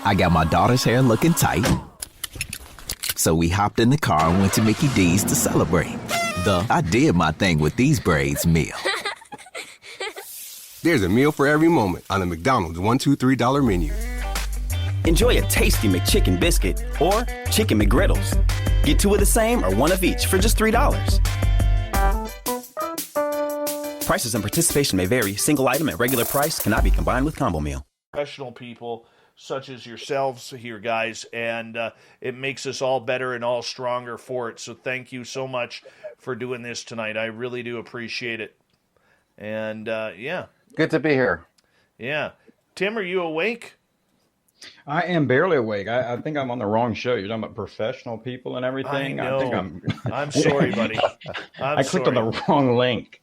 I got my daughter's hair looking tight. So we hopped in the car and went to Mickey D's to celebrate. I did my thing with these braids meal. There's a meal for every moment on the McDonald's $1, $2, $3 menu. Enjoy a tasty McChicken biscuit or chicken McGriddles. Get two of the same or one of each for just $3. Prices and participation may vary. Single item at regular price cannot be combined with combo meal. Professional people such as yourselves here, guys, and it makes us all better and all stronger for it. So thank you so much for doing this tonight. I really do appreciate it. And, yeah. Good to be here. Yeah. Tim, are you awake? I am barely awake. I think I'm on the wrong show. You're talking about professional people and everything. I know. I'm sorry, buddy. I clicked on the wrong link.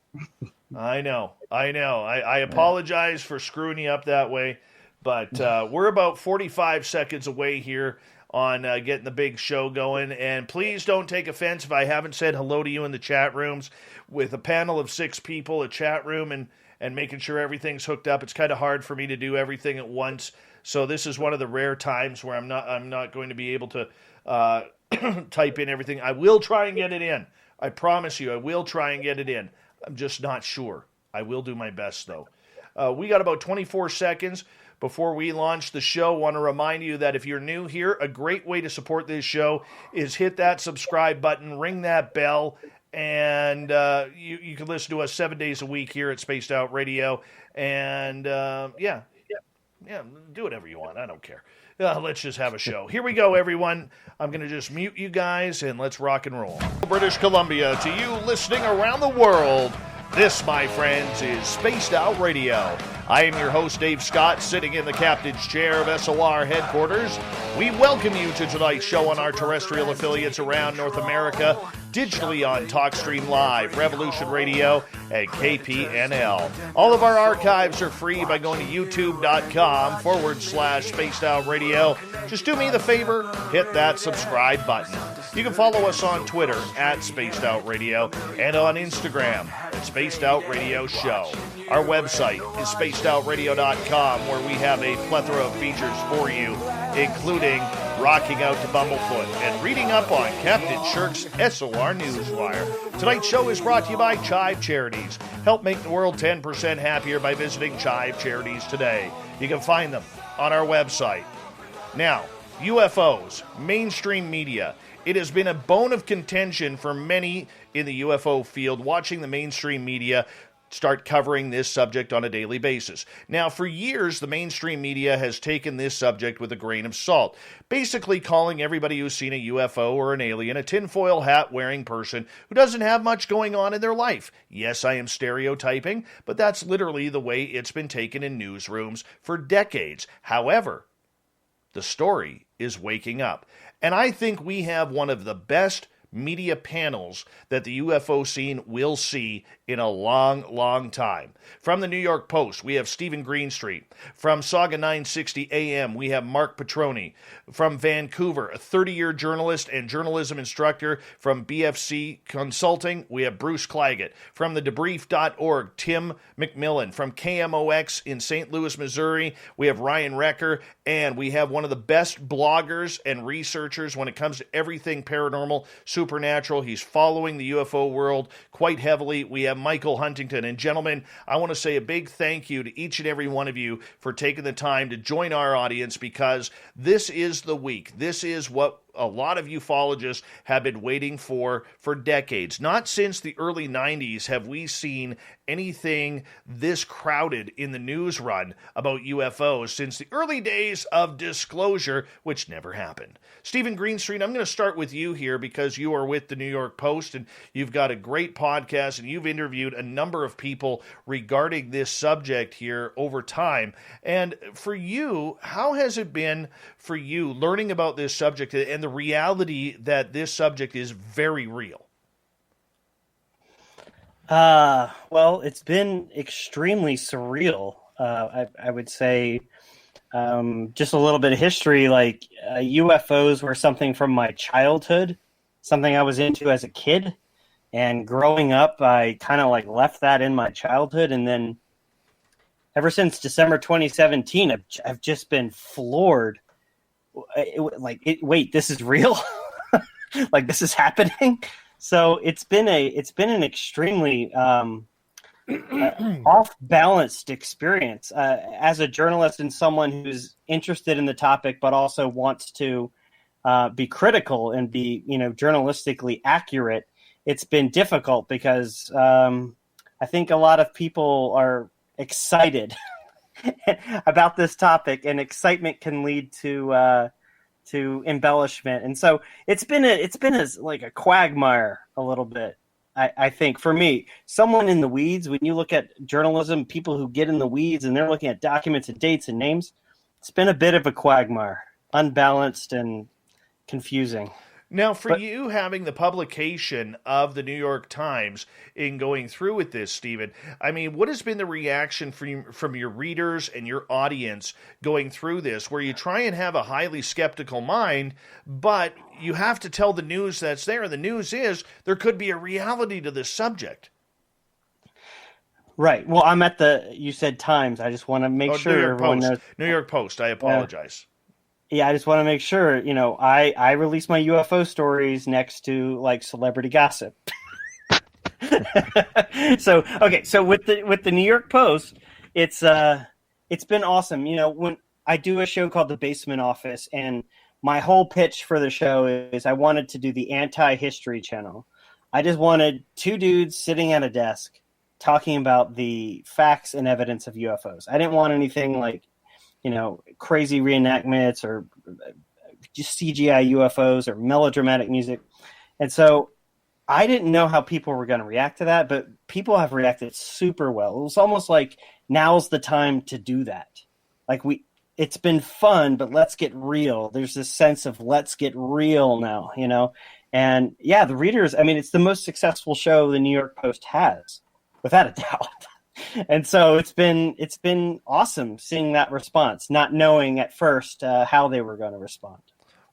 I know. I apologize for screwing you up that way, but we're about 45 seconds away here on getting the big show going, and please don't take offense if I haven't said hello to you in the chat rooms. With a panel of 6 people, a chat room, and making sure everything's hooked up, it's kind of hard for me to do everything at once, so this is one of the rare times where I'm not going to be able to type in everything. I will try and get it in. I promise you, I will try and get it in. I'm just not sure. I will do my best, though. We got about 24 seconds before we launch the show. I want to remind you that if you're new here, a great way to support this show is hit that subscribe button, ring that bell, and you can listen to us 7 days a week here at Spaced Out Radio. And, yeah, do whatever you want. I don't care. Let's just have a show. Here we go, everyone. I'm going to just mute you guys, and let's rock and roll. British Columbia, to you listening around the world, this, my friends, is Spaced Out Radio. I am your host, Dave Scott, sitting in the captain's chair of SOR headquarters. We welcome you to tonight's show on our terrestrial affiliates around North America, digitally on TalkStream Live, Revolution Radio, and KPNL. All of our archives are free by going to youtube.com/Spaced Out Radio. Just do me the favor, hit that subscribe button. You can follow us on Twitter at Spaced Out Radio and on Instagram at Spaced Out Radio Show. Our website is spacedoutradio.com, where we have a plethora of features for you, including rocking out to Bumblefoot and reading up on Captain Shirk's SOR Newswire. Tonight's show is brought to you by Chive Charities. Help make the world 10% happier by visiting Chive Charities today. You can find them on our website. Now, UFOs, mainstream media. It has been a bone of contention for many in the UFO field watching the mainstream media start covering this subject on a daily basis. Now, for years, the mainstream media has taken this subject with a grain of salt, basically calling everybody who's seen a UFO or an alien a tinfoil hat-wearing person who doesn't have much going on in their life. Yes, I am stereotyping, but that's literally the way it's been taken in newsrooms for decades. However, the story is waking up. And I think we have one of the best media panels that the UFO scene will see in a long, long time. From the New York Post, we have Stephen Greenstreet. From Saga 960 AM, we have Mark Petroni. From Vancouver, a 30-year journalist and journalism instructor from BFC Consulting, we have Bruce Claggett. From thedebrief.org, Tim McMillan. From KMOX in St. Louis, Missouri, we have Ryan Recker. And we have one of the best bloggers and researchers when it comes to everything paranormal, supernatural. He's following the UFO world quite heavily. We have Michael Huntington. And gentlemen, I want to say a big thank you to each and every one of you for taking the time to join our audience, because this is the week. This is what a lot of ufologists have been waiting for decades. Not since the early 90s have we seen anything this crowded in the news run about UFOs since the early days of disclosure, which never happened. Stephen Greenstreet, I'm going to start with you here because you are with the New York Post and you've got a great podcast and you've interviewed a number of people regarding this subject here over time. And for you, how has it been for you learning about this subject and the reality that this subject is very real? Well, it's been extremely surreal. I would say, just a little bit of history, like UFOs were something from my childhood, something I was into as a kid, and growing up, I kind of like left that in my childhood. And then ever since December 2017, I've just been floored wait, this is real? Like, this is happening? So it's been an extremely off-balanced experience as a journalist and someone who's interested in the topic, but also wants to be critical and be, journalistically accurate. It's been difficult because I think a lot of people are excited about this topic, and excitement can lead to embellishment. And so it's been like a quagmire a little bit. I think for me, someone in the weeds, when you look at journalism, people who get in the weeds and they're looking at documents and dates and names, it's been a bit of a quagmire, unbalanced and confusing. Now, for you having the publication of the New York Times in going through with this, Stephen, I mean, what has been the reaction from your readers and your audience going through this, where you try and have a highly skeptical mind, but you have to tell the news that's there. The news is there could be a reality to this subject. Right. Well, I'm at you said Times. I just want to make sure everyone knows. New York Post. I apologize. Yeah, I just want to make sure, I release my UFO stories next to like celebrity gossip. So with the New York Post, it's been awesome. When I do a show called The Basement Office, and my whole pitch for the show is I wanted to do the anti-history channel. I just wanted two dudes sitting at a desk talking about the facts and evidence of UFOs. I didn't want anything like crazy reenactments or just CGI UFOs or melodramatic music. And so I didn't know how people were going to react to that, but people have reacted super well. It was almost like now's the time to do that. Like it's been fun, but let's get real. There's this sense of let's get real now, And yeah, the readers, I mean, it's the most successful show the New York Post has, without a doubt. And so it's been awesome seeing that response, not knowing at first how they were going to respond.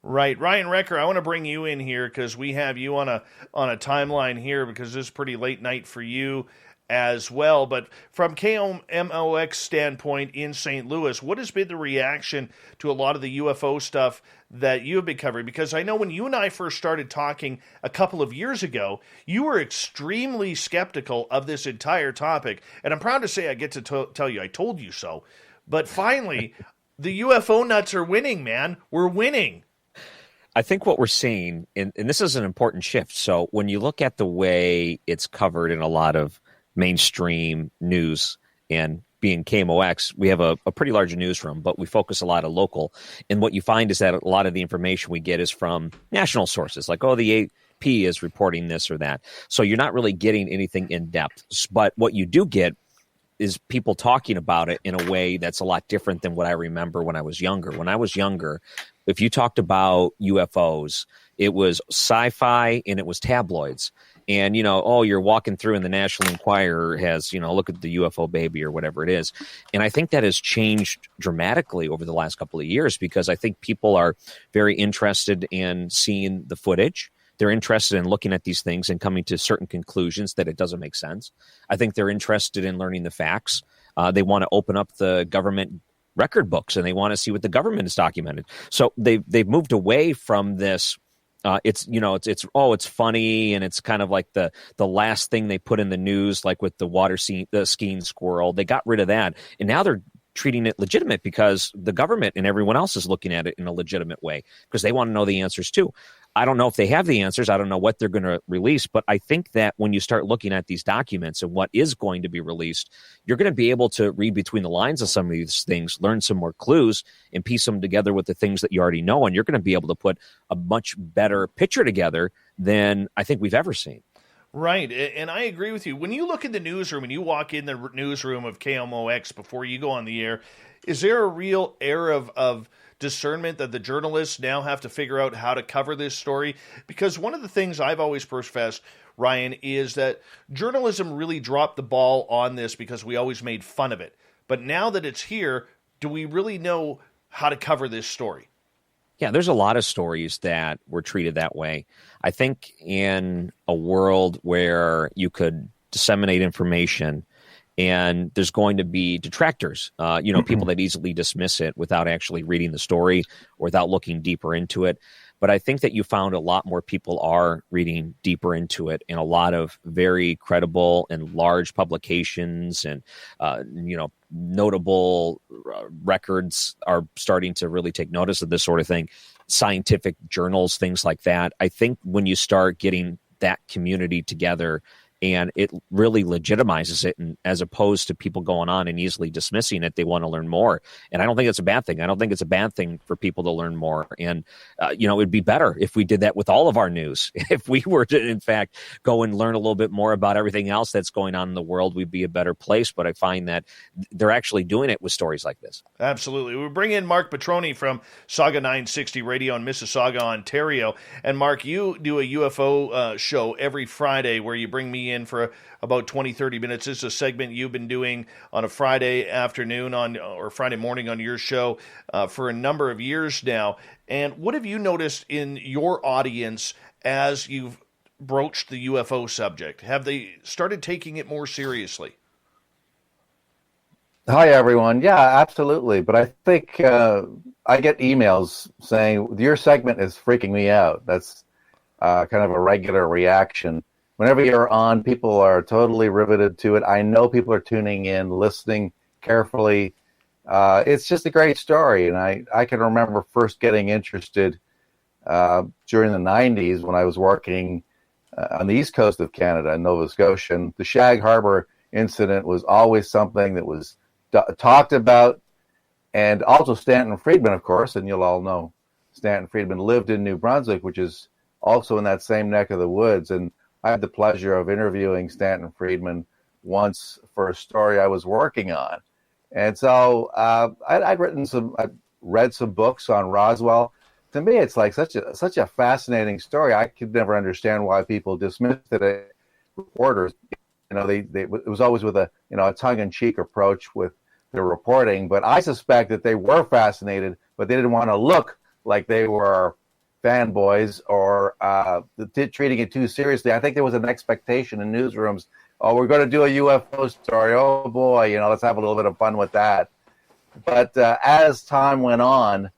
Right. Ryan Recker, I want to bring you in here because we have you on a timeline here because this is pretty late night for you as well. But from KMOX standpoint in St. Louis, what has been the reaction to a lot of the UFO stuff that you have been covering? Because I know when you and I first started talking a couple of years ago, you were extremely skeptical of this entire topic. And I'm proud to say I get to tell you I told you so. But finally, the UFO nuts are winning, man. We're winning. I think what we're seeing, and this is an important shift. So when you look at the way it's covered in a lot of mainstream news, and being KMOX, we have a pretty large newsroom, but we focus a lot of local. And what you find is that a lot of the information we get is from national sources, like, the AP is reporting this or that. So you're not really getting anything in depth. But what you do get is people talking about it in a way that's a lot different than what I remember when I was younger. When I was younger, if you talked about UFOs, it was sci-fi and it was tabloids. And, you're walking through and the National Enquirer has, look at the UFO baby or whatever it is. And I think that has changed dramatically over the last couple of years because I think people are very interested in seeing the footage. They're interested in looking at these things and coming to certain conclusions that it doesn't make sense. I think they're interested in learning the facts. They want to open up the government record books and they want to see what the government has documented. So they've moved away from this. It's funny and it's kind of like the last thing they put in the news, like with the skiing squirrel. They got rid of that, and now they're treating it legitimate because the government and everyone else is looking at it in a legitimate way because they want to know the answers too. I don't know if they have the answers. I don't know what they're going to release, but I think that when you start looking at these documents and what is going to be released, you're going to be able to read between the lines of some of these things, learn some more clues, and piece them together with the things that you already know, and you're going to be able to put a much better picture together than I think we've ever seen. Right, and I agree with you. When you look in the newsroom and you walk in the newsroom of KMOX before you go on the air, is there a real air of discernment that the journalists now have to figure out how to cover this story? Because one of the things I've always professed, Ryan, is that journalism really dropped the ball on this because we always made fun of it. But now that it's here, do we really know how to cover this story? Yeah, there's a lot of stories that were treated that way. I think in a world where you could disseminate information and there's going to be detractors, people that easily dismiss it without actually reading the story or without looking deeper into it. But I think that you found a lot more people are reading deeper into it, and a lot of very credible and large publications and, notable records are starting to really take notice of this sort of thing. Scientific journals, things like that. I think when you start getting that community together, and it really legitimizes it, and as opposed to people going on and easily dismissing it, they want to learn more. And I don't think it's a bad thing. I don't think it's a bad thing for people to learn more. And, it'd be better if we did that with all of our news. If we were to, in fact, go and learn a little bit more about everything else that's going on in the world, we'd be a better place. But I find that they're actually doing it with stories like this. Absolutely. We bring in Mark Petroni from Saga 960 Radio in Mississauga, Ontario. And Mark, you do a UFO show every Friday where you bring me in for about 20, 30 minutes. This is a segment you've been doing on a Friday afternoon or Friday morning on your show for a number of years now. And what have you noticed in your audience as you've broached the UFO subject? Have they started taking it more seriously? Hi, everyone. Yeah, absolutely. But I think I get emails saying, your segment is freaking me out. That's kind of a regular reaction. Whenever you're on, people are totally riveted to it. I know people are tuning in, listening carefully. It's just a great story. And I can remember first getting interested during the 90s when I was working on the east coast of Canada in Nova Scotia. And the Shag Harbor incident was always something that was talked about. And also Stanton Friedman, of course, and you'll all know Stanton Friedman lived in New Brunswick, which is also in that same neck of the woods. And I had the pleasure of interviewing Stanton Friedman once for a story I was working on. And so I'd read some books on Roswell. To me, it's like such a fascinating story. I could never understand why people dismissed it. Reporters, it was always with a tongue-in-cheek approach with their reporting. But I suspect that they were fascinated, but they didn't want to look like they were fanboys or treating it too seriously. I think there was an expectation in newsrooms, oh, we're going to do a UFO story. Oh, boy, let's have a little bit of fun with that. But as time went on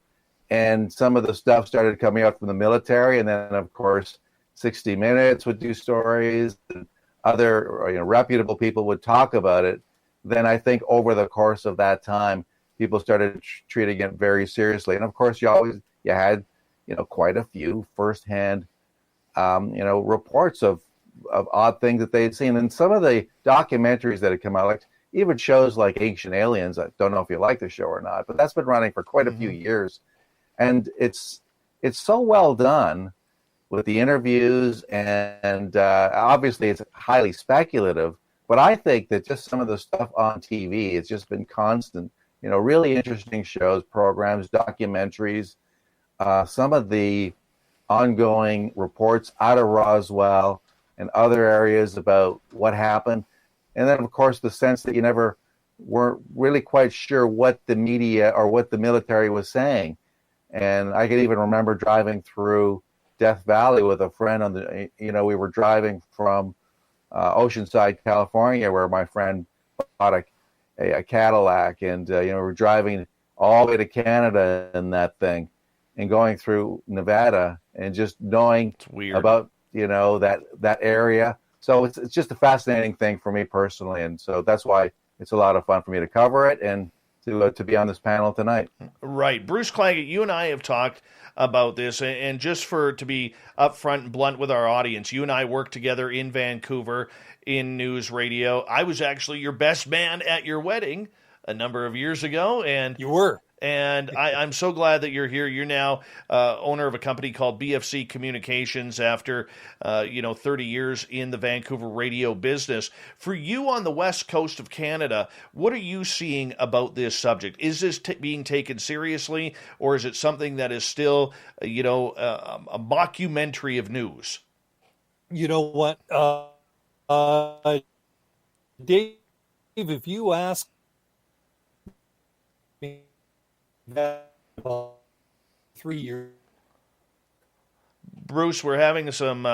and some of the stuff started coming out from the military, and then, of course, 60 Minutes would do stories, and other reputable people would talk about it, then I think over the course of that time, people started treating it very seriously. And, of course, you had quite a few firsthand, reports of odd things that they had seen. And some of the documentaries that had come out, like even shows like Ancient Aliens, I don't know if you like the show or not, but that's been running for quite a few years. And it's so well done with the interviews, and obviously it's highly speculative, but I think that just some of the stuff on TV, it's just been constant, really interesting shows, programs, documentaries, some of the ongoing reports out of Roswell and other areas about what happened. And then, of course, the sense that you never weren't really quite sure what the media or what the military was saying. And I can even remember driving through Death Valley with a friend we were driving from Oceanside, California, where my friend bought a Cadillac. And, we were driving all the way to Canada in that thing, and going through Nevada and just knowing about, that area. So it's just a fascinating thing for me personally. And so that's why it's a lot of fun for me to cover it and to be on this panel tonight. Right. Bruce Claggett, you and I have talked about this, and just to be upfront and blunt with our audience, you and I worked together in Vancouver in news radio. I was actually your best man at your wedding a number of years ago. And you were. And I'm so glad that you're here. You're now owner of a company called BFC Communications after, 30 years in the Vancouver radio business. For you on the west coast of Canada, what are you seeing about this subject? Is this being taken seriously, or is it something that is still, a mockumentary of news? You know what, Dave, if you ask me that about 3 years, Bruce, we're having some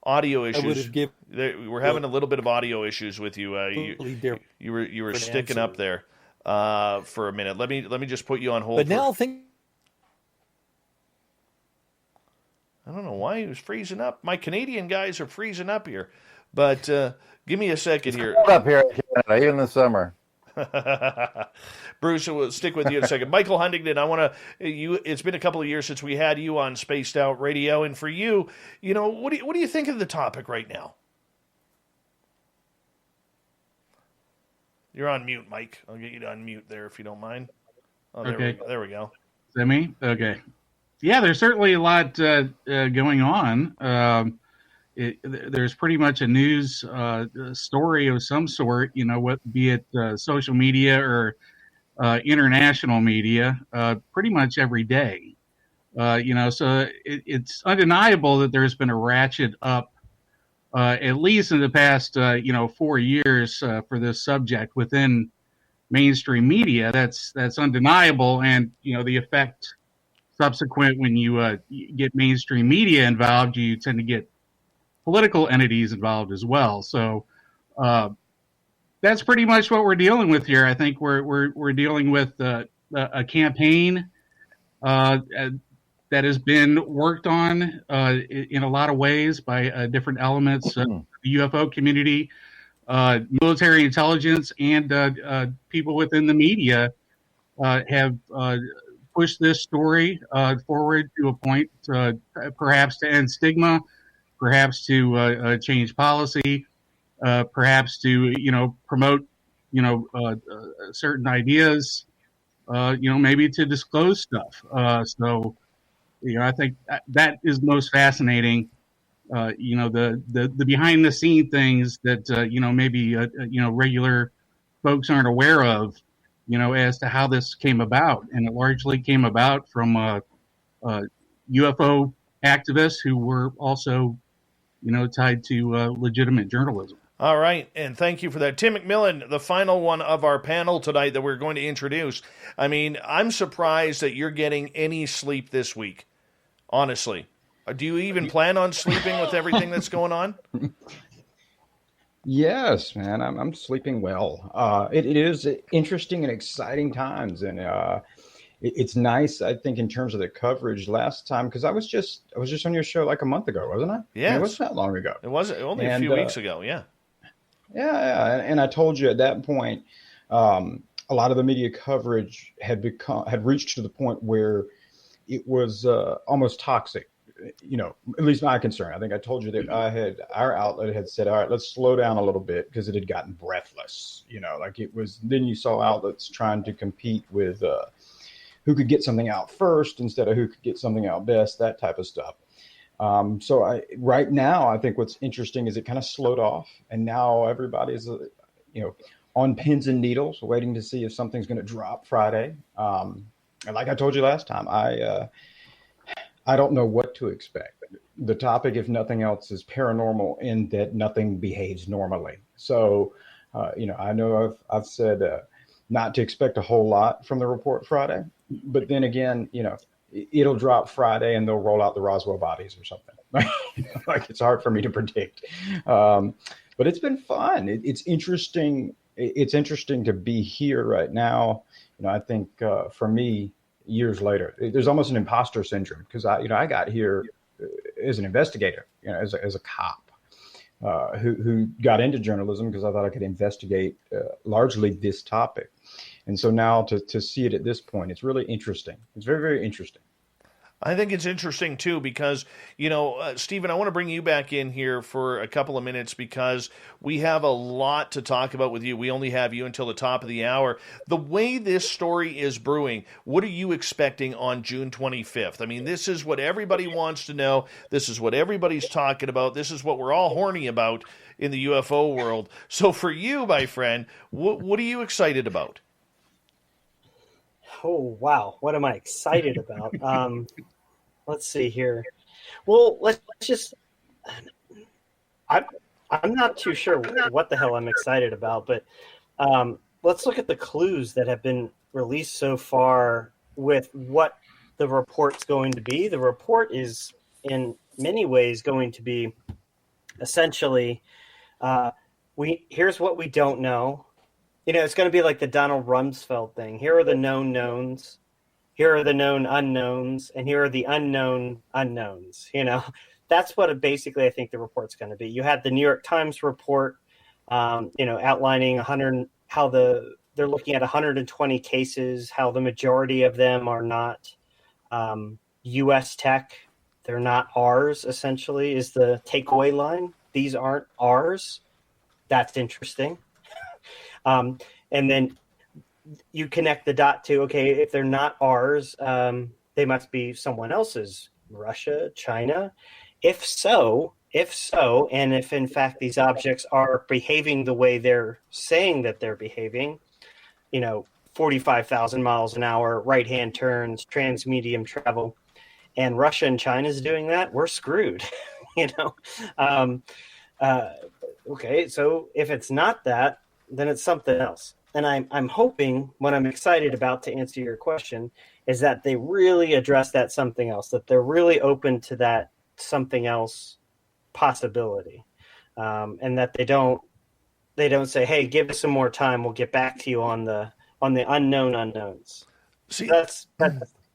audio issues. I would have given. We're having a little bit of audio issues with you. You were sticking up there for a minute. Let me just put you on hold. But now think. I don't know why he was freezing up. My Canadian guys are freezing up here, but give me a second here. Cold up here in Canada, even in the summer. Bruce, we'll stick with you in a second. Michael Huntington, I want to you. It's been a couple of years since we had you on Spaced Out Radio, and for you, what do you think of the topic right now? You're on mute, Mike. I'll get you to unmute there if you don't mind. Oh, there we go. Is that me? Okay. Yeah, there's certainly a lot going on. There's pretty much a news story of some sort, be it social media or international media, pretty much every day. So it's undeniable that there's been a ratchet up, at least in the past, 4 years for this subject within mainstream media. That's undeniable, and the effect subsequent when you get mainstream media involved, you tend to get political entities involved as well. So that's pretty much what we're dealing with here. I think we're dealing with a campaign that has been worked on in a lot of ways by different elements of the UFO community, military intelligence, and people within the media have pushed this story forward to a point, perhaps to end stigma, perhaps to change policy, perhaps to promote certain ideas, maybe to disclose stuff. So I think that is most fascinating. The behind the scene things that maybe regular folks aren't aware of, as to how this came about. And it largely came about from UFO activists who were also, tied to legitimate journalism. All right, and thank you for that. Tim McMillan, the final one of our panel tonight that we're going to introduce. I mean, I'm surprised that you're getting any sleep this week, honestly. Do you even plan on sleeping with everything that's going on? Yes, man, I'm sleeping well. It is interesting and exciting times, and it's nice, I think, in terms of the coverage last time, because I was just on your show like a month ago, wasn't I? Yeah, it wasn't that long ago. It was only a few weeks ago. Yeah. Yeah, and I told you at that point, a lot of the media coverage had reached to the point where it was almost toxic. At least my concern. I think I told you that our outlet had said, all right, let's slow down a little bit, because it had gotten breathless. Like it was. Then you saw outlets trying to compete with who could get something out first instead of who could get something out best, that type of stuff. So right now, I think what's interesting is it kind of slowed off, and now everybody's, on pins and needles, waiting to see if something's going to drop Friday. And like I told you last time, I don't know what to expect. The topic, if nothing else, is paranormal in that nothing behaves normally. So, I know I've said not to expect a whole lot from the report Friday, but then again, it'll drop Friday and they'll roll out the Roswell bodies or something. Like it's hard for me to predict. But it's been fun. It's interesting. It's interesting to be here right now. I think for me, years later, there's almost an imposter syndrome, because I got here as an investigator, as a cop who got into journalism because I thought I could investigate largely this topic. And so now to see it at this point, it's really interesting. It's very, very interesting. I think it's interesting, too, because, Stephen, I want to bring you back in here for a couple of minutes, because we have a lot to talk about with you. We only have you until the top of the hour. The way this story is brewing, what are you expecting on June 25th? I mean, this is what everybody wants to know. This is what everybody's talking about. This is what we're all horny about in the UFO world. So for you, my friend, what are you excited about? Oh, wow. What am I excited about? Let's see here. Well, let's just, I'm not too sure what the hell I'm excited about, but let's look at the clues that have been released so far with what the report's going to be. The report is in many ways going to be essentially, here's what we don't know. It's going to be like the Donald Rumsfeld thing. Here are the known knowns. Here are the known unknowns, and here are the unknown unknowns. That's what basically I think the report's going to be. You had the New York Times report, outlining how they're looking at 120 cases, how the majority of them are not U.S. tech. They're not ours, essentially, is the takeaway line. These aren't ours. That's interesting. And then you connect the dot to, okay, if they're not ours, they must be someone else's, Russia, China. If so, and if in fact these objects are behaving the way they're saying that they're behaving, 45,000 miles an hour, right-hand turns, trans-medium travel, and Russia and China is doing that, we're screwed. Okay, so if it's not that, then it's something else. And I'm hoping, what I'm excited about, to answer your question, is that they really address that something else, that they're really open to that something else possibility, and that they don't say, hey, give us some more time, we'll get back to you on the unknown unknowns. See, that's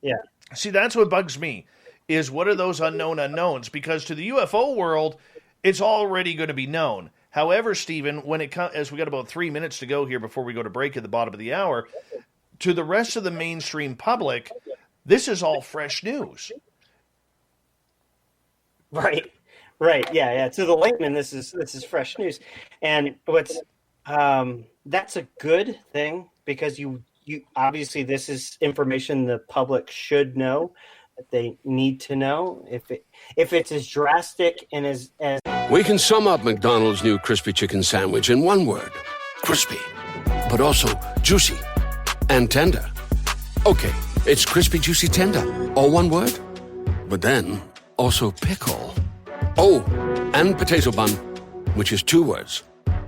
yeah. See, that's what bugs me, is what are those unknown unknowns? Because to the UFO world, it's already going to be known. However, Stephen, when it comes, as we got about 3 minutes to go here before we go to break at the bottom of the hour, to the rest of the mainstream public, this is all fresh news. Right. Yeah. To the layman, this is fresh news, and that's a good thing, because you obviously, this is information the public should know, that they need to know. If it's as drastic and as we can sum up McDonald's new crispy chicken sandwich in one word: crispy, but also juicy and tender. Okay, it's crispy, juicy, tender, all one word. But then also pickle. Oh, and potato bun, which is two words.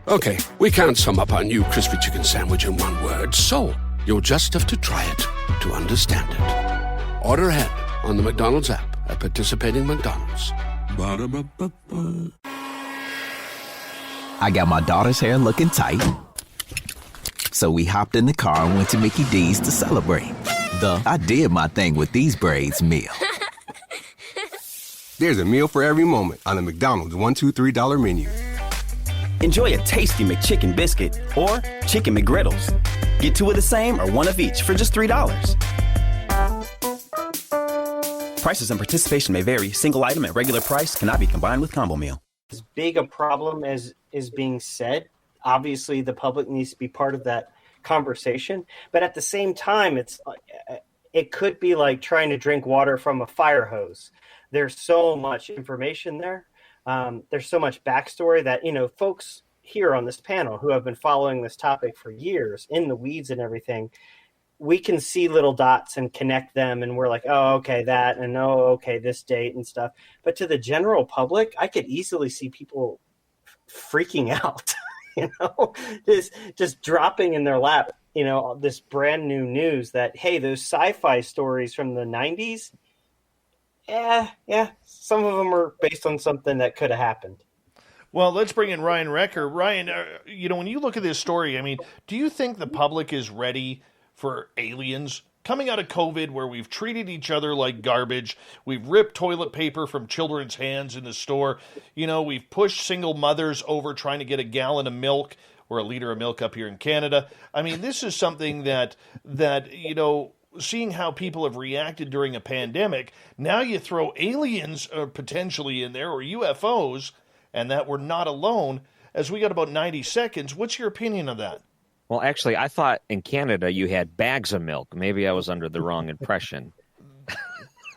Okay, we can't sum up our new crispy chicken sandwich in one word, so you'll just have to try it to understand it. Order ahead on the McDonald's app at participating McDonald's. Ba-da-ba-ba-ba. I got my daughter's hair looking tight, so we hopped in the car and went to Mickey D's to celebrate the I did my thing with these braids meal. There's a meal for every moment on the McDonald's $1, $2, $3 menu. Enjoy a tasty McChicken biscuit or chicken McGriddles. Get two of the same or one of each for just $3. Prices and participation may vary. Single item at regular price cannot be combined with combo meal. as big a problem as is being said. Obviously, the public needs to be part of that conversation, but at the same time, it could be like trying to drink water from a fire hose. There's so much information there. There's so much backstory that, folks here on this panel who have been following this topic for years, in the weeds and everything, we can see little dots and connect them, and we're like, oh, okay, that, and oh, okay, this date and stuff. But to the general public, I could easily see people freaking out, just dropping in their lap, this brand new news that, hey, those sci-fi stories from the 90s, yeah, some of them are based on something that could have happened. Well, let's bring in Ryan Recker. Ryan, when you look at this story, do you think the public is ready for aliens coming out of COVID, where we've treated each other like garbage? We've ripped toilet paper from children's hands in the store. We've pushed single mothers over trying to get a gallon of milk or a liter of milk up here in Canada. This is something that seeing how people have reacted during a pandemic, now you throw aliens potentially in there, or UFOs, and that we're not alone. As we got about 90 seconds, what's your opinion of that? Well, actually, I thought in Canada you had bags of milk. Maybe I was under the wrong impression.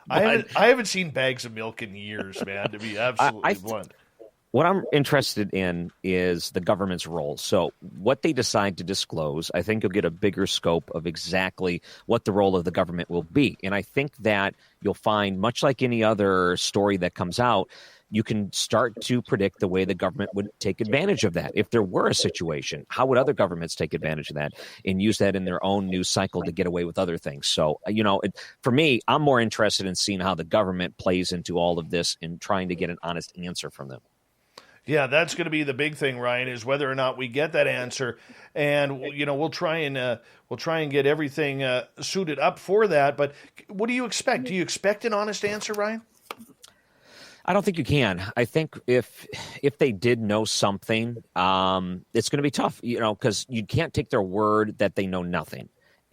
I haven't seen bags of milk in years, man, to be absolutely blunt. What I'm interested in is the government's role. So what they decide to disclose, I think you'll get a bigger scope of exactly what the role of the government will be. And I think that you'll find, much like any other story that comes out, you can start to predict the way the government would take advantage of that. If there were a situation, how would other governments take advantage of that and use that in their own news cycle to get away with other things? So, for me, I'm more interested in seeing how the government plays into all of this and trying to get an honest answer from them. Yeah, that's going to be the big thing, Ryan, is whether or not we get that answer, and we'll try and get everything suited up for that. But what do you expect? Do you expect an honest answer, Ryan? I don't think you can. I think if they did know something, it's going to be tough, because you can't take their word that they know nothing,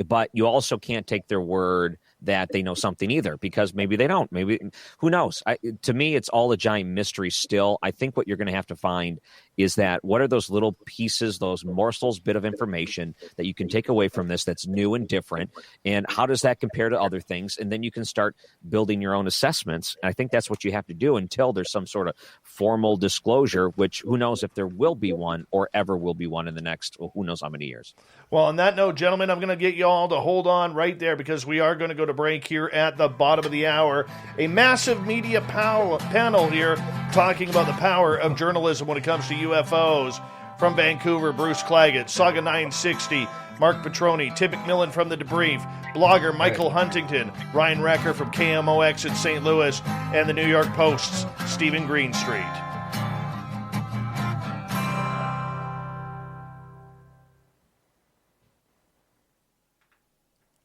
but you also can't take their word that they know something either, because maybe they don't. Maybe, who knows? To me, it's all a giant mystery still. I think what you're going to have to find is that what are those little pieces, those morsels, bit of information that you can take away from this that's new and different, and how does that compare to other things? And then you can start building your own assessments. And I think that's what you have to do until there's some sort of formal disclosure, which who knows if there will be one or ever will be one in the next, who knows how many years. Well, on that note, gentlemen, I'm going to get you all to hold on right there, because we are going to go to break here at the bottom of the hour. A massive media panel here talking about the power of journalism when it comes to UFOs. From Vancouver, Bruce Claggett, Saga 960, Mark Petroni, Tim McMillan from The Debrief, blogger Michael Huntington, Ryan Recker from KMOX in St. Louis, and the New York Post's Stephen Greenstreet.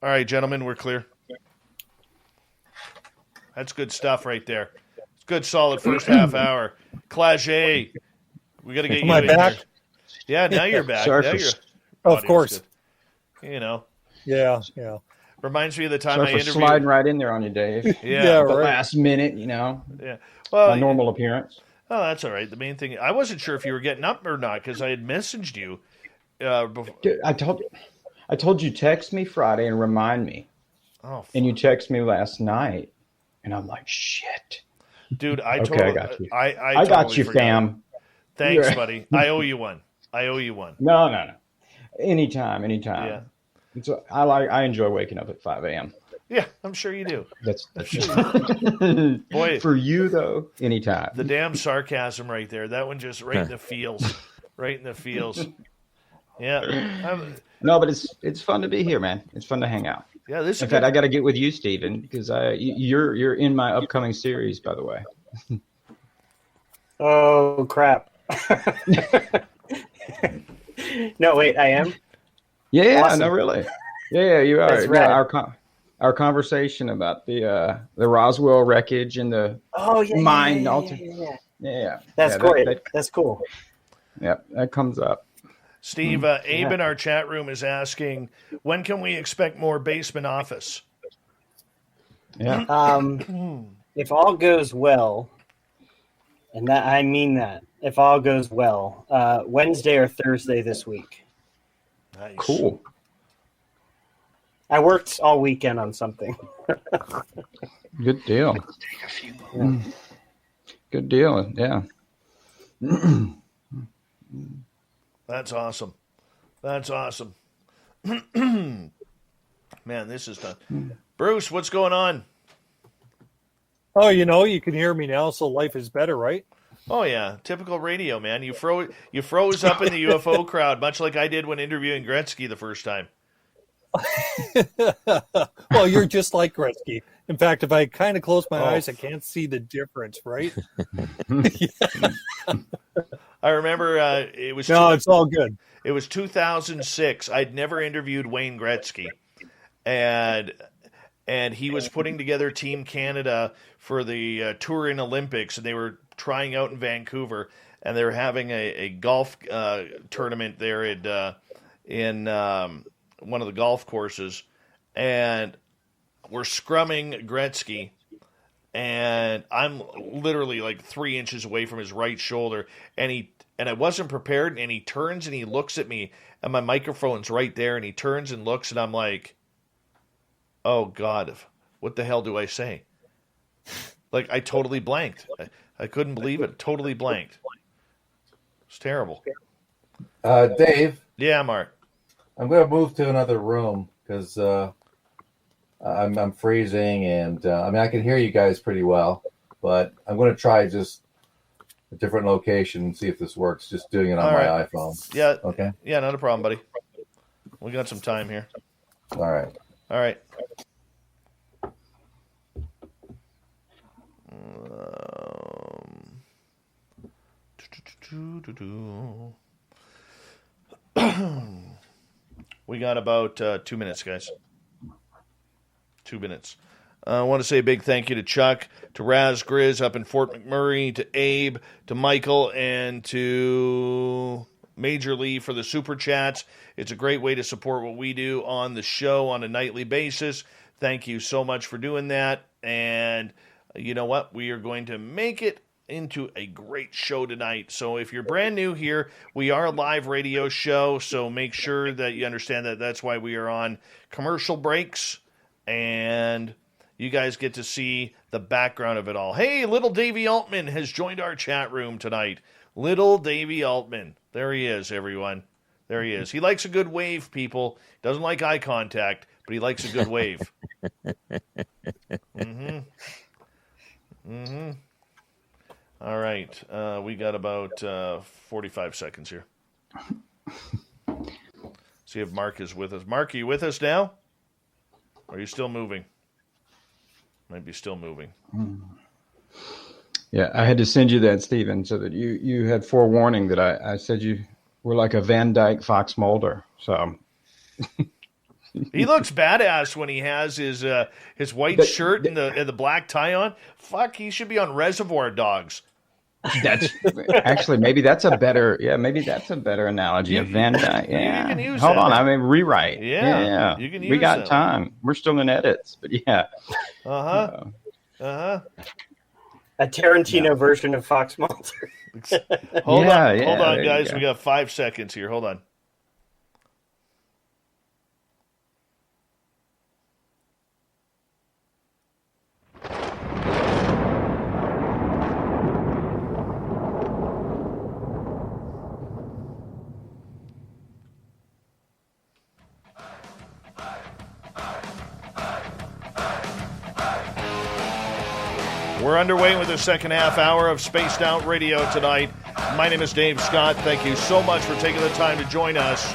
All right, gentlemen, we're clear. That's good stuff right there. It's good, solid first half hour. Clagé, we got to get you in back? here. Yeah, now you're back. Sorry Now for- you're, Of course. good. Yeah. Reminds me of the time Sorry I for interviewed. sliding right in there on you, Dave. Yeah, The right. last minute, yeah. my Well, normal appearance. oh, that's all right. The main thing, I wasn't sure if you were getting up or not, because I had messaged you. Before. Dude, I told you text me Friday and remind me, Oh, and you text me last night, and I'm like, shit. dude, I Okay, totally, I got you. I I got totally you, forgot. fam. Thanks, Yeah. buddy. I owe you one. No. Anytime. Yeah. I enjoy waking up at 5 a.m. Yeah, I'm sure you do. That's Boy, for you though. Anytime. the damn sarcasm right there. That one just right in the feels. Right in the feels. Yeah. No, but it's fun to be here, man. It's fun to hang out. Yeah, this is In good. fact, I got to get with you, Stephen, because you're in my upcoming series, by the way. Oh, crap. No, wait, I am? Yeah, Awesome. no, really. Yeah, you are. That's Yeah, rad. our conversation about the Roswell wreckage and the Oh, yeah. mind yeah. alter. Yeah, That's yeah, great. That's cool. that comes up. Steve, Abe in our chat room is asking, when can we expect more Basement Office? Yeah. If all goes well, and that I mean that, if all goes well, Wednesday or Thursday this week. Nice. Cool. I worked all weekend on something. Good deal. Good deal. Yeah. That's awesome. That's awesome. Man, this is done. Bruce, what's going on? Oh, you can hear me now, so life is better, right? Oh yeah, typical radio, man. You froze up in the UFO crowd, much like I did when interviewing Gretzky the first time. Well, you're just like Gretzky. In fact, if I kind of close my Oh. eyes, I can't see the difference, right? I remember it was No, it's all good. It was 2006. I'd never interviewed Wayne Gretzky, and he was putting together Team Canada for the Touring Olympics, and they were trying out in Vancouver, and they were having a golf tournament there in one of the golf courses, and we're scrumming Gretzky, and I'm literally like 3 inches away from his right shoulder, and I wasn't prepared, and he turns and he looks at me, and my microphone's right there, and he turns and looks, and I'm like, oh God, what the hell do I say? Like, I totally blanked. I couldn't believe it. Totally blanked. It's terrible. Dave, Yeah, Mark. I'm going to move to another room because I'm freezing, and I can hear you guys pretty well, but I'm going to try just a different location and see if this works. Just doing it on All my right. iPhone. Yeah. Okay. Yeah, not a problem, buddy. We got some time here. All right. All right. We got about 2 minutes, guys. 2 minutes. I want to say a big thank you to Chuck, to Raz Grizz up in Fort McMurray, to Abe, to Michael, and to Major Lee for the Super Chats. It's a great way to support what we do on the show on a nightly basis. Thank you so much for doing that. And you know what? We are going to make it into a great show tonight. So if you're brand new here, we are a live radio show, so make sure that you understand that that's why we are on commercial breaks, and you guys get to see the background of it all. Hey, little Davey Altman has joined our chat room tonight. Little Davey Altman. There he is, everyone. There he is. He likes a good wave, people. Doesn't like eye contact, but he likes a good wave. All right. We got about 45 seconds here. See if Mark is with us. Mark, are you with us now? Or are you still moving? Might be still moving. Yeah, I had to send you that, Stephen, so that you had forewarning that I said you were like a Van Dyke Fox Mulder. So he looks badass when he has his white shirt and the black tie on. Fuck, he should be on Reservoir Dogs. That's actually maybe that's a better analogy of Van Dyke. Yeah, you can use hold that. on, I mean rewrite. Yeah, you can use we got that. time. We're still in edits, but yeah. A Tarantino version of Fox Mulder. Hold on, guys. We got 5 seconds here. Hold on. We're underway with the second half hour of Spaced Out Radio tonight. My name is Dave Scott. Thank you so much for taking the time to join us.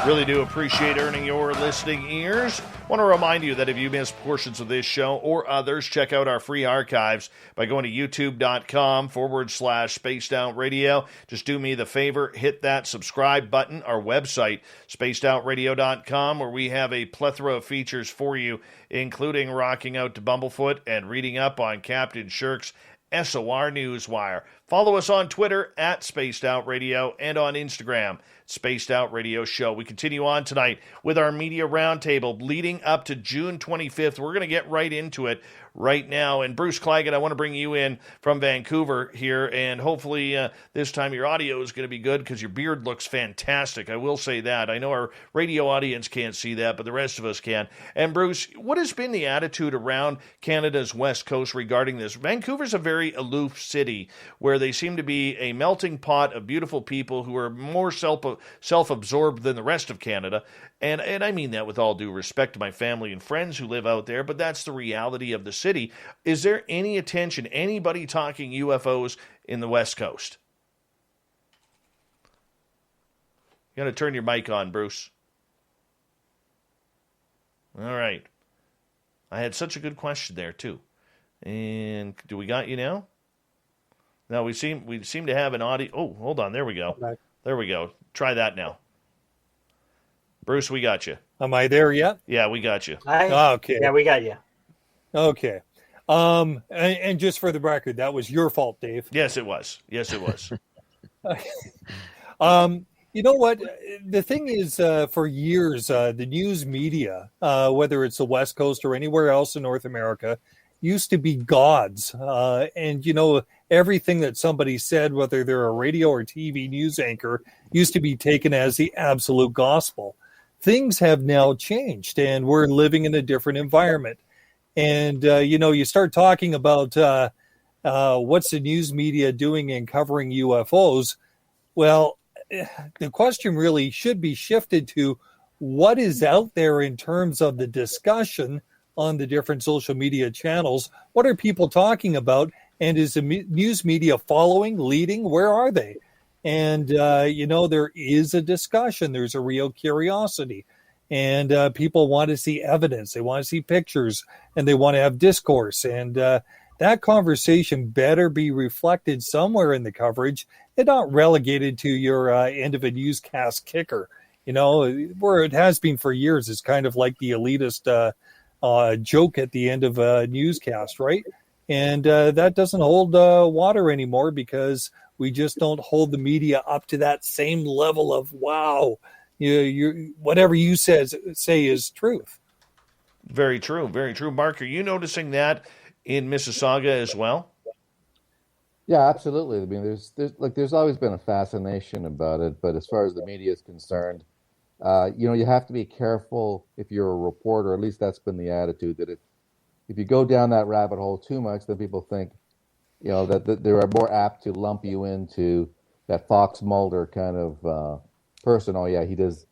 Really do appreciate earning your listening ears. Want to remind you that if you missed portions of this show or others, check out our free archives by going to youtube.com/Spaced Out Radio. Just do me the favor, hit that subscribe button. Our website, spacedoutradio.com, where we have a plethora of features for you, including rocking out to Bumblefoot and reading up on Captain Shirk's SOR Newswire. Follow us on Twitter at Spaced Out Radio and on Instagram, Spaced Out Radio Show. We continue on tonight with our media roundtable leading up to June 25th. We're going to get right into it right now. And Bruce Claggett, I want to bring you in from Vancouver here, and hopefully this time your audio is going to be good because your beard looks fantastic. I will say that. I know our radio audience can't see that, but the rest of us can. And Bruce, what has been the attitude around Canada's West Coast regarding this? Vancouver's a very aloof city where they seem to be a melting pot of beautiful people who are more self-absorbed than the rest of Canada. And I mean that with all due respect to my family and friends who live out there, but that's the reality of the city. Is there any attention, anybody talking UFOs in the West Coast? You got to turn your mic on, Bruce. All right. I had such a good question there, too. And do we got you now? No, we seem to have an audio. Oh, hold on. There we go. There we go. Try that now. Bruce, we got you. Am I there yet? Yeah, we got you. Okay. Yeah, we got you. Okay. And just for the record, that was your fault, Dave. Yes, it was. Yes, it was. You know what? The thing is, for years, the news media, whether it's the West Coast or anywhere else in North America, used to be gods. And, you know, everything that somebody said, whether they're a radio or TV news anchor, used to be taken as the absolute gospel. Things have now changed, and we're living in a different environment. And, you know, you start talking about what's the news media doing in covering UFOs. Well, the question really should be shifted to what is out there in terms of the discussion on the different social media channels. What are people talking about? And is the news media following, leading? Where are they? And, you know, there is a discussion. There's a real curiosity. And people want to see evidence. They want to see pictures. And they want to have discourse. And that conversation better be reflected somewhere in the coverage. and not relegated to your end of a newscast kicker. Where it has been for years is kind of like the elitist joke at the end of a newscast, right? And that doesn't hold water anymore because we just don't hold the media up to that same level of, wow, you whatever you say is truth. Very true. Very true. Mark, are you noticing that in Mississauga as well? Yeah, absolutely. I mean, there's always been a fascination about it, but as far as the media is concerned, you have to be careful if you're a reporter. At least that's been the attitude, that if you go down that rabbit hole too much, then people think, that they are more apt to lump you into that Fox Mulder kind of person. Oh yeah, he does.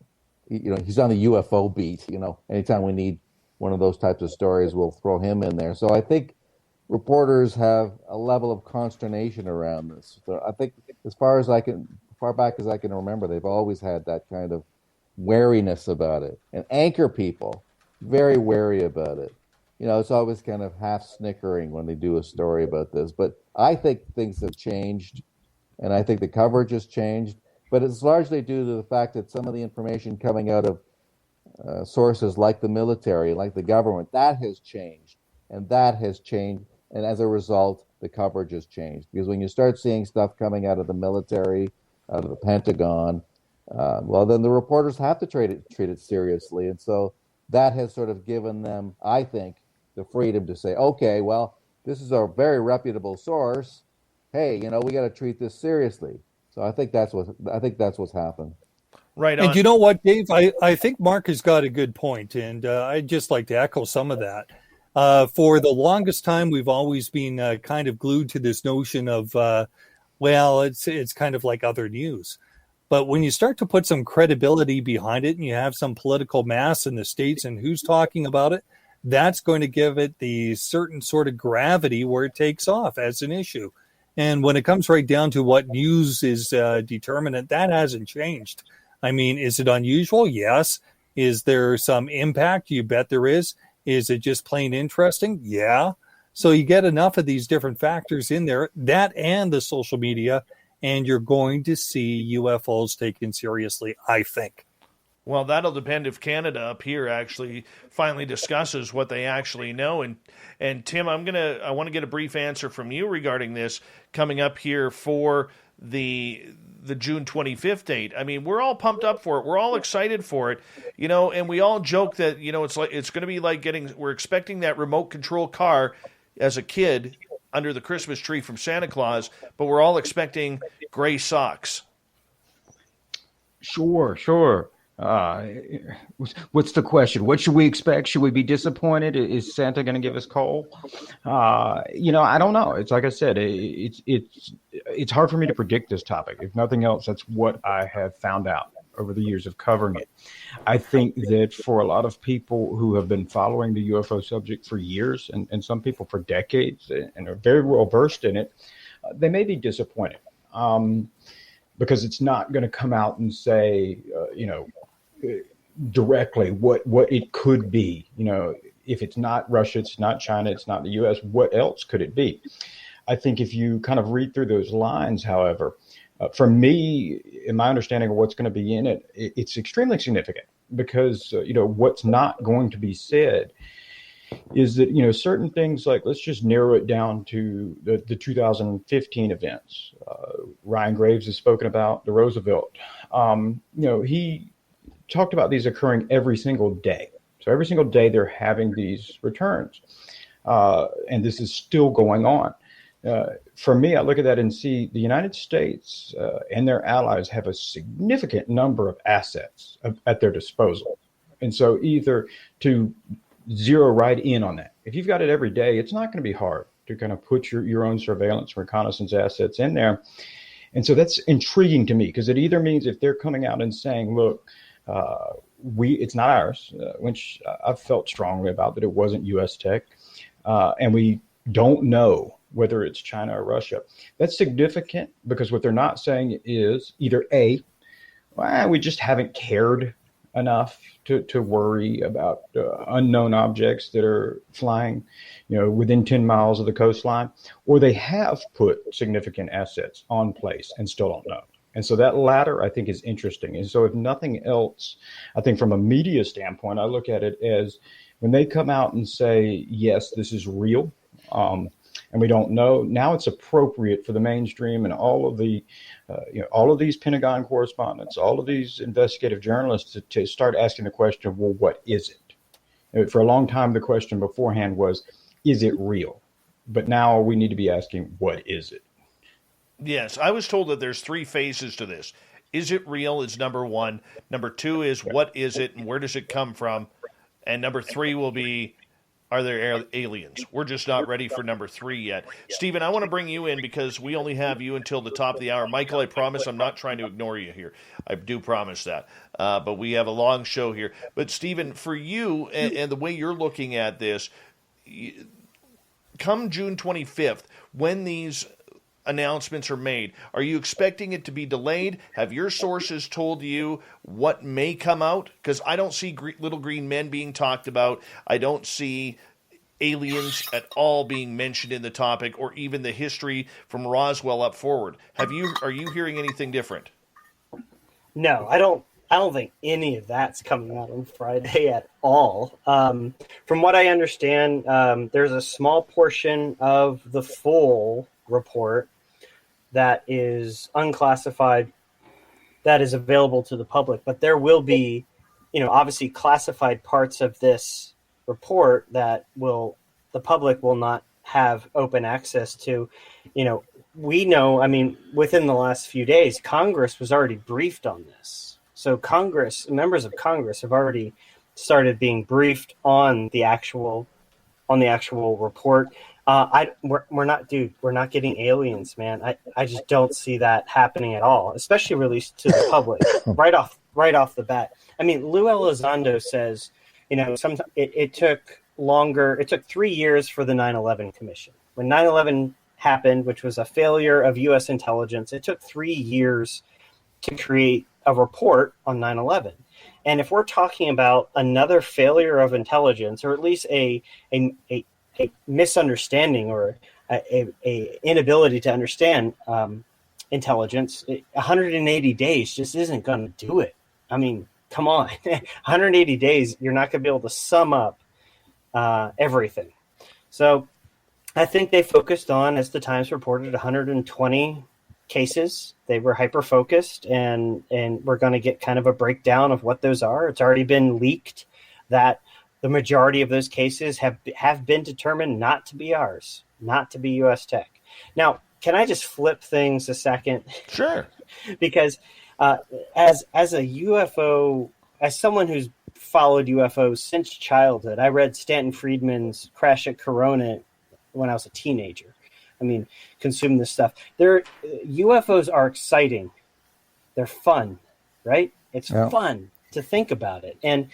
He's on the UFO beat. Anytime we need one of those types of stories, we'll throw him in there. So I think reporters have a level of consternation around this. So I think, as far back as I can remember, they've always had that kind of wariness about it. And anchor people, very wary about it. It's always kind of half snickering when they do a story about this. But I think things have changed, and I think the coverage has changed. But it's largely due to the fact that some of the information coming out of sources like the military, like the government, that has changed. And as a result, the coverage has changed. Because when you start seeing stuff coming out of the military, out of the Pentagon, then the reporters have to treat it seriously. And so that has sort of given them, I think, the freedom to say, okay, well, this is a very reputable source. Hey, we got to treat this seriously. So I think that's what's happened. Right on. And you know what, Dave? I think Mark has got a good point, and I'd just like to echo some of that. For the longest time, we've always been kind of glued to this notion of, it's kind of like other news. But when you start to put some credibility behind it and you have some political mass in the States and who's talking about it, that's going to give it the certain sort of gravity where it takes off as an issue. And when it comes right down to what news is determinant, that hasn't changed. I mean, is it unusual? Yes. Is there some impact? You bet there is. Is it just plain interesting? Yeah. So you get enough of these different factors in there, that and the social media, and you're going to see UFOs taken seriously, I think. Well, that'll depend if Canada up here actually finally discusses what they actually know. And Tim, I want to get a brief answer from you regarding this coming up here for the June 25th date. I mean, we're all pumped up for it. We're all excited for it, and we all joke that, it's going to be like we're expecting that remote control car as a kid under the Christmas tree from Santa Claus, but we're all expecting gray socks. Sure. What's the question? What should we expect? Should we be disappointed? Is Santa going to give us coal? I don't know. It's like I said, it's hard for me to predict this topic. If nothing else, that's what I have found out over the years of covering it. I think that for a lot of people who have been following the UFO subject for years, and some people for decades, and are very well versed in it, they may be disappointed. Because it's not going to come out and say, directly what it could be. If it's not Russia, it's not China, it's not the U.S., what else could it be? I think if you kind of read through those lines, however, for me, in my understanding of what's going to be in it, it's extremely significant because, what's not going to be said is that, certain things like, let's just narrow it down to the 2015 events. Ryan Graves has spoken about the Roosevelt. He talked about these occurring every single day. So every single day they're having these returns. And this is still going on. For me, I look at that and see the United States and their allies have a significant number of assets at their disposal. And so either to zero right in on that. If you've got it every day, it's not going to be hard to kind of put your own surveillance reconnaissance assets in there. And so that's intriguing to me because it either means if they're coming out and saying, look, it's not ours, which I've felt strongly about that it wasn't U.S. tech, and we don't know whether it's China or Russia. That's significant because what they're not saying is either A, we just haven't cared enough to worry about unknown objects that are flying, within 10 miles of the coastline, or they have put significant assets on place and still don't know. And so that latter, I think, is interesting. And so if nothing else, I think from a media standpoint, I look at it as when they come out and say, yes, this is real, and we don't know, now it's appropriate for the mainstream and all of the, all of these Pentagon correspondents, all of these investigative journalists to start asking the question, well, what is it? For a long time, the question beforehand was, is it real? But now we need to be asking, what is it? Yes, I was told that there's 3 phases to this. Is it real is number 1. Number 2 is what is it and where does it come from? And number 3 will be, are there aliens? We're just not ready for number 3 yet. Stephen, I want to bring you in because we only have you until the top of the hour. Michael, I promise I'm not trying to ignore you here. I do promise that. But we have a long show here. But Stephen, for you and the way you're looking at this, come June 25th, when these announcements are made, are you expecting it to be delayed? Have your sources told you what may come out? Because I don't see little green men being talked about. I don't see aliens at all being mentioned in the topic, or even the history from Roswell up forward. Are you hearing anything different? No, I don't think any of that's coming out on Friday at all. From what I understand, there's a small portion of the full report that is unclassified, that is available to the public. But there will be, obviously classified parts of this report that the public will not have open access to. We know, within the last few days, Congress was already briefed on this. So members of Congress have already started being briefed on the actual report. We're not getting aliens, man. I just don't see that happening at all, especially released to the public right off the bat. Lou Elizondo says, it took longer. It took 3 years for the 9/11 Commission. When 9/11 happened, which was a failure of U.S. intelligence, it took 3 years to create a report on 9/11. And if we're talking about another failure of intelligence, or at least a misunderstanding or a inability to understand intelligence, 180 days just isn't going to do it. Come on. 180 days, you're not going to be able to sum up everything. So I think they focused on, as the Times reported, 120 cases. They were hyper-focused, and we're going to get kind of a breakdown of what those are. It's already been leaked that the majority of those cases have been determined not to be ours, not to be U.S. tech. Now, can I just flip things a second? Sure. Because as a UFO, as someone who's followed UFOs since childhood, I read Stanton Friedman's Crash at Corona when I was a teenager. Consumed this stuff. UFOs are exciting. They're fun, right? It's fun to think about it. And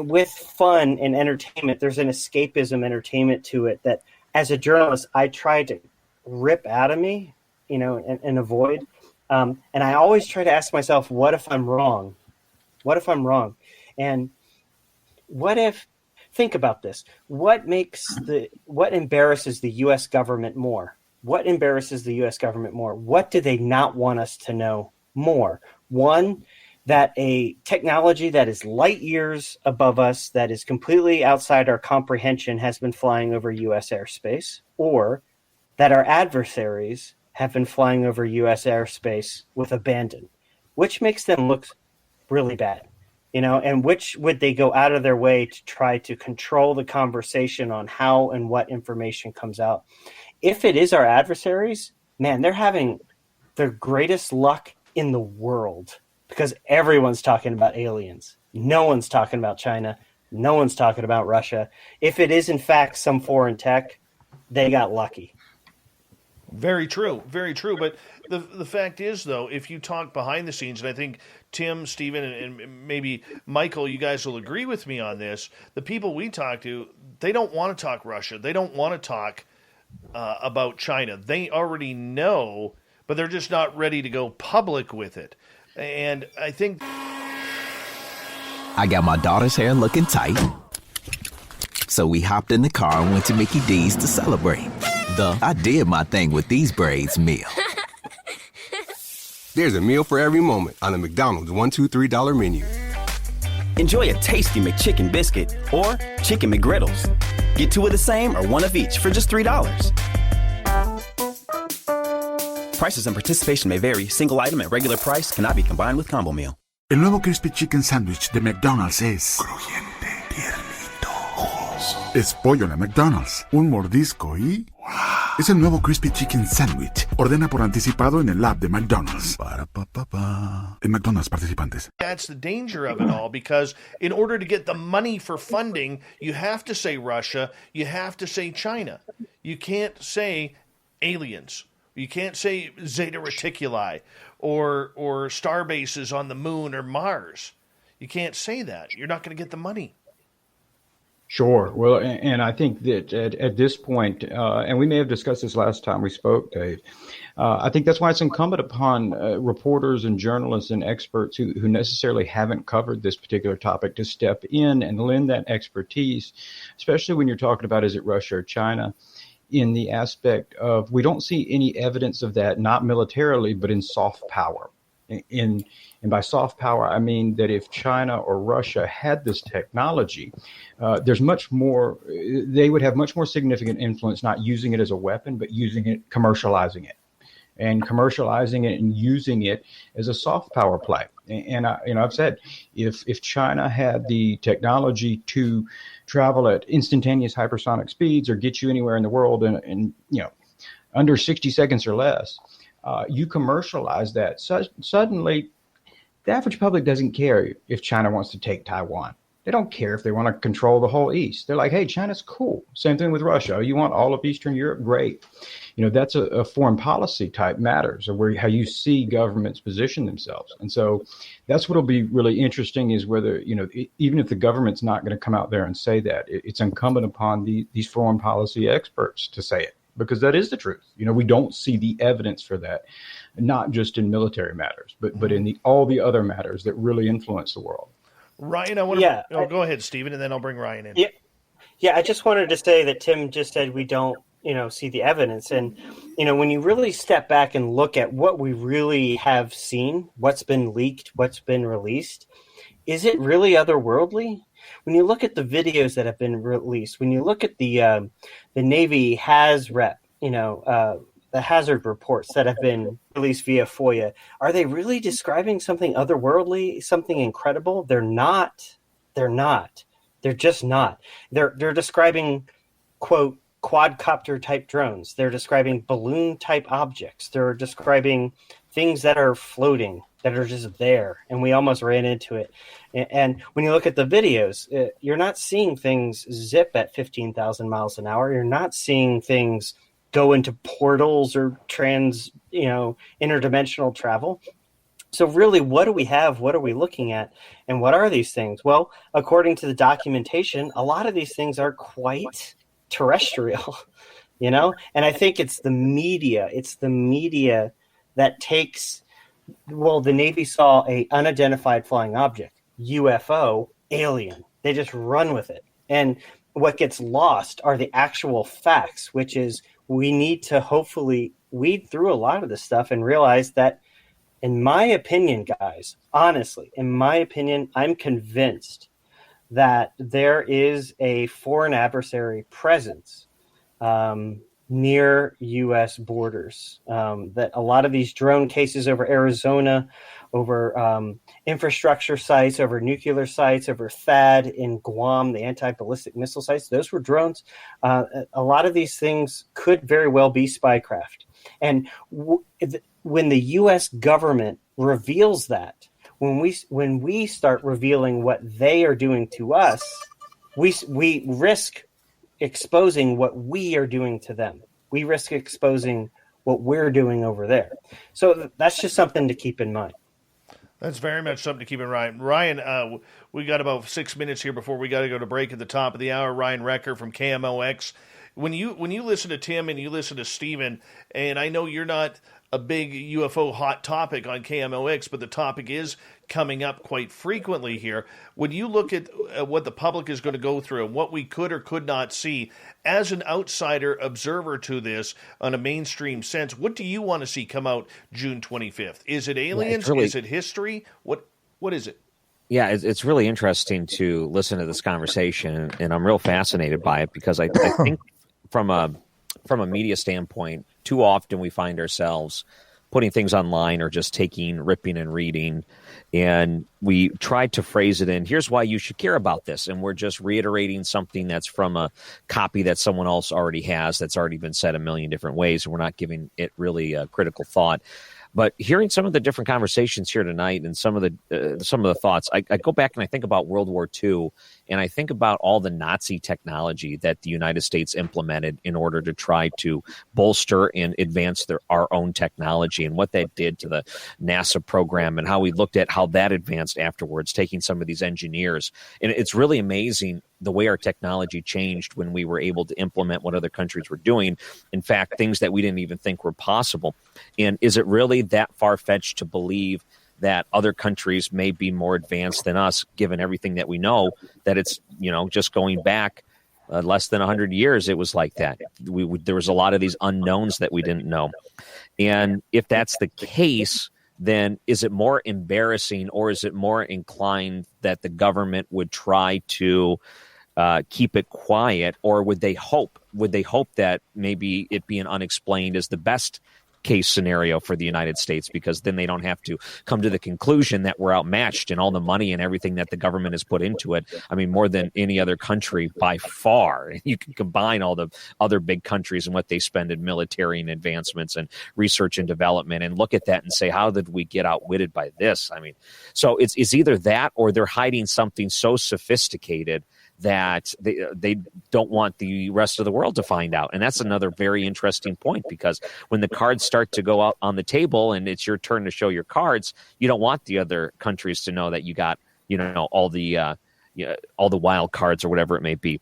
with fun and entertainment, there's an escapism entertainment to it that, as a journalist, I try to rip out of me, and avoid. And I always try to ask myself, what if I'm wrong? What if I'm wrong? And think about this. What embarrasses the U.S. government more? What embarrasses the U.S. government more? What do they not want us to know more? One, that a technology that is light years above us, that is completely outside our comprehension, has been flying over U.S. airspace, or that our adversaries have been flying over U.S. airspace with abandon. Which makes them look really bad? And which would they go out of their way to try to control the conversation on how and what information comes out? If it is our adversaries, man, they're having their greatest luck in the world, because everyone's talking about aliens. No one's talking about China. No one's talking about Russia. If it is, in fact, some foreign tech, they got lucky. Very true. Very true. But the fact is, though, if you talk behind the scenes, and I think Tim, Stephen, and maybe Michael, you guys will agree with me on this, the people we talk to, they don't want to talk Russia. They don't want to talk about China. They already know, but they're just not ready to go public with it. And I think I got my daughter's hair looking tight. So we hopped in the car and went to Mickey D's to celebrate. The I did my thing with these braids meal. There's a meal for every moment on the McDonald's $1, $2, $3 menu. Enjoy a tasty McChicken biscuit or chicken McGriddles. Get two of the same or one of each for just $3. Prices and participation may vary. Single item at regular price cannot be combined with combo meal. El nuevo Crispy Chicken Sandwich de McDonald's es crujiente, tiernito, jugoso. Es pollo de McDonald's, un mordisco y ¡wow! Es el nuevo Crispy Chicken Sandwich. Ordena por anticipado en el app de McDonald's. En McDonald's participantes. That's the danger of it all, because in order to get the money for funding, you have to say Russia, you have to say China. You can't say aliens. You can't say Zeta Reticuli or star bases on the moon or Mars. You can't say that. You're not going to get the money. Sure. Well, and I think that at this point, and we may have discussed this last time we spoke, Dave, I think that's why it's incumbent upon reporters and journalists and experts who necessarily haven't covered this particular topic to step in and lend that expertise, especially when you're talking about, is it Russia or China? In the aspect of, we don't see any evidence of that, not militarily, but in soft power. And by soft power, I mean that if China or Russia had this technology, there's much more, they would have much more significant influence, not using it as a weapon, but using it, commercializing it. And commercializing it and using it as a soft power play. And I've said, if China had the technology to travel at instantaneous hypersonic speeds or get you anywhere in the world in under 60 seconds or less, you commercialize that. Suddenly, the average public doesn't care if China wants to take Taiwan. They don't care if they want to control the whole East. They're like, hey, China's cool. Same thing with Russia. You want all of Eastern Europe? Great. That's a foreign policy type matters, or how you see governments position themselves. And so that's what'll be really interesting is whether, even if the government's not going to come out there and say that, it's incumbent upon these foreign policy experts to say it, because that is the truth. We don't see the evidence for that, not just in military matters, but in all the other matters that really influence the world. Ryan, I want to go ahead, Stephen, and then I'll bring Ryan in. Yeah, I just wanted to say that Tim just said we don't, see the evidence. And, when you really step back and look at what we really have seen, what's been leaked, what's been released, is it really otherworldly? When you look at the videos that have been released, when you look at the Navy HAZREP, the hazard reports that have been released via FOIA, are they really describing something otherworldly, something incredible? They're not. They're not. They're just not. They're describing, quote, quadcopter type drones. They're describing balloon type objects. They're describing things that are floating, that are just there. And we almost ran into it. And when you look at the videos, you're not seeing things zip at 15,000 miles an hour. You're not seeing things go into portals or interdimensional travel. So really, what do we have? What are we looking at? And what are these things? Well, according to the documentation, a lot of these things are quite terrestrial, And I think it's the media. It's the media that takes, the Navy saw a unidentified flying object, UFO, alien. They just run with it. And what gets lost are the actual facts, which is we need to hopefully weed through a lot of this stuff and realize that, in my opinion, guys, honestly, in my opinion, I'm convinced that there is a foreign adversary presence near U.S. borders. That a lot of these drone cases over Arizona, over infrastructure sites, over nuclear sites, over THAAD in Guam, the anti-ballistic missile sites, those were drones. A lot of these things could very well be spycraft. And when the U.S. government reveals that, when we start revealing what they are doing to us, we risk exposing what we are doing to them. We risk exposing what we're doing over there. So that's just something to keep in mind. That's very much something to keep in mind. Ryan, we got about 6 minutes here before we got to go to break at the top of the hour. Ryan Recker from KMOX when you listen to Tim and you listen to Steven, and I know you're not a big UFO hot topic on KMOX, but the topic is coming up quite frequently here. When you look at what the public is going to go through and what we could or could not see, as an outsider observer to this on a mainstream sense, what do you want to see come out June 25th? Is it aliens? Is it history? What is it? Yeah, it's really interesting to listen to this conversation, and I'm real fascinated by it because I think from a media standpoint, too often we find ourselves putting things online or just ripping and reading, and we try to phrase it in, here's why you should care about this, and we're just reiterating something that's from a copy that someone else already has, that's already been said a million different ways, and we're not giving it really a critical thought. But hearing some of the different conversations here tonight and some of the thoughts, I go back and I think about World War II, and I think about all the Nazi technology that the United States implemented in order to try to bolster and advance our own technology, and what that did to the NASA program, and how we looked at how that advanced afterwards, taking some of these engineers. And it's really amazing the way our technology changed when we were able to implement what other countries were doing. In fact, things that we didn't even think were possible. And is it really that far-fetched to believe that other countries may be more advanced than us, given everything that we know, that it's, just going back less than 100 years, it was like that. There was a lot of these unknowns that we didn't know. And if that's the case, then is it more embarrassing, or is it more inclined that the government would try to keep it quiet, or would they hope that maybe it being unexplained is the best case scenario for the United States, because then they don't have to come to the conclusion that we're outmatched in all the money and everything that the government has put into it. I mean, more than any other country by far. You can combine all the other big countries and what they spend in military and advancements and research and development, and look at that and say, how did we get outwitted by this? I mean, so it's either that, or they're hiding something so sophisticated that they don't want the rest of the world to find out. And that's another very interesting point, because when the cards start to go out on the table and it's your turn to show your cards, you don't want the other countries to know that you got, all the wild cards or whatever it may be.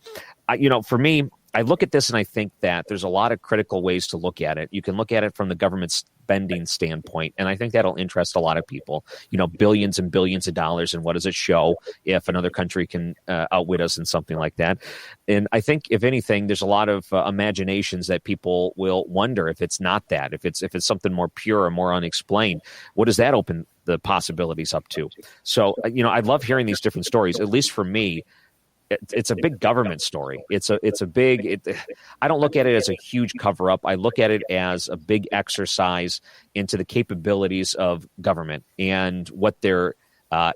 For me, I look at this and I think that there's a lot of critical ways to look at it. You can look at it from the government spending standpoint, and I think that'll interest a lot of people. Billions and billions of dollars, and what does it show if another country can outwit us in something like that? And I think, if anything, there's a lot of imaginations that people will wonder if it's not that, if it's something more pure or more unexplained. What does that open the possibilities up to? So, I love hearing these different stories. At least for me, it's a big government story. I don't look at it as a huge cover up. I look at it as a big exercise into the capabilities of government and what they're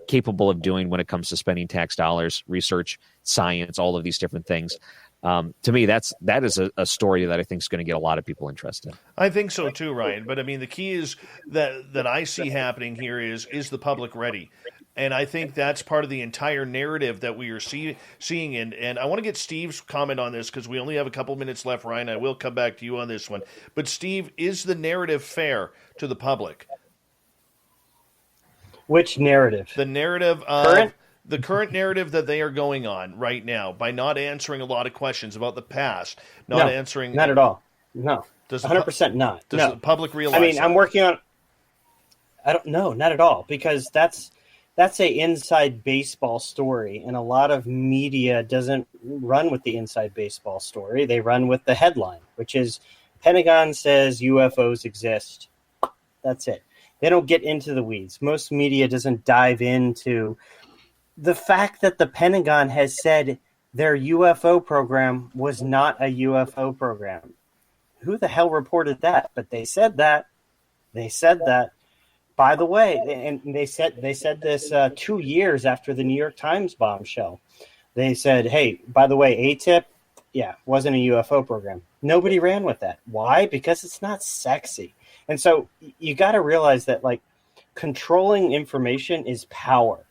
capable of doing when it comes to spending tax dollars, research, science, all of these different things. To me, that is a story that I think is going to get a lot of people interested. I think so too, Ryan. But I mean, the key is that I see happening here is the public ready? And I think that's part of the entire narrative that we are seeing. And I want to get Steve's comment on this, because we only have a couple minutes left, Ryan. I will come back to you on this one. But Steve, is the narrative fair to the public? Which narrative? The narrative of the current narrative that they are going on right now, by not answering a lot of questions about the past, not at all. No, 100% not. Does the public realize? I mean, that? I'm working on. I don't know, not at all, because that's a inside baseball story, and a lot of media doesn't run with the inside baseball story. They run with the headline, which is Pentagon says UFOs exist. That's it. They don't get into the weeds. Most media doesn't dive into the fact that the Pentagon has said their UFO program was not a UFO program. Who the hell reported that? But they said that. They said that. By the way, and they said this 2 years after the New York Times bombshell. They said, hey, by the way, ATIP, wasn't a UFO program. Nobody ran with that. Why? Because it's not sexy. And so you got to realize that, controlling information is power.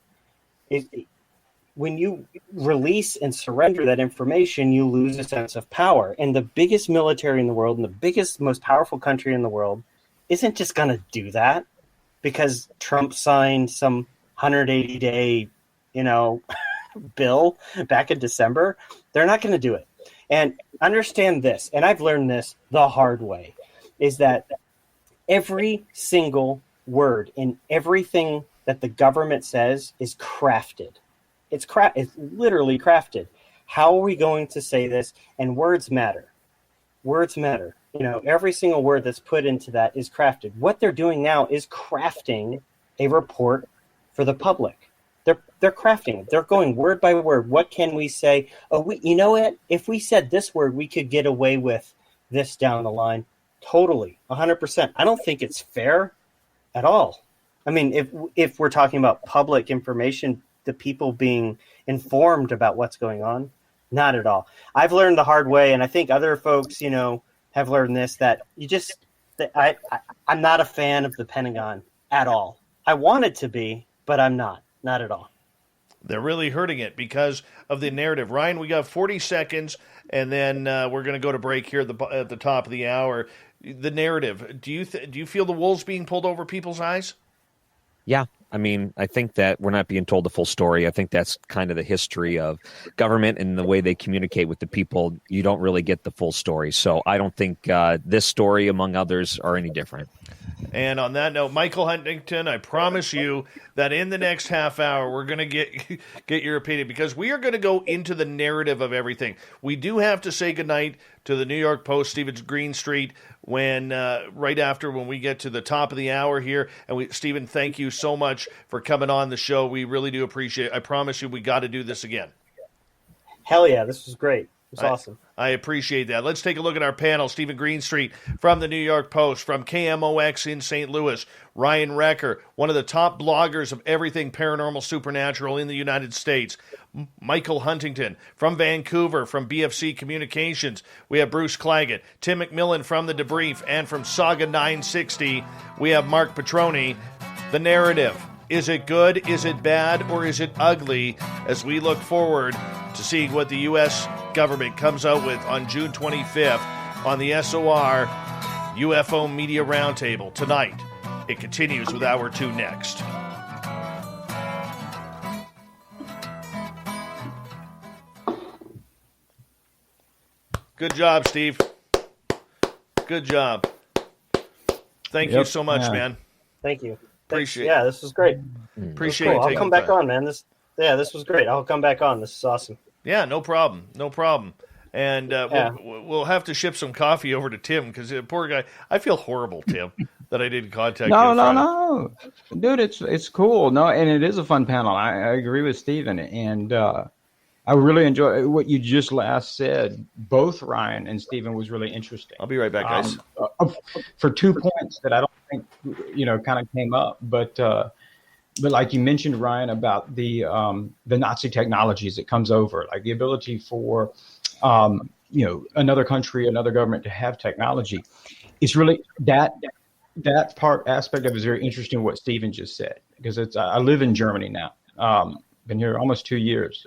When you release and surrender that information, you lose a sense of power. And the biggest military in the world and the biggest, most powerful country in the world isn't just going to do that because Trump signed some 180-day, bill back in December. They're not going to do it. And understand this, and I've learned this the hard way, is that every single word in everything that the government says is crafted. It's literally crafted. How are we going to say this? And words matter. Words matter. Every single word that's put into that is crafted. What they're doing now is crafting a report for the public. They're crafting it. They're going word by word. What can we say? Oh, you know what? If we said this word, we could get away with this down the line. Totally, 100%. I don't think it's fair at all. I mean, if we're talking about public information, the people being informed about what's going on, not at all. I've learned the hard way, and I think other folks, have learned this, that I'm not a fan of the Pentagon at all. I want it to be, but I'm not at all. They're really hurting it because of the narrative. Ryan, we got 40 seconds, and then we're going to go to break here at the top of the hour. The narrative. Do you feel the wool's being pulled over people's eyes? Yeah. I mean, I think that we're not being told the full story. I think that's kind of the history of government and the way they communicate with the people. You don't really get the full story. So I don't think this story, among others, are any different. And on that note, Michael Huntington, I promise you that in the next half hour, we're going to get your opinion, because we are going to go into the narrative of everything. We do have to say goodnight to the New York Post, Stephen Greenstreet, right after when we get to the top of the hour here. And Stephen, thank you so much for coming on the show. We really do appreciate it. I promise you we got to do this again. Hell yeah, this was great. It was awesome. I appreciate that. Let's take a look at our panel. Stephen Greenstreet from the New York Post, from KMOX in St. Louis. Ryan Recker, one of the top bloggers of everything paranormal supernatural in the United States. Michael Huntington from Vancouver, from BFC Communications. We have Bruce Claggett. Tim McMillan from The Debrief, and from Saga 960, we have Mark Petroni. The narrative. Is it good? Is it bad? Or is it ugly? As we look forward to seeing what the U.S. government comes out with on June 25th on the SOR UFO Media Roundtable tonight. It continues with Hour 2 next. Good job, Steve. Good job. Thank you so much, man. Thank you. Appreciate it. Yeah, this was great. Appreciate cool. it. I'll come back on, man. This was great. I'll come back on. This is awesome. Yeah, no problem. No problem. And we'll have to ship some coffee over to Tim, because poor guy. I feel horrible, Tim, that I didn't contact you. No, dude, it's cool. No, and it is a fun panel. I agree with Stephen, and I really enjoy what you just last said. Both Ryan and Stephen was really interesting. I'll be right back, guys. For 2 points that I don't think kind of came up, but like you mentioned, Ryan, about the Nazi technologies that comes over, like the ability for another country, another government to have technology. It's really that aspect of it is very interesting. What Stephen just said, because I live in Germany now. Been here almost 2 years,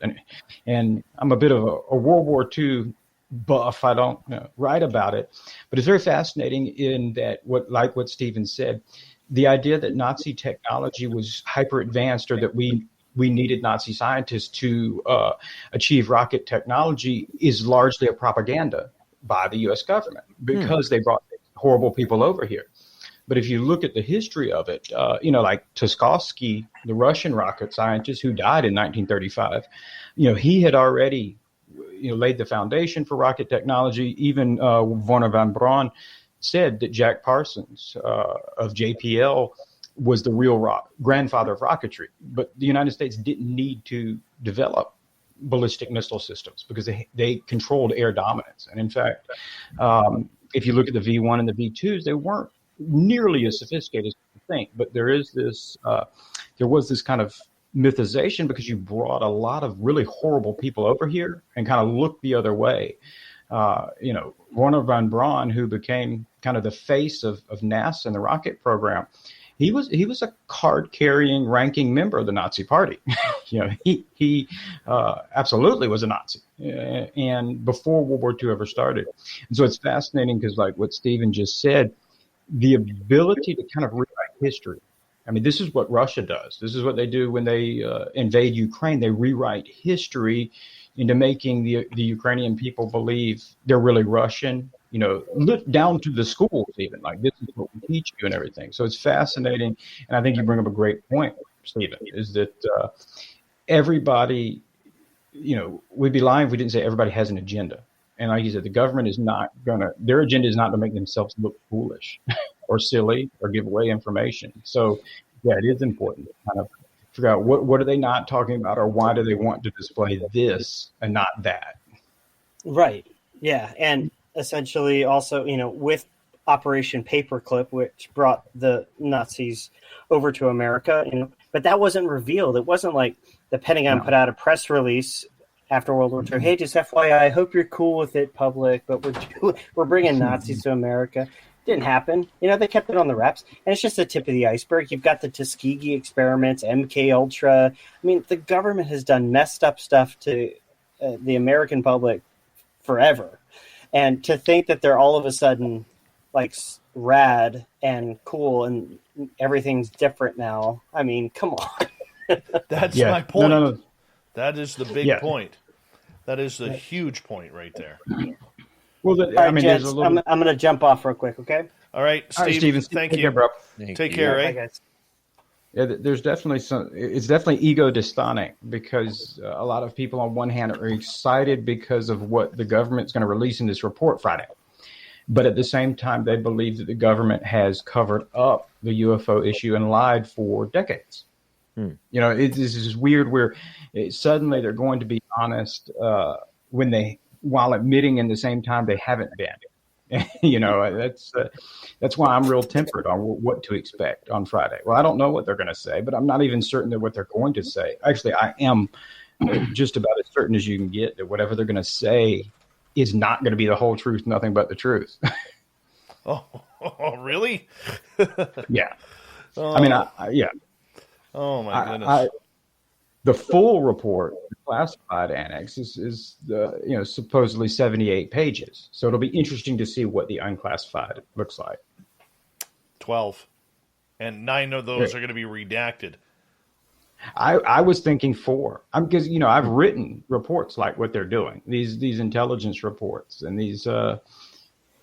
and I'm a bit of a World War II buff. I don't write about it, but it's very fascinating in that what Stephen said, the idea that Nazi technology was hyper advanced, or that we needed Nazi scientists to achieve rocket technology, is largely a propaganda by the U.S. government, because they brought horrible people over here. But if you look at the history of it, like Tuskovsky, the Russian rocket scientist who died in 1935, he had already laid the foundation for rocket technology. Even Werner von Braun said that Jack Parsons of JPL was the real grandfather of rocketry. But the United States didn't need to develop ballistic missile systems because they controlled air dominance. And in fact, if you look at the V1 and the V2s, they weren't nearly as sophisticated as you think. But there was this kind of mythization because you brought a lot of really horrible people over here and kind of looked the other way. Werner von Braun, who became kind of the face of NASA and the rocket program, he was a card-carrying, ranking member of the Nazi Party. He absolutely was a Nazi, and before World War II ever started. And so it's fascinating because, like what Stephen just said, the ability to kind of rewrite history. I mean, this is what Russia does. This is what they do when they invade Ukraine. They rewrite history into making the Ukrainian people believe they're really Russian, down to the schools even, like this is what we teach you and everything. So it's fascinating. And I think you bring up a great point, Stephen, is that everybody, we'd be lying if we didn't say everybody has an agenda. And like you said, the government is not their agenda is not to make themselves look foolish or silly or give away information. So yeah, it is important to kind of figure out what are they not talking about, or why do they want to display this and not that? Right. Yeah. And essentially also, with Operation Paperclip, which brought the Nazis over to America, but that wasn't revealed. It wasn't like the Pentagon put out a press release after World War II. Hey, just FYI, I hope you're cool with it, public, but we're bringing Nazis to America. Didn't happen. They kept it on the wraps, and it's just the tip of the iceberg. You've got the Tuskegee experiments, MK Ultra. I mean, the government has done messed up stuff to the American public forever, and to think that they're all of a sudden like rad and cool and everything's different now. I mean, come on. That's my point. No. That is the big point. That is the huge point right there. Well, Jets, I'm going to jump off real quick, okay? All right, Steven, thank you. Care, bro. Take care, Bye, guys. Yeah, there's definitely it's definitely ego dystonic, because a lot of people on one hand are excited because of what the government's going to release in this report Friday. But at the same time, they believe that the government has covered up the UFO issue and lied for decades. This is weird where suddenly they're going to be honest while admitting in the same time they haven't been. That's why I'm real tempered on what to expect on Friday. Well, I don't know what they're going to say, but I'm not even certain that what they're going to say. Actually, I am just about as certain as you can get that whatever they're going to say is not going to be the whole truth, nothing but the truth. Oh, really? Yeah. Oh. I mean, yeah. Oh my goodness. The full report, the classified annex, is supposedly 78 pages. So it'll be interesting to see what the unclassified looks like. 12. And 9 of those are going to be redacted. I was thinking 4. Because I've written reports like what they're doing, these intelligence reports, and these.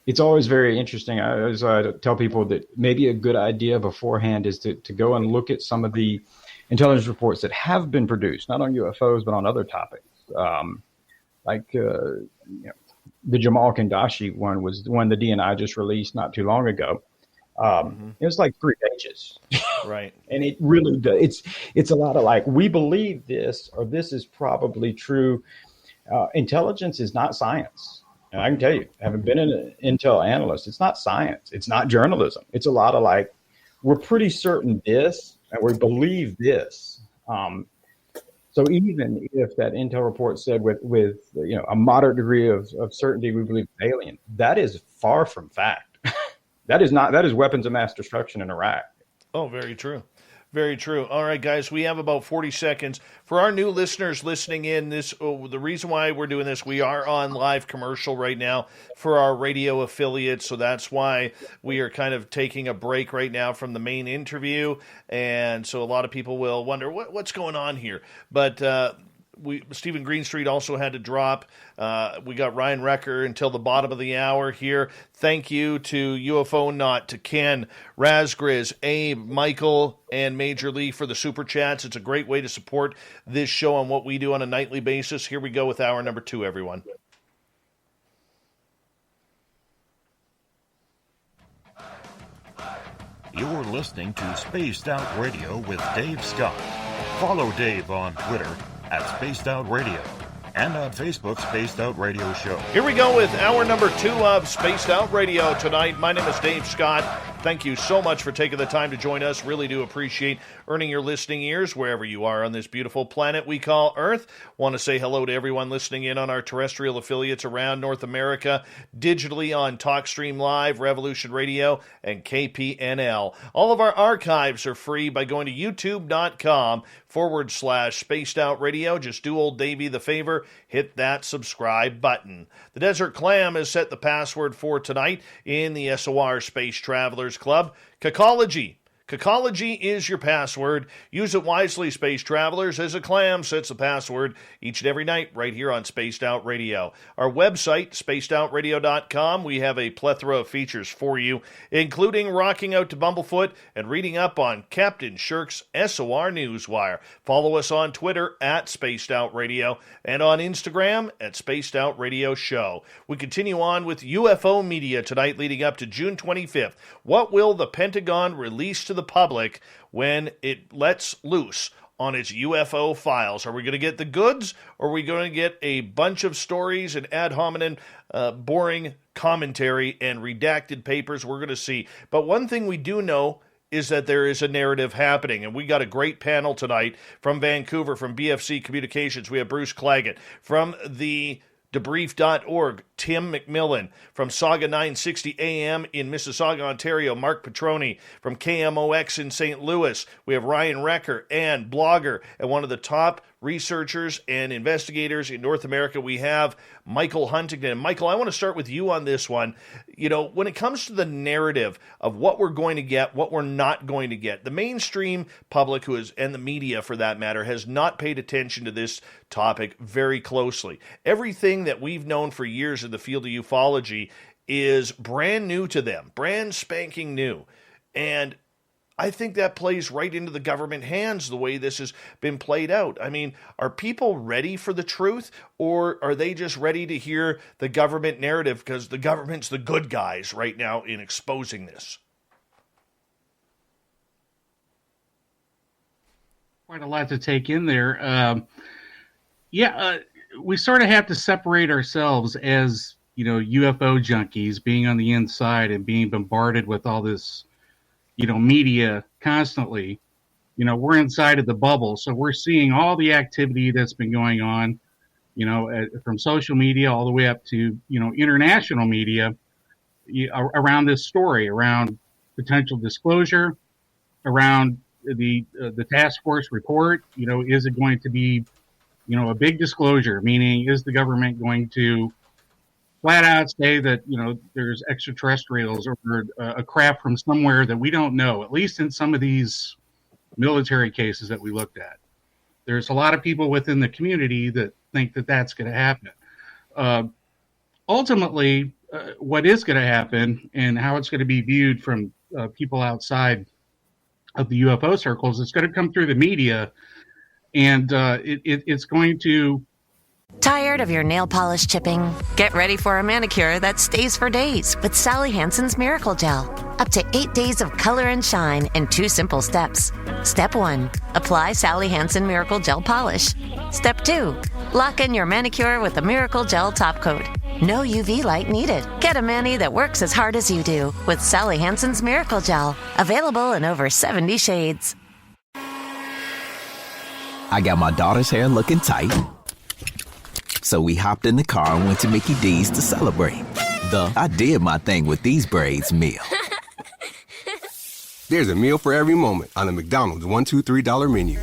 It's always very interesting. I tell people that maybe a good idea beforehand is to go and look at some of the intelligence reports that have been produced, not on UFOs, but on other topics. Like the Jamal Kandashi one was the one the DNI just released not too long ago. It was like 3 pages. Right. And it really does. It's a lot of like, we believe this, or this is probably true. Intelligence is not science. And I can tell you, having been an intel analyst, it's not science. It's not journalism. It's a lot of like, we're pretty certain this, and we believe this. So even if that intel report said with a moderate degree of certainty we believe it's alien, that is far from fact. That is weapons of mass destruction in Iraq. Oh, very true. Very true. All right, guys, we have about 40 seconds. For our new listeners listening in, the reason why we're doing this, we are on live commercial right now for our radio affiliates, so that's why we are kind of taking a break right now from the main interview, and so a lot of people will wonder what's going on here. But Stephen Greenstreet also had to drop. We got Ryan Recker until the bottom of the hour here. Thank you to UFO Not, to Ken, Razgriz, Abe, Michael, and Major Lee for the super chats. It's a great way to support this show and what we do on a nightly basis. Here we go with hour number 2, everyone. You're listening to Spaced Out Radio with Dave Scott. Follow Dave on Twitter at Spaced Out Radio, and on Facebook, Spaced Out Radio Show. Here we go with hour number 2 of Spaced Out Radio tonight. My name is Dave Scott. Thank you so much for taking the time to join us. Really do appreciate earning your listening ears wherever you are on this beautiful planet we call Earth. Want to say hello to everyone listening in on our terrestrial affiliates around North America, digitally on TalkStream Live, Revolution Radio, and KPNL. All of our archives are free by going to youtube.com/Spaced Out Radio. Just do old Davey the favor, hit that subscribe button. The Desert Clam has set the password for tonight in the SOR Space Travelers Club. Cacology. Cacology is your password. Use it wisely, space travelers, as a clam sets the password each and every night right here on Spaced Out Radio. Our website, spacedoutradio.com, we have a plethora of features for you, including rocking out to Bumblefoot and reading up on Captain Shirk's SOR Newswire. Follow us on Twitter at Spaced Out Radio and on Instagram at Spaced Out Radio Show. We continue on with UFO Media tonight leading up to June 25th. What will the Pentagon release to the public when it lets loose on its UFO files? Are we going to get the goods, or are we going to get a bunch of stories and ad hominem boring commentary and redacted papers? We're going to see. But one thing we do know is that there is a narrative happening, and we got a great panel tonight from Vancouver, from BFC Communications. We have Bruce Claggett from the Debrief.org, Tim McMillan from Saga 960 AM in Mississauga, Ontario, Mark Petroni from KMOX in St. Louis. We have Ryan Recker and blogger and one of the top researchers and investigators in North America. We have Michael Huntington. Michael, I want to start with you on this one. You know, when it comes to the narrative of what we're going to get, what we're not going to get, the mainstream public, and the media for that matter, has not paid attention to this topic very closely. Everything that we've known for years in the field of ufology is brand new to them, brand spanking new. And I think that plays right into the government hands, the way this has been played out. I mean, are people ready for the truth, or are they just ready to hear the government narrative because the government's the good guys right now in exposing this? Quite a lot to take in there. We sort of have to separate ourselves as, UFO junkies, being on the inside and being bombarded with all this, media constantly. We're inside of the bubble, so we're seeing all the activity that's been going on, from social media all the way up to, international media around this story, around potential disclosure, around the task force report. Is it going to be, a big disclosure? Meaning, is the government going to flat out say that, there's extraterrestrials or a craft from somewhere that we don't know, at least in some of these military cases that we looked at? There's a lot of people within the community that think that that's going to happen. Ultimately, what is going to happen and how it's going to be viewed from people outside of the UFO circles, it's going to come through the media, and it's going to... Tired of your nail polish chipping? Get ready for a manicure that stays for days with Sally Hansen's Miracle Gel. Up to 8 days of color and shine in 2 simple steps. Step 1, apply Sally Hansen Miracle Gel polish. Step 2, lock in your manicure with the Miracle Gel top coat. No UV light needed. Get a mani that works as hard as you do with Sally Hansen's Miracle Gel. Available in over 70 shades. I got my daughter's hair looking tight, so we hopped in the car and went to Mickey D's to celebrate. I did my thing with these braids meal. There's a meal for every moment on the McDonald's $1, $2, $3 menu.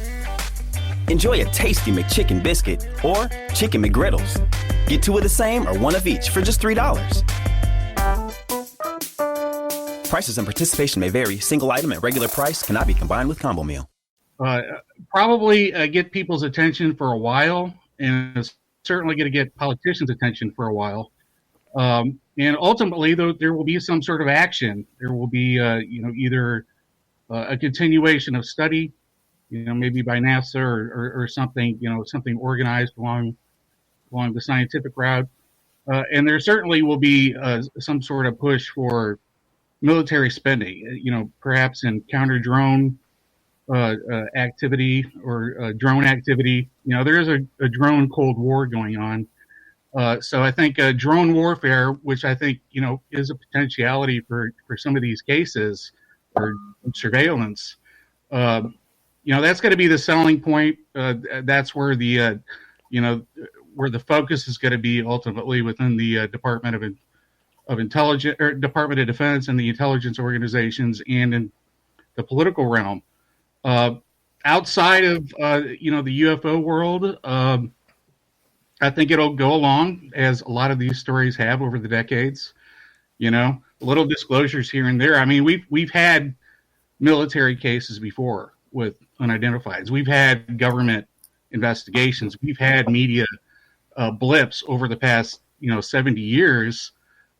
Enjoy a tasty McChicken biscuit or chicken McGriddles. Get 2 of the same or 1 of each for just $3. Prices and participation may vary. Single item at regular price cannot be combined with combo meal. Probably get people's attention for a while, and it's certainly going to get politicians' attention for a while. And ultimately, there will be some sort of action. There will be, either a continuation of study, maybe by NASA or something, something organized along the scientific route. And there certainly will be some sort of push for military spending, perhaps in counter-drone activity or drone activity. There is a drone Cold War going on. So I think drone warfare, which I think, is a potentiality for some of these cases, or surveillance, that's going to be the selling point. That's where where the focus is going to be ultimately within the Department of Intelligence, or Department of Defense, and the intelligence organizations, and in the political realm. Outside of the UFO world, I think it'll go along as a lot of these stories have over the decades. Little disclosures here and there. I mean, we've had military cases before with unidentifieds. We've had government investigations. We've had media blips over the past 70 years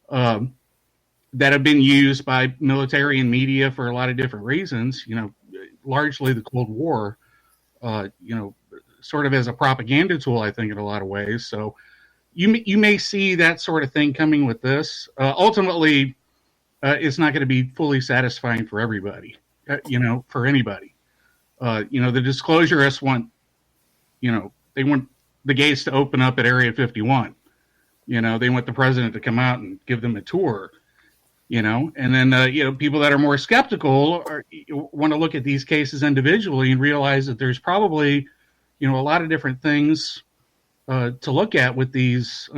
that have been used by military and media for a lot of different reasons. Largely the Cold War, sort of as a propaganda tool, I think, in a lot of ways. So you may see that sort of thing coming with this. Ultimately, it's not going to be fully satisfying for everybody, for anybody. The disclosurists want, they want the gates to open up at Area 51. They want the president to come out and give them a tour, and then, people that are more skeptical want to look at these cases individually and realize that there's probably, a lot of different things to look at with these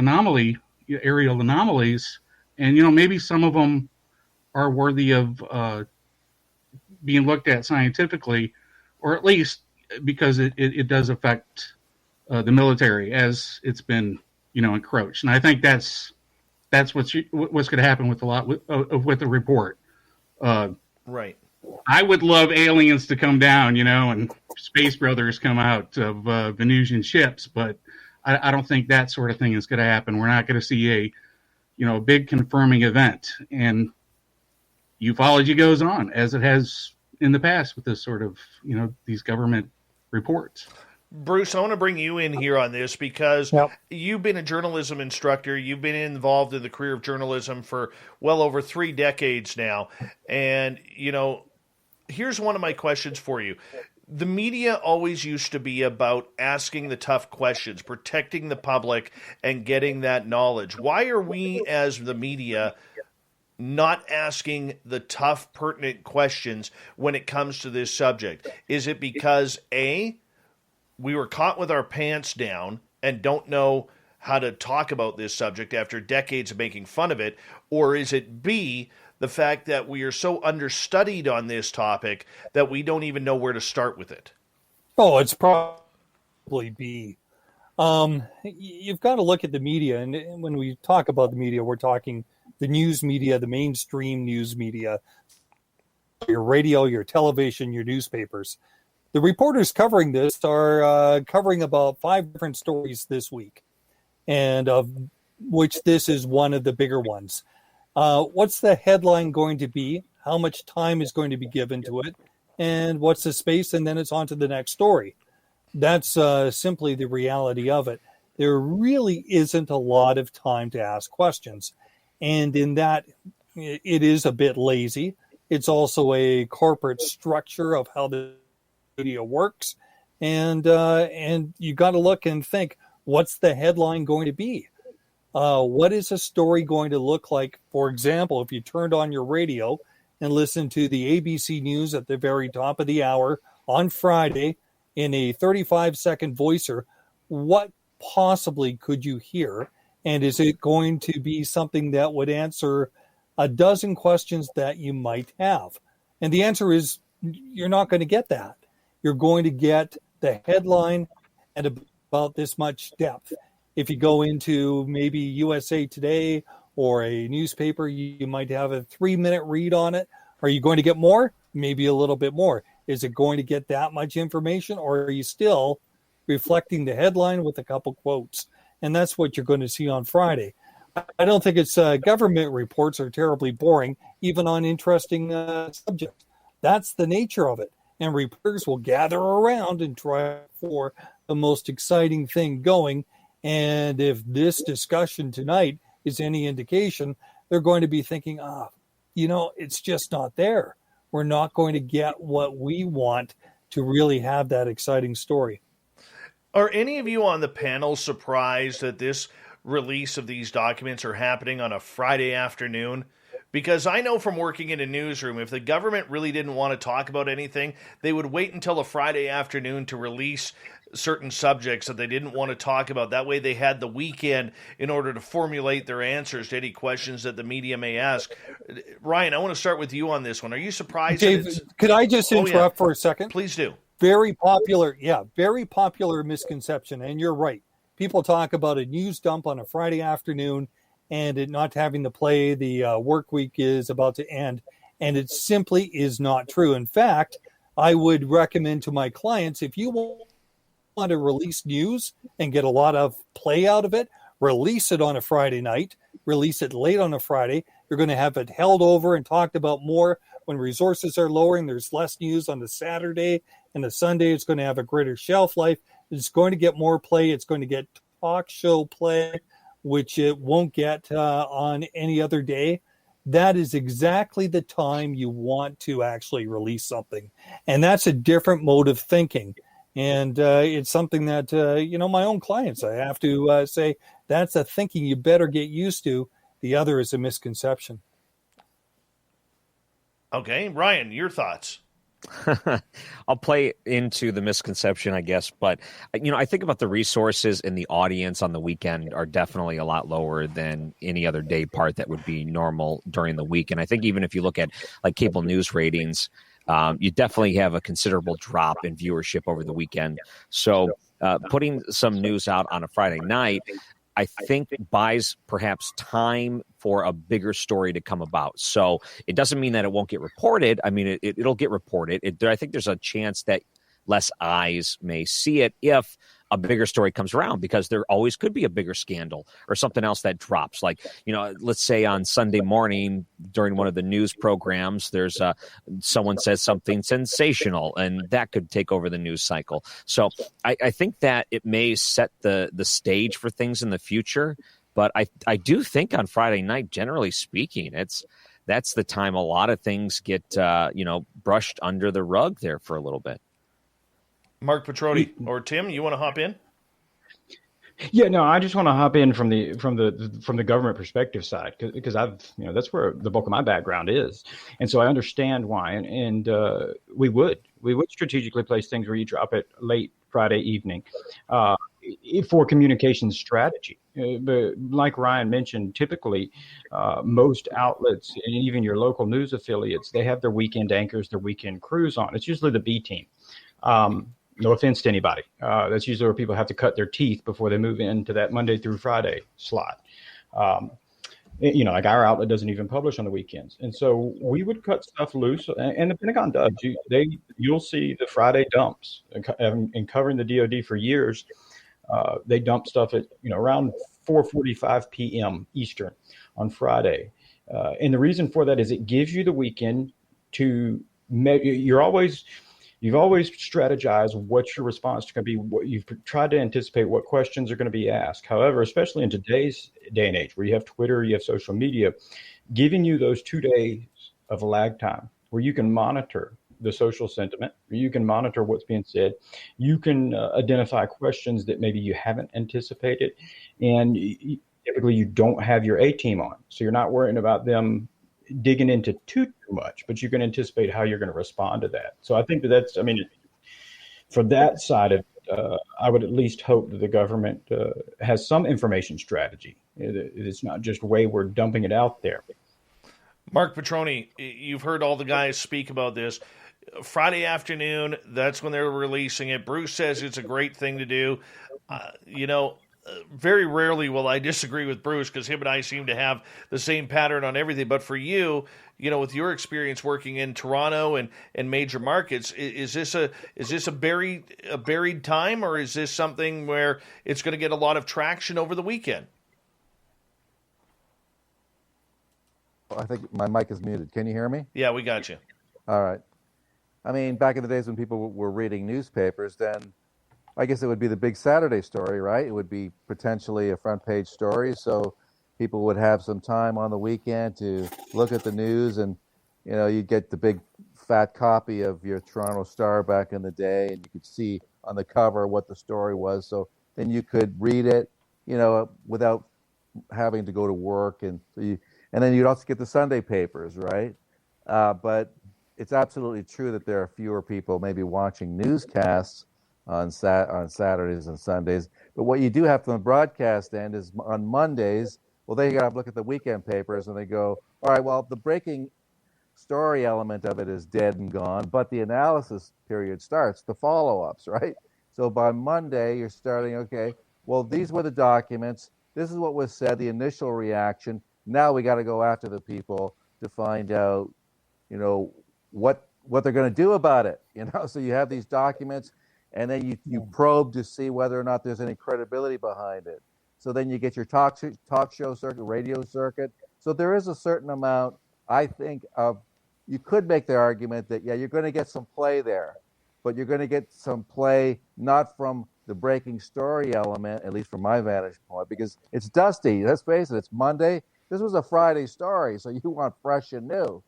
aerial anomalies. And, maybe some of them are worthy of being looked at scientifically, or at least because it does affect the military as it's been, encroached. And I think that's what's going to happen with a lot with the report. Right. I would love aliens to come down, and space brothers come out of Venusian ships, but I don't think that sort of thing is going to happen. We're not going to see a big confirming event, and ufology goes on as it has in the past with this sort of, these government reports. Bruce, I want to bring you in here on this because you've been a journalism instructor. You've been involved in the career of journalism for well over 3 decades now. And, here's one of my questions for you. The media always used to be about asking the tough questions, protecting the public, and getting that knowledge. Why are we, as the media, not asking the tough, pertinent questions when it comes to this subject? Is it because, A, we were caught with our pants down and don't know how to talk about this subject after decades of making fun of it? Or is it B, the fact that we are so understudied on this topic that we don't even know where to start with it? Oh, it's probably B. You've got to look at the media. And when we talk about the media, we're talking the news media, the mainstream news media, your radio, your television, your newspapers. The reporters covering this are covering about 5 different stories this week, and of which this is one of the bigger ones. What's the headline going to be? How much time is going to be given to it? And what's the space? And then it's on to the next story. That's simply the reality of it. There really isn't a lot of time to ask questions. And in that, it is a bit lazy. It's also a corporate structure of how the media works. And you got to look and think, what's the headline going to be? What is a story going to look like? For example, if you turned on your radio and listened to the ABC News at the very top of the hour on Friday in a 35-second voicer, what possibly could you hear? And is it going to be something that would answer a dozen questions that you might have? And the answer is you're not going to get that. You're going to get the headline and about this much depth. If you go into maybe USA Today or a newspaper, you might have a 3-minute read on it. Are you going to get more? Maybe a little bit more. Is it going to get that much information, or are you still reflecting the headline with a couple quotes? And that's what you're going to see on Friday. I don't think it's government reports are terribly boring, even on interesting subjects. That's the nature of it. And reporters will gather around and try for the most exciting thing going. And if this discussion tonight is any indication, they're going to be thinking, it's just not there. We're not going to get what we want to really have that exciting story. Are any of you on the panel surprised that this release of these documents are happening on a Friday afternoon? Because I know from working in a newsroom, if the government really didn't want to talk about anything, they would wait until a Friday afternoon to release certain subjects that they didn't want to talk about. That way they had the weekend in order to formulate their answers to any questions that the media may ask. Ryan, I want to start with you on this one. Are you surprised? Dave, could I just interrupt for a second? Please do. Very popular misconception, and you're right. People talk about a news dump on a Friday afternoon and it not having to play, the work week is about to end, And it simply is not true. In fact, I would recommend to my clients, if you want to release news and get a lot of play out of it, release it on a Friday night, release it late on a Friday. You're going to have it held over and talked about more when resources are lowering. There's less news on the Saturday and the Sunday. It's going to have a greater shelf life. It's going to get more play. It's going to get talk show play, which it won't get on any other day. That is exactly the time you want to actually release something. And that's a different mode of thinking. And it's something that, my own clients, I have to say, that's a thinking you better get used to. The other is a misconception. Okay, Ryan, your thoughts? I'll play into the misconception, I guess. But, I think about the resources and the audience on the weekend are definitely a lot lower than any other day part that would be normal during the week. And I think even if you look at like cable news ratings, you definitely have a considerable drop in viewership over the weekend. So putting some news out on a Friday night, I think buys perhaps time for a bigger story to come about. So it doesn't mean that it won't get reported. I mean, it'll get reported. I think there's a chance that less eyes may see it if a bigger story comes around, because there always could be a bigger scandal or something else that drops. Like, let's say on Sunday morning during one of the news programs, there's someone says something sensational, and that could take over the news cycle. So I think that it may set the stage for things in the future. But I do think on Friday night, generally speaking, that's the time a lot of things get brushed under the rug there for a little bit. Mark Petroni or Tim, you want to hop in? Yeah, no, I just want to hop in from the government perspective side, because that's where the bulk of my background is, and so I understand why, and we would strategically place things where you drop it late Friday evening for communication strategy. But like Ryan mentioned, typically most outlets and even your local news affiliates, they have their weekend anchors, their weekend crews on. It's usually the B team. No offense to anybody. That's usually where people have to cut their teeth before they move into that Monday through Friday slot. Like our outlet doesn't even publish on the weekends. And so we would cut stuff loose, and the Pentagon does. You'll see the Friday dumps, and covering the DoD for years. They dump stuff at, around 4:45 p.m. Eastern on Friday. And the reason for that is it gives you the weekend to You've always strategized what your response is going to be. You've tried to anticipate what questions are going to be asked. However, especially in today's day and age, where you have Twitter, you have social media, giving you those 2 days of lag time where you can monitor the social sentiment, you can monitor what's being said, you can identify questions that maybe you haven't anticipated, and typically you don't have your A team on, so you're not worrying about them digging into too much, but you can anticipate how you're going to respond to that. So I think for that side of it, I would at least hope that the government has some information strategy. It's not just wayward dumping it out there. Mark Petroni, you've heard all the guys speak about this. Friday afternoon, that's when they're releasing it. Bruce says it's a great thing to do. Very rarely will I disagree with Bruce, because him and I seem to have the same pattern on everything. But for you, with your experience working in Toronto and major markets, is this a buried time, or is this something where it's going to get a lot of traction over the weekend? I think my mic is muted. Can you hear me? Yeah, we got you. All right. I mean, back in the days when people were reading newspapers, then I guess it would be the big Saturday story, right? It would be potentially a front page story. So people would have some time on the weekend to look at the news, and, you'd get the big fat copy of your Toronto Star back in the day, and you could see on the cover what the story was. So then you could read it, without having to go to work. And then you'd also get the Sunday papers, right? But it's absolutely true that there are fewer people maybe watching newscasts on Saturdays and Sundays. But what you do have from the broadcast end is on Mondays, well, they got to look at the weekend papers, and they go, all right, well, the breaking story element of it is dead and gone, but the analysis period starts, the follow-ups, right? So by Monday, you're starting, okay, well, these were the documents. This is what was said, the initial reaction. Now we got to go after the people to find out, what they're going to do about it. So you have these documents, and then you probe to see whether or not there's any credibility behind it. So then you get your talk show circuit, radio circuit. So there is a certain amount, I think, of, you could make the argument that, yeah, you're going to get some play there, but you're going to get some play not from the breaking story element, at least from my vantage point, because it's dusty. Let's face it, it's Monday. This was a Friday story, so you want fresh and new.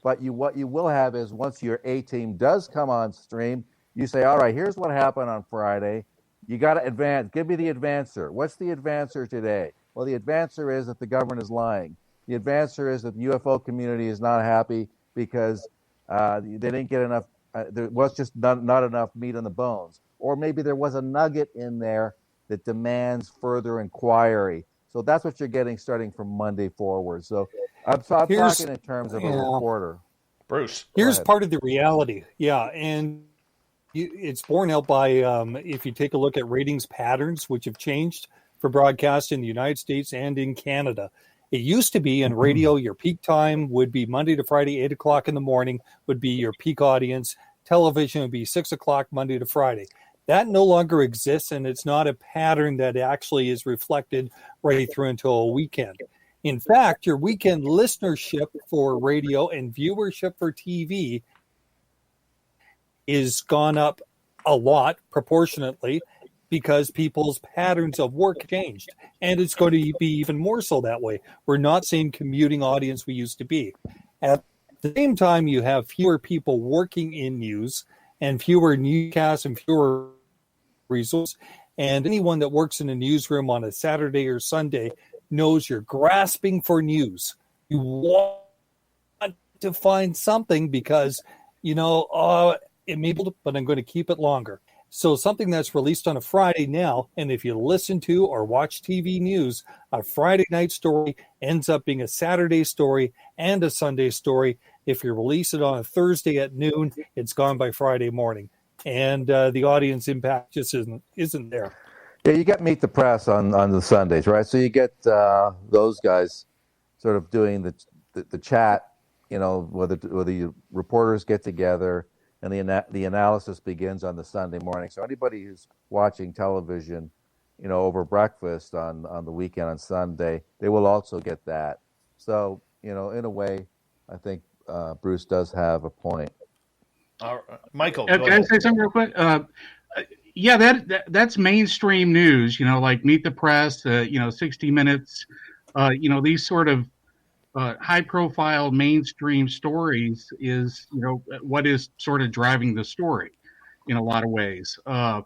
But what you will have is, once your A-team does come on stream, you say, all right, here's what happened on Friday. You got to advance. Give me the advancer. What's the advancer today? Well, the advancer is that the government is lying. The advancer is that the UFO community is not happy because they didn't get enough. There was just not enough meat on the bones. Or maybe there was a nugget in there that demands further inquiry. So that's what you're getting starting from Monday forward. So I'm talking in terms of a reporter. Bruce. Here's part of the reality. Yeah, and it's borne out by, if you take a look at ratings patterns, which have changed for broadcast in the United States and in Canada. It used to be in radio, your peak time would be Monday to Friday, 8 o'clock in the morning would be your peak audience. Television would be 6 o'clock Monday to Friday. That no longer exists, and it's not a pattern that actually is reflected right through until a weekend. In fact, your weekend listenership for radio and viewership for TV is gone up a lot proportionately because people's patterns of work changed. And it's going to be even more so that way. We're not seeing commuting audience we used to be. At the same time, you have fewer people working in news and fewer newscasts and fewer resources. And anyone that works in a newsroom on a Saturday or Sunday knows you're grasping for news. You want to find something because, it may be, but I'm going to keep it longer. So something that's released on a Friday now, and if you listen to or watch TV news, a Friday night story ends up being a Saturday story and a Sunday story. If you release it on a Thursday at noon, it's gone by Friday morning. And the audience impact just isn't there. Yeah, you get Meet the Press on the Sundays, right? So you get those guys sort of doing the chat, where the reporters get together, and the analysis begins on the Sunday morning. So anybody who's watching television, over breakfast on the weekend on Sunday, they will also get that. So, in a way, I think Bruce does have a point. Michael, can I say something real quick? Yeah, that's mainstream news. Like Meet the Press, 60 Minutes. These sort of high-profile mainstream stories is what is sort of driving the story in a lot of ways. To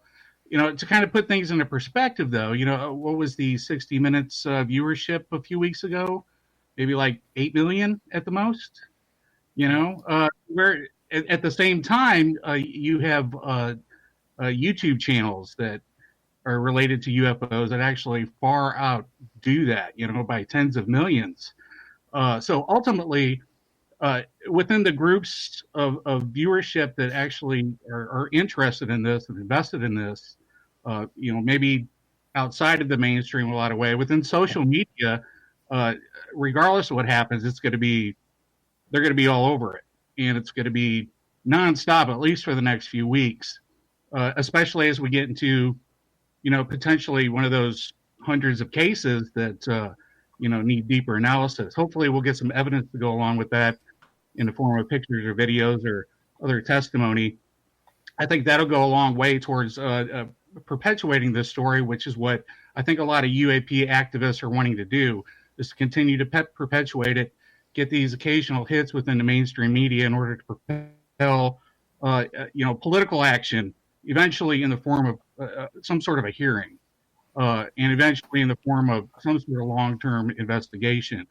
kind of put things into perspective, though, what was the 60 Minutes viewership a few weeks ago? Maybe like 8 million at the most. Where at the same time you have YouTube channels that are related to UFOs that actually far outdo that, by tens of millions. So ultimately, within the groups of viewership that actually are interested in this and invested in this, maybe outside of the mainstream in a lot of way, within social media, regardless of what happens, they're going to be all over it, and it's going to be nonstop, at least for the next few weeks, especially as we get into, potentially one of those hundreds of cases that, need deeper analysis. Hopefully we'll get some evidence to go along with that in the form of pictures or videos or other testimony. I think that'll go a long way towards perpetuating this story, which is what I think a lot of UAP activists are wanting to do, is to continue to perpetuate it, get these occasional hits within the mainstream media in order to propel, political action, eventually in the form of some sort of a hearing, and eventually in the form of some sort of long-term investigation.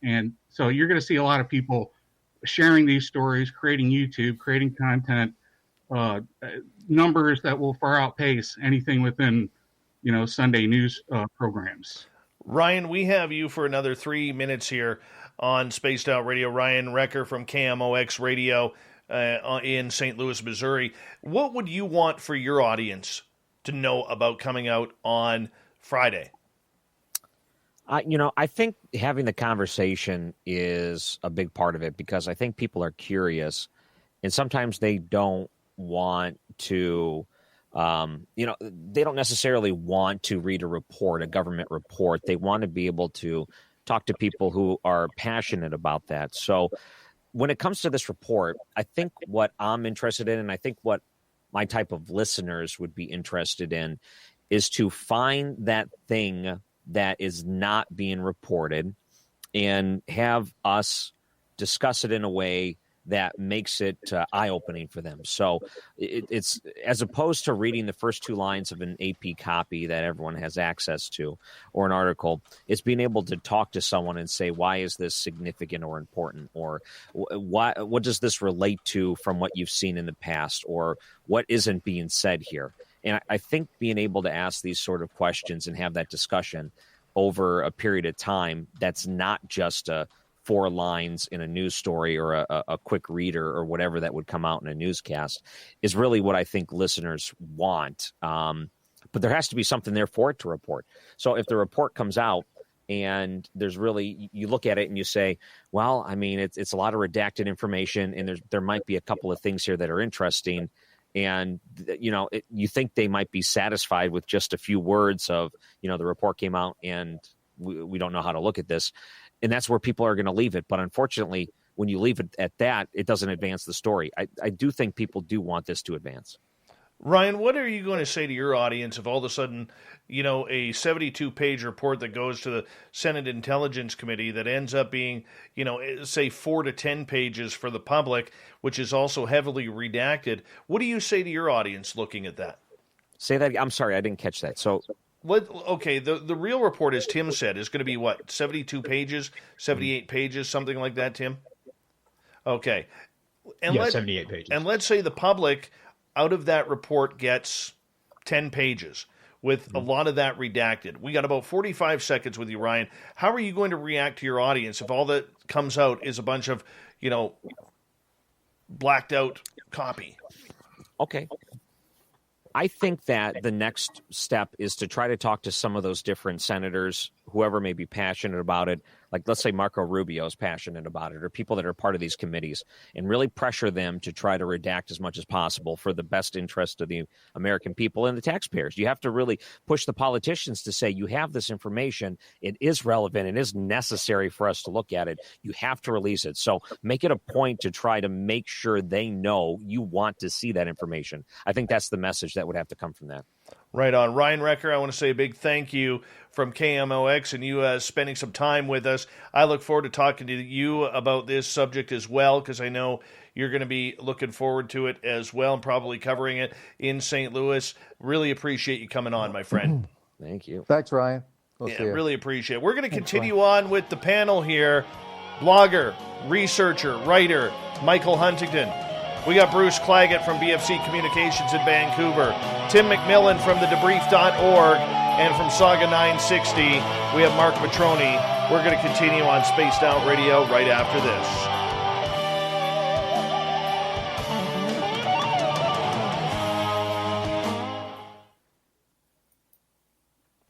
And so you're going to see a lot of people sharing these stories, creating YouTube, creating content, numbers that will far outpace anything within, Sunday news programs. Ryan, we have you for another 3 minutes here on Spaced Out Radio. Ryan Recker from KMOX Radio in St. Louis, Missouri. What would you want for your audience to know about coming out on Friday? I think having the conversation is a big part of it because I think people are curious and sometimes they don't want to, they don't necessarily want to read a report, a government report. They want to be able to talk to people who are passionate about that. So when it comes to this report, I think what I'm interested in, and I think what my type of listeners would be interested in, is to find that thing that is not being reported and have us discuss it in a way that makes it eye-opening for them. So it's as opposed to reading the first two lines of an AP copy that everyone has access to or an article, it's being able to talk to someone and say, why is this significant or important? Or what does this relate to from what you've seen in the past? Or what isn't being said here? And I think being able to ask these sort of questions and have that discussion over a period of time that's not just 4 lines in a news story or a quick reader or whatever that would come out in a newscast is really what I think listeners want. But there has to be something there for it to report. So if the report comes out and there's really, you look at it and you say, well, I mean, it's a lot of redacted information and there might be a couple of things here that are interesting. And, you think they might be satisfied with just a few words of, the report came out and we don't know how to look at this. And that's where people are going to leave it. But unfortunately, when you leave it at that, it doesn't advance the story. I do think people do want this to advance. Ryan, what are you going to say to your audience if all of a sudden, a 72-page report that goes to the Senate Intelligence Committee that ends up being, say 4 to 10 pages for the public, which is also heavily redacted? What do you say to your audience looking at that? Say that. I'm sorry, I didn't catch that. So the real report, as Tim said, is going to be what, 72 pages, 78 pages, something like that, Tim? Okay. And 78 pages. And let's say the public out of that report gets 10 pages with a lot of that redacted. We got about 45 seconds with you, Ryan. How are you going to react to your audience if all that comes out is a bunch of, blacked out copy? Okay. I think that the next step is to try to talk to some of those different senators, whoever may be passionate about it. Like, let's say Marco Rubio is passionate about it, or people that are part of these committees, and really pressure them to try to redact as much as possible for the best interest of the American people and the taxpayers. You have to really push the politicians to say, you have this information, it is relevant, it is necessary for us to look at it. You have to release it. So make it a point to try to make sure they know you want to see that information. I think that's the message that would have to come from that. Right on. Ryan Recker, I want to say a big thank you from KMOX and you spending some time with us. I look forward to talking to you about this subject as well, because I know you're going to be looking forward to it as well and probably covering it in St. Louis. Really appreciate you coming on, my friend. Thank you. Thanks, Ryan. We'll see you. Really appreciate it. We're going to continue on with the panel here. Blogger, researcher, writer, Michael Huntington. We got Bruce Claggett from BFC Communications in Vancouver, Tim McMillan from thedebrief.org, and from Saga 960, we have Mark Petroni. We're going to continue on Spaced Out Radio right after this.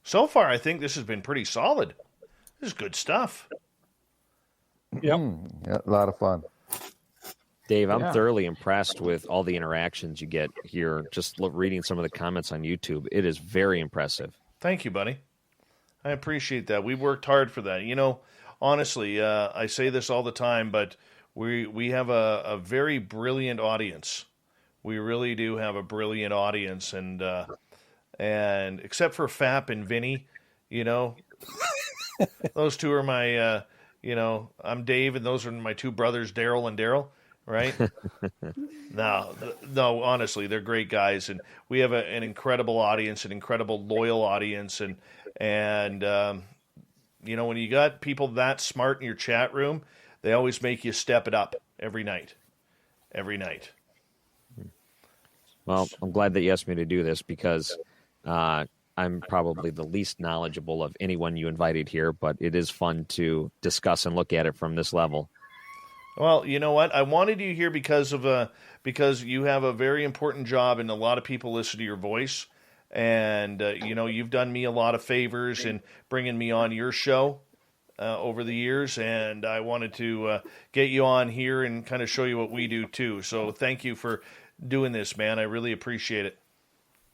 So far, I think this has been pretty solid. This is good stuff. Yep. Yeah, a lot of fun. Dave, I'm thoroughly impressed with all the interactions you get here. Just reading some of the comments on YouTube, it is very impressive. Thank you, buddy. I appreciate that. We worked hard for that. Honestly, I say this all the time, but we have a very brilliant audience. We really do have a brilliant audience, and except for Fap and Vinny, those two are my, I'm Dave, and those are my two brothers, Daryl and Daryl. Right? No, honestly, they're great guys, and we have an incredible audience, an incredible loyal audience, and when you got people that smart in your chat room, they always make you step it up every night. Well, I'm glad that you asked me to do this because I'm probably the least knowledgeable of anyone you invited here, but it is fun to discuss and look at it from this level. Well, you know what? I wanted you here because you have a very important job, and a lot of people listen to your voice, And, you've done me a lot of favors in bringing me on your show over the years. And I wanted to get you on here and kind of show you what we do, too. So thank you for doing this, man. I really appreciate it.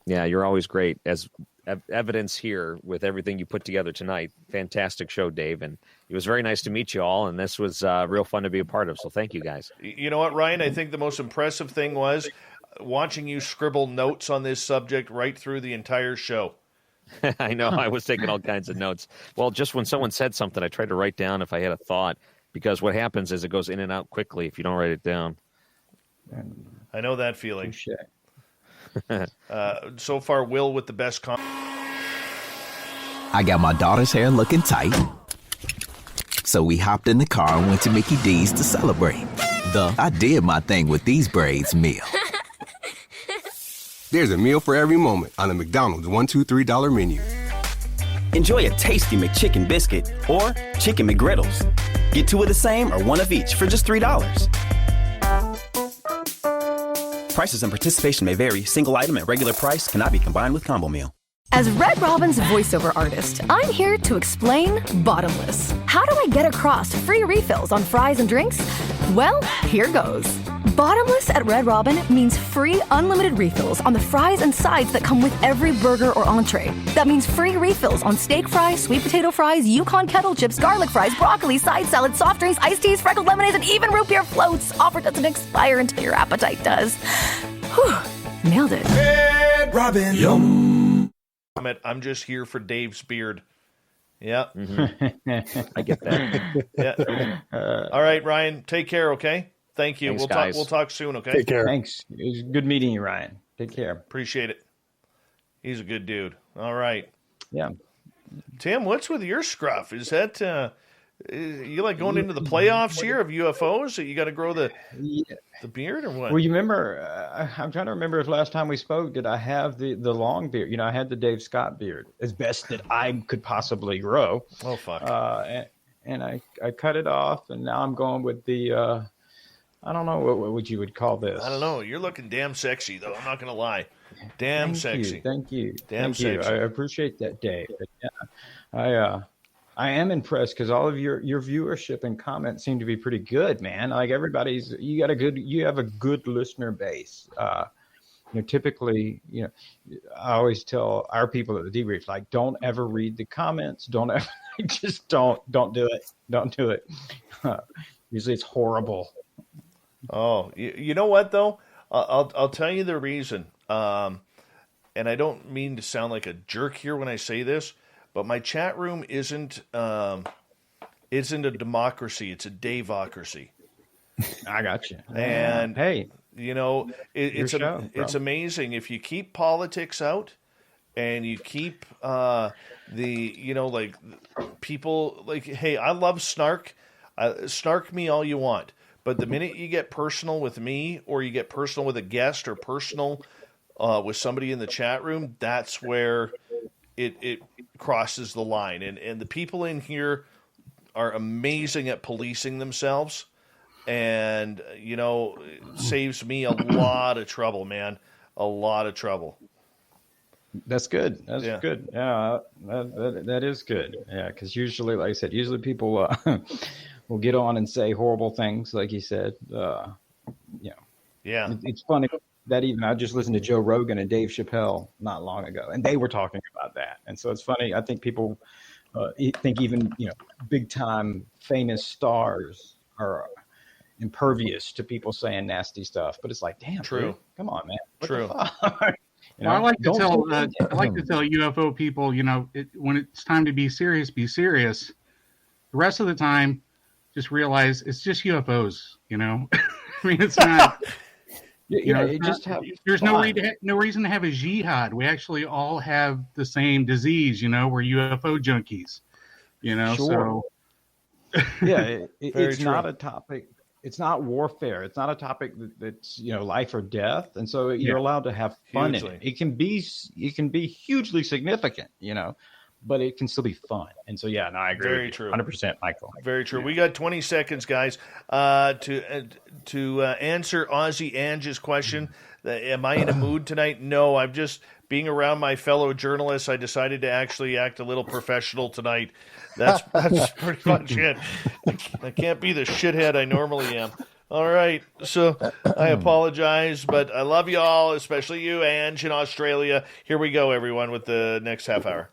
Yeah, you're always great, as evidence here with everything you put together tonight. Fantastic show, Dave. And it was very nice to meet you all. And this was real fun to be a part of. So thank you, guys. You know what, Ryan? I think the most impressive thing was watching you scribble notes on this subject right through the entire show. I know. I was taking all kinds of notes. Well, just when someone said something, I tried to write down if I had a thought, because what happens is it goes in and out quickly if you don't write it down. I know that feeling. So far, Will with the best comment. I got my daughter's hair looking tight, so we hopped in the car and went to Mickey D's to celebrate. I did my thing with these braids meal. There's a meal for every moment on the McDonald's $1, $2, $3 menu. Enjoy a tasty McChicken biscuit or chicken McGriddles. Get two of the same or one of each for just $3. Prices and participation may vary. Single item at regular price cannot be combined with combo meal. As Red Robin's voiceover artist, I'm here to explain Bottomless. How do I get across free refills on fries and drinks? Well, here goes. Bottomless at Red Robin means free unlimited refills on the fries and sides that come with every burger or entree. That means free refills on steak fries, sweet potato fries, Yukon kettle chips, garlic fries, broccoli, side salad, soft drinks, iced teas, freckled lemonades, and even root beer floats. Offer doesn't expire until your appetite does. Whew, nailed it. Red Robin. Yum. I'm just here for Dave's beard. Yeah. I get that. Yeah. All right, Ryan. Take care, okay? Thank you. Thanks, We'll talk soon, okay? Take care. Thanks. It was good meeting you, Ryan. Take care. Appreciate it. He's a good dude. All right. Yeah. Tim, what's with your scruff? Is that you like going into the playoffs here of UFOs? That you got to grow the beard or what? Well, you remember? I'm trying to remember if last time we spoke, did I have the long beard? I had the Dave Scott beard as best that I could possibly grow. Oh fuck! And I cut it off, and now I'm going with the. I don't know what would you would call this. I don't know. You're looking damn sexy, though. I'm not going to lie. Damn sexy. Thank you. Damn Thank sexy. you. I appreciate that, Dave. Yeah, I am impressed because all of your viewership and comments seem to be pretty good, man. Like you have a good listener base. Typically, I always tell our people at the debrief, like, don't ever read the comments. Don't ever, just don't do it. Don't do it. Usually it's horrible. Oh, you know what though? I'll tell you the reason. And I don't mean to sound like a jerk here when I say this, but my chat room isn't a democracy. It's a Davocracy. I got you. And hey, it's amazing if you keep politics out and you keep people like, hey, I love snark. Snark me all you want. But the minute you get personal with me or you get personal with a guest or personal with somebody in the chat room, that's where it crosses the line. And the people in here are amazing at policing themselves. And, it saves me a lot of trouble, man. A lot of trouble. That's good. That's good. Yeah, that is good. Yeah, because usually, like I said, people will get on and say horrible things, like you said. Yeah. It's funny that even I just listened to Joe Rogan and Dave Chappelle not long ago, and they were talking about that. And so it's funny. I think people think even big time famous stars are impervious to people saying nasty stuff. But it's like, damn, true. Dude, come on, man. What true. the fuck? I like to tell UFO people, when it's time to be serious, be serious. The rest of the time, just realize it's just UFOs. I mean, it's not. There's no reason to have a jihad. We actually all have the same disease. We're UFO junkies. Sure. So it's true. Not a topic. It's not warfare. It's not a topic that's life or death, and so you're allowed to have fun in it. It can be hugely significant, but it can still be fun. And so I agree. Very with true. 100%, Michael. Very true. Yeah. We got 20 seconds, guys, to answer Aussie Ange's question. Am I in a mood tonight? No, I've just being around my fellow journalists, I decided to actually act a little professional tonight. That's pretty much it. I can't be the shithead I normally am. All right, so I apologize, but I love you all, especially you, Ange, in Australia. Here we go, everyone, with the next half hour.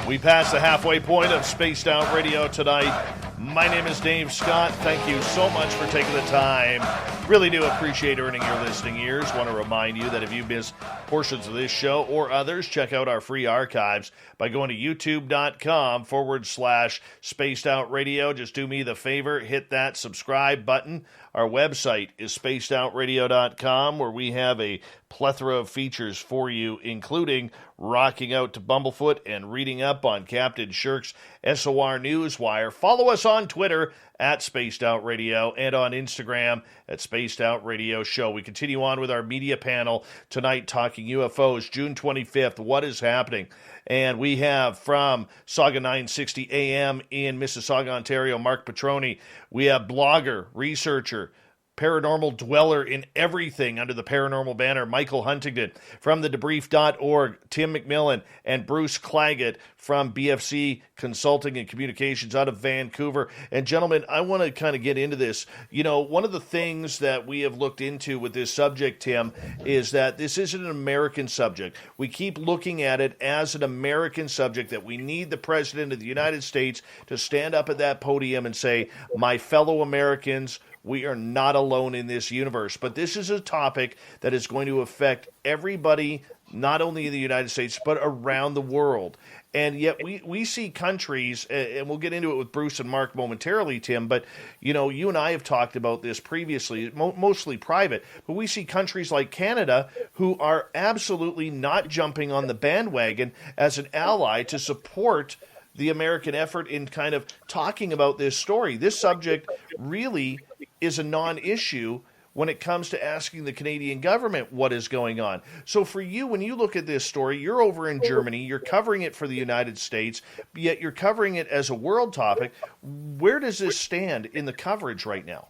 We passed the halfway point of Spaced Out Radio tonight. My name is Dave Scott. Thank you so much for taking the time. Really do appreciate earning your listening ears. Want to remind you that if you miss portions of this show or others, check out our free archives by going to youtube.com/Spaced Out Radio. Just do me the favor, hit that subscribe button. Our website is spacedoutradio.com, where we have a plethora of features for you, including rocking out to Bumblefoot and reading up on Captain Shirk's SOR Newswire. Follow us on Twitter at Spaced Out Radio and on Instagram at Spaced Out Radio Show. We continue on with our media panel tonight talking UFOs, June 25th. What is happening? And we have from Saga 960 AM in Mississauga, Ontario, Mark Petroni. We have blogger, researcher, paranormal dweller in everything under the paranormal banner, Michael Huntington. From thedebrief.org, Tim McMillan and Bruce Claggett from BFC Consulting and Communications out of Vancouver. And gentlemen, I want to kind of get into this. You know, one of the things that we have looked into with this subject, Tim, is that this isn't an American subject. We keep looking at it as an American subject, that we need the President of the United States to stand up at that podium and say, my fellow Americans, we are not alone in this universe. But this is a topic that is going to affect everybody, not only in the United States, but around the world. And yet we see countries, and we'll get into it with Bruce and Mark momentarily, Tim, but, you know, you and I have talked about this previously, mostly private, but we see countries like Canada who are absolutely not jumping on the bandwagon as an ally to support the American effort in kind of talking about this story. This subject really is a non-issue when it comes to asking the Canadian government what is going on. So for you, when you look at this story, you're over in Germany, you're covering it for the United States, yet you're covering it as a world topic. Where does this stand in the coverage right now?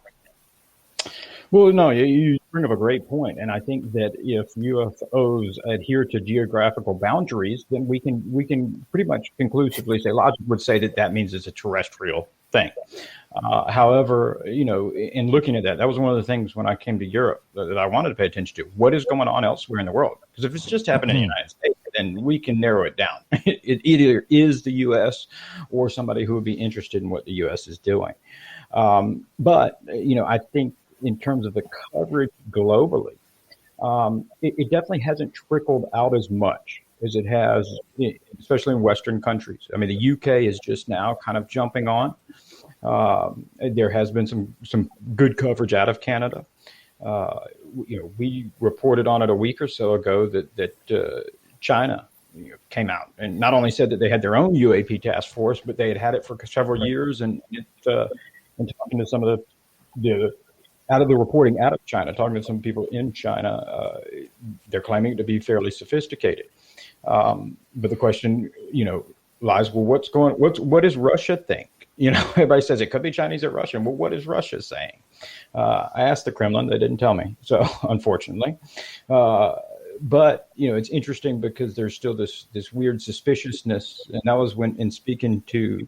Well, no, you bring up a great point, and I think that if UFOs adhere to geographical boundaries, then we can pretty much conclusively say, logic would say that means it's a terrestrial thing. However, you know, in looking at that was one of the things when I came to Europe that I wanted to pay attention to. What is going on elsewhere in the world? Because if it's just happening in the United States, then we can narrow it down. It either is the U.S. or somebody who would be interested in what the U.S. is doing. But, you know, I think in terms of the coverage globally, it definitely hasn't trickled out as much as it has, especially in Western countries. I mean, the UK is just now kind of jumping on. There has been some good coverage out of Canada. You know, we reported on it a week or so ago that China came out and not only said that they had their own UAP task force, but they had it for several years. And talking to some of the out of the reporting out of China, talking to some people in China, they're claiming it to be fairly sophisticated. But the question, you know, lies, well, what does Russia think? You know, everybody says it could be Chinese or Russian. Well, what is Russia saying? I asked the Kremlin, they didn't tell me. So unfortunately, but you know, it's interesting because there's still this weird suspiciousness. And that was when, in speaking to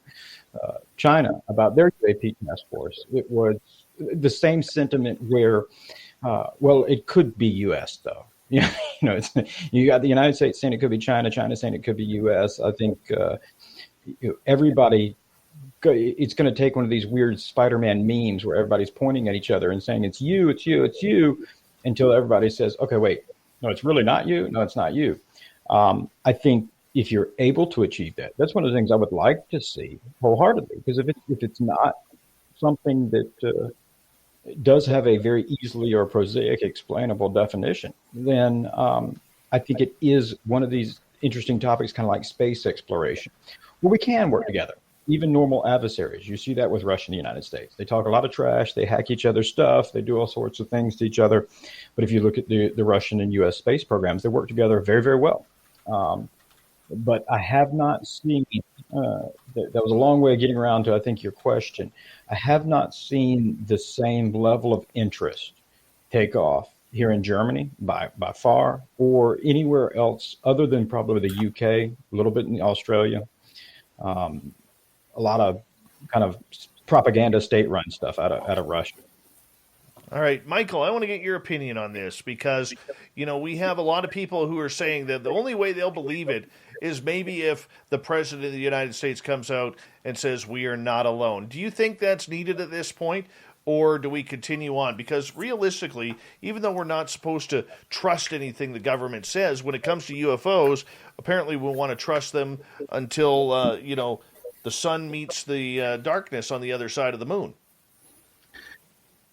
China about their UAP task force, it was the same sentiment where, well, it could be U.S. though. You know, you got the United States saying it could be China, China saying it could be U.S. I think everybody, it's going to take one of these weird Spider-Man memes where everybody's pointing at each other and saying, it's you, it's you, it's you, until everybody says, okay, wait, no, it's really not you. No, it's not you. I think if you're able to achieve that, that's one of the things I would like to see wholeheartedly, because if it's not something that does have a very easily or prosaic explainable definition, then I think it is one of these interesting topics, kind of like space exploration, where we can work together. even normal adversaries. You see that with Russia and the United States. They talk a lot of trash. They hack each other's stuff. They do all sorts of things to each other. But if you look at the Russian and U.S. space programs, they work together very, very well. But I have not seen, that was a long way of getting around to, I think, your question. I have not seen the same level of interest take off here in Germany by far, or anywhere else other than probably the UK, a little bit in Australia. A lot of kind of propaganda, state-run stuff out of Russia. All right, Michael, I want to get your opinion on this because, we have a lot of people who are saying that the only way they'll believe it is maybe if the President of the United States comes out and says we are not alone. Do you think that's needed at this point, or do we continue on? Because realistically, even though we're not supposed to trust anything the government says, when it comes to UFOs, apparently we'll want to trust them until, the sun meets the darkness on the other side of the moon.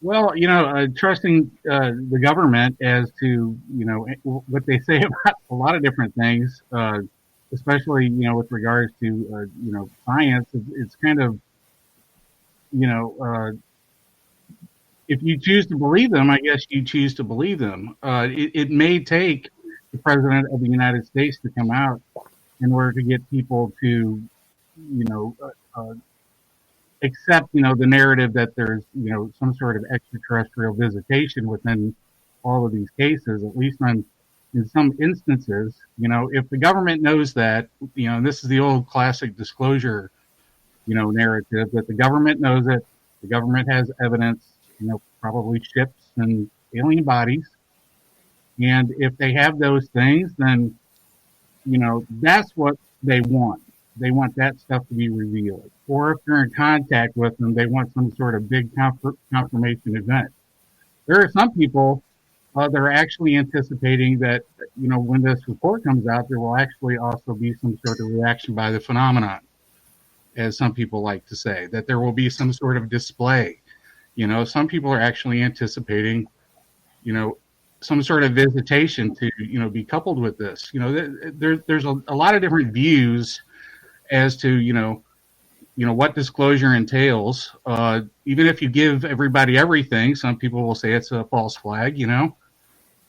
Well, trusting the government as to, what they say about a lot of different things, especially, with regards to, science, it's kind of, if you choose to believe them, I guess you choose to believe them. It may take the President of the United States to come out in order to get people to, accept, the narrative that there's, some sort of extraterrestrial visitation within all of these cases, at least in some instances. If the government knows that, and this is the old classic disclosure, narrative, that the government knows it, the government has evidence, probably ships and alien bodies. And if they have those things, then, that's what they want. They want that stuff to be revealed. Or if they're in contact with them, they want some sort of big confirmation event. There are some people that are actually anticipating that, when this report comes out, there will actually also be some sort of reaction by the phenomenon, as some people like to say, that there will be some sort of display. Some people are actually anticipating, some sort of visitation to, be coupled with this. There's a lot of different views as to, what disclosure entails. Even if you give everybody everything, some people will say it's a false flag,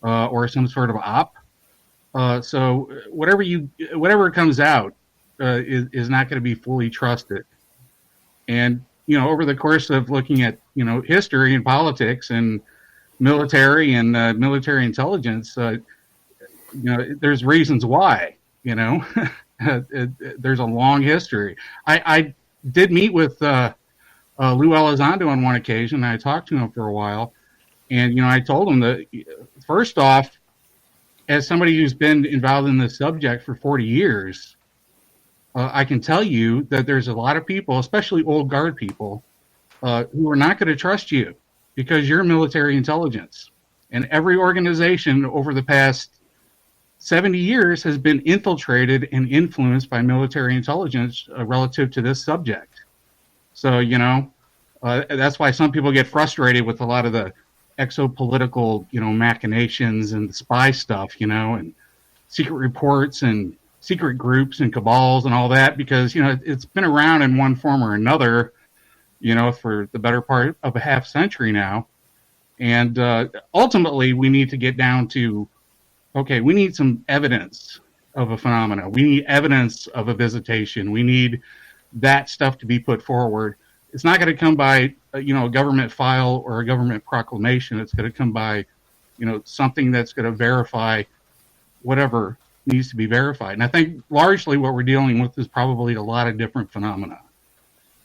or some sort of op. So whatever comes out is not going to be fully trusted. And, over the course of looking at, history and politics and military and military intelligence, there's reasons why, there's a long history. I did meet with Lou Elizondo on one occasion. I talked to him for a while, and I told him that, first off, as somebody who's been involved in this subject for 40 years, I can tell you that there's a lot of people, especially old guard people, who are not going to trust you because you're military intelligence. And every organization over the past 70 years has been infiltrated and influenced by military intelligence relative to this subject. So, that's why some people get frustrated with a lot of the exopolitical, machinations and the spy stuff, and secret reports and secret groups and cabals and all that, because, it's been around in one form or another, for the better part of a half century now. And ultimately, we need to get down to, okay, we need some evidence of a phenomena. We need evidence of a visitation. We need that stuff to be put forward. It's not going to come by, a government file or a government proclamation. It's going to come by, something that's going to verify whatever needs to be verified. And I think largely what we're dealing with is probably a lot of different phenomena